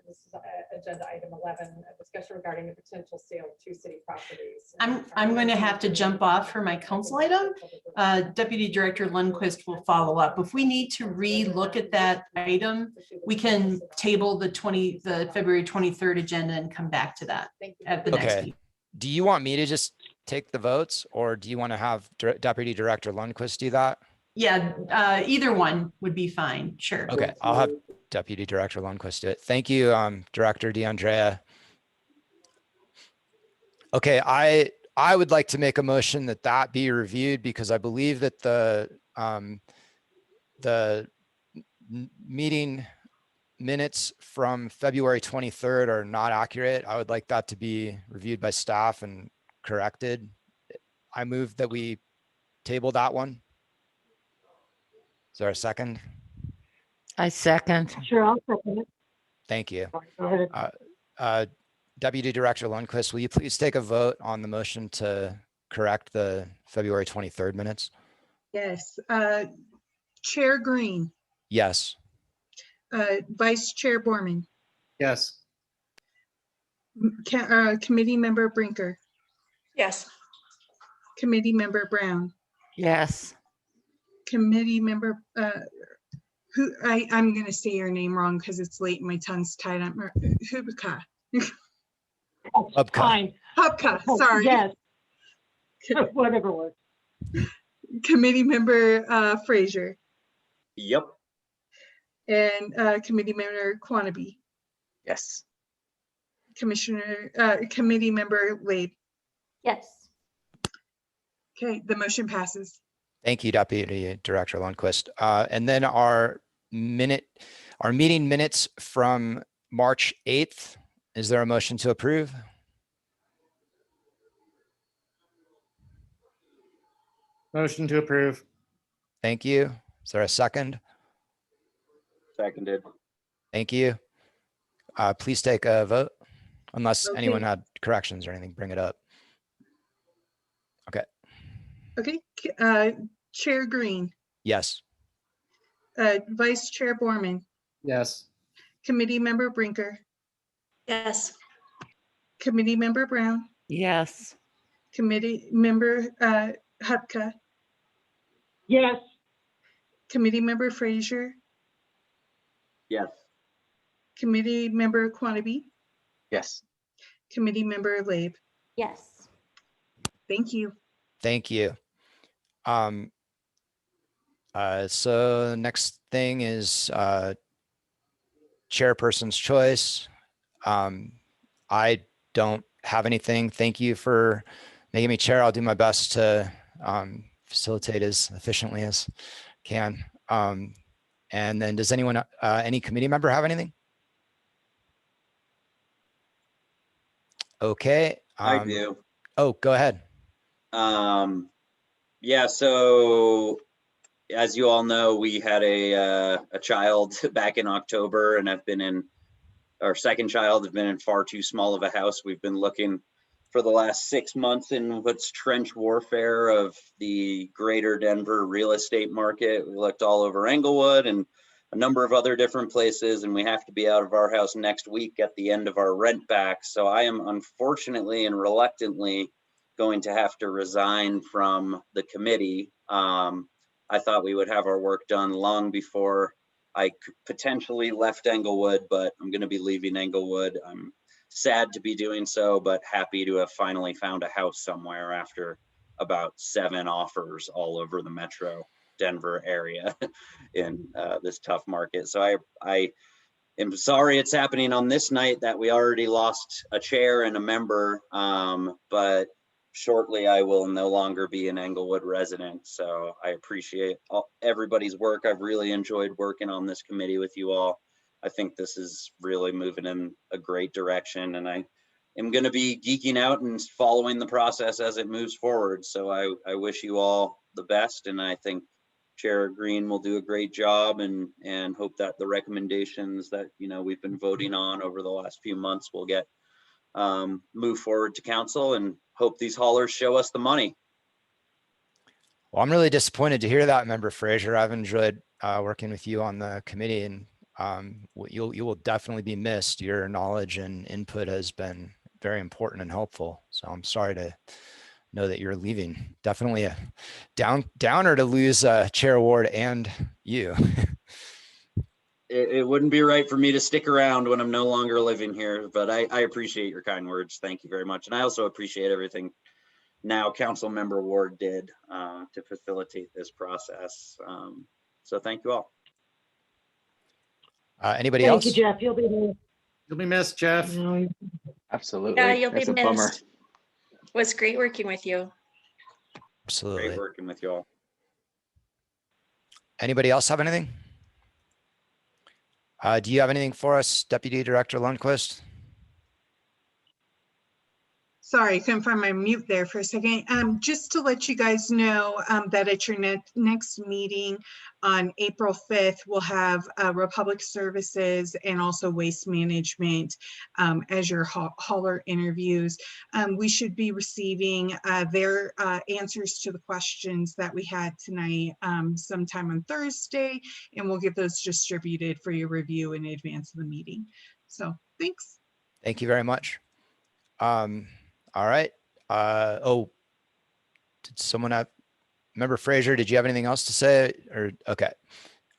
this is agenda item 11, a discussion regarding the potential sale of 2 city properties. I'm going to have to jump off for my council item. Deputy Director Lundquist will follow up. If we need to re-look at that item, we can table the February 23rd agenda and come back to that at the next meeting. Do you want me to just take the votes, or do you want to have Deputy Director Lundquist do that? Yeah, either one would be fine. Sure. Okay, I'll have Deputy Director Lundquist do it. Thank you, Director DeAndrea. Okay, I would like to make a motion that be reviewed because I believe that the meeting minutes from February 23rd are not accurate. I would like that to be reviewed by staff and corrected. I move that we table that one. Is there a second? I second. Sure, I'll second it. Thank you. Go ahead. Deputy Director Lundquist, will you please take a vote on the motion to correct the February 23rd minutes? Yes. Chair Green, Yes. Vice Chair Borman, Yes. Committee Member Brinker, Yes. Committee Member Brown, Yes. Committee Member, I'm going to say your name wrong because it's late and my tongue's tied up. Hubka. Fine. Hubka, sorry. Yes. Whatever works. Committee Member Frazier. Yep. And Committee Member Quanabe. Yes. Committee Member Labe. Yes. Okay, the motion passes. Thank you, Deputy Director Lundquist. And then our meeting minutes from March 8th. Is there a motion to approve? Motion to approve. Thank you. Is there a second? Seconded. Thank you. Please take a vote. Unless Okay. anyone had corrections or anything, bring it up. Okay, Chair Green, Yes. Vice Chair Borman, Yes. Committee Member Brinker, Yes. Committee Member Brown, Yes. Committee Member Hupka, Yes, Committee Member Frazier, Yes. Committee Member Quannaby, Yes. Committee Member Labe. Yes. Thank you. Thank you. So the next thing is chairperson's choice. I don't have anything. Thank you for making me chair. I'll do my best to facilitate as efficiently as can. And then does anyone, any committee member have anything? Okay. I do. Oh, go ahead. Yeah, so as you all know, we had a child back in October, and I've been in our second child, have been in far too small of a house. We've been looking for the last 6 months in what's trench warfare of the greater Denver real estate market. We looked all over Englewood and a number of other different places, and we have to be out of our house next week at the end of our rent back. So I am unfortunately and reluctantly going to have to resign from the committee. I thought we would have our work done long before I potentially left Englewood, but I'm going to be leaving Englewood. I'm sad to be doing so, but happy to have finally found a house somewhere after about 7 offers all over the metro Denver area in this tough market. So I am sorry it's happening on this night that we already lost a chair and a member, but shortly I will no longer be an Englewood resident. So I appreciate everybody's work. I've really enjoyed working on this committee with you all. I think this is really moving in a great direction, and I am going to be geeking out and following the process as it moves forward. So I wish you all the best, and I think Chair Green will do a great job, and hope that the recommendations that we've been voting on over the last few months will get move forward to council, and hope these haulers show us the money. Well, I'm really disappointed to hear that, Member Frazier. I've enjoyed working with you on the committee, and you will definitely be missed. Your knowledge and input has been very important and helpful. So I'm sorry to know that you're leaving. Definitely a downer to lose Chair Ward and you. It wouldn't be right for me to stick around when I'm no longer living here, but I appreciate your kind words. Thank you very much. And I also appreciate everything now Council Member Ward did to facilitate this process. So thank you all. Anybody else? thank you, Jeff. You'll be missed. You'll be missed, Jeff. Absolutely. Yeah, you'll be That's a bummer. missed. It was great working with you. Absolutely. Great working with you all. Anybody else have anything? Do you have anything for us, Deputy Director Lundquist? Sorry, I couldn't find my mute there for a second. Just to let you guys know that at your next meeting on April 5th, we'll have Republic Services and also Waste Management as your hauler interviews. We should be receiving their answers to the questions that we had tonight sometime on Thursday, and we'll get those distributed for your review in advance of the meeting. So thanks. Thank you very much. All right. Oh, did someone have, Member Frazier, did you have anything else to say? Or okay.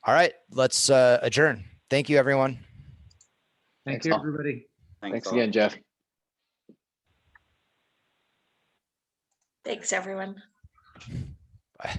All right, let's adjourn. Thank you, everyone. Thank you, everybody. Thanks again, Jeff. Thanks, everyone. Bye.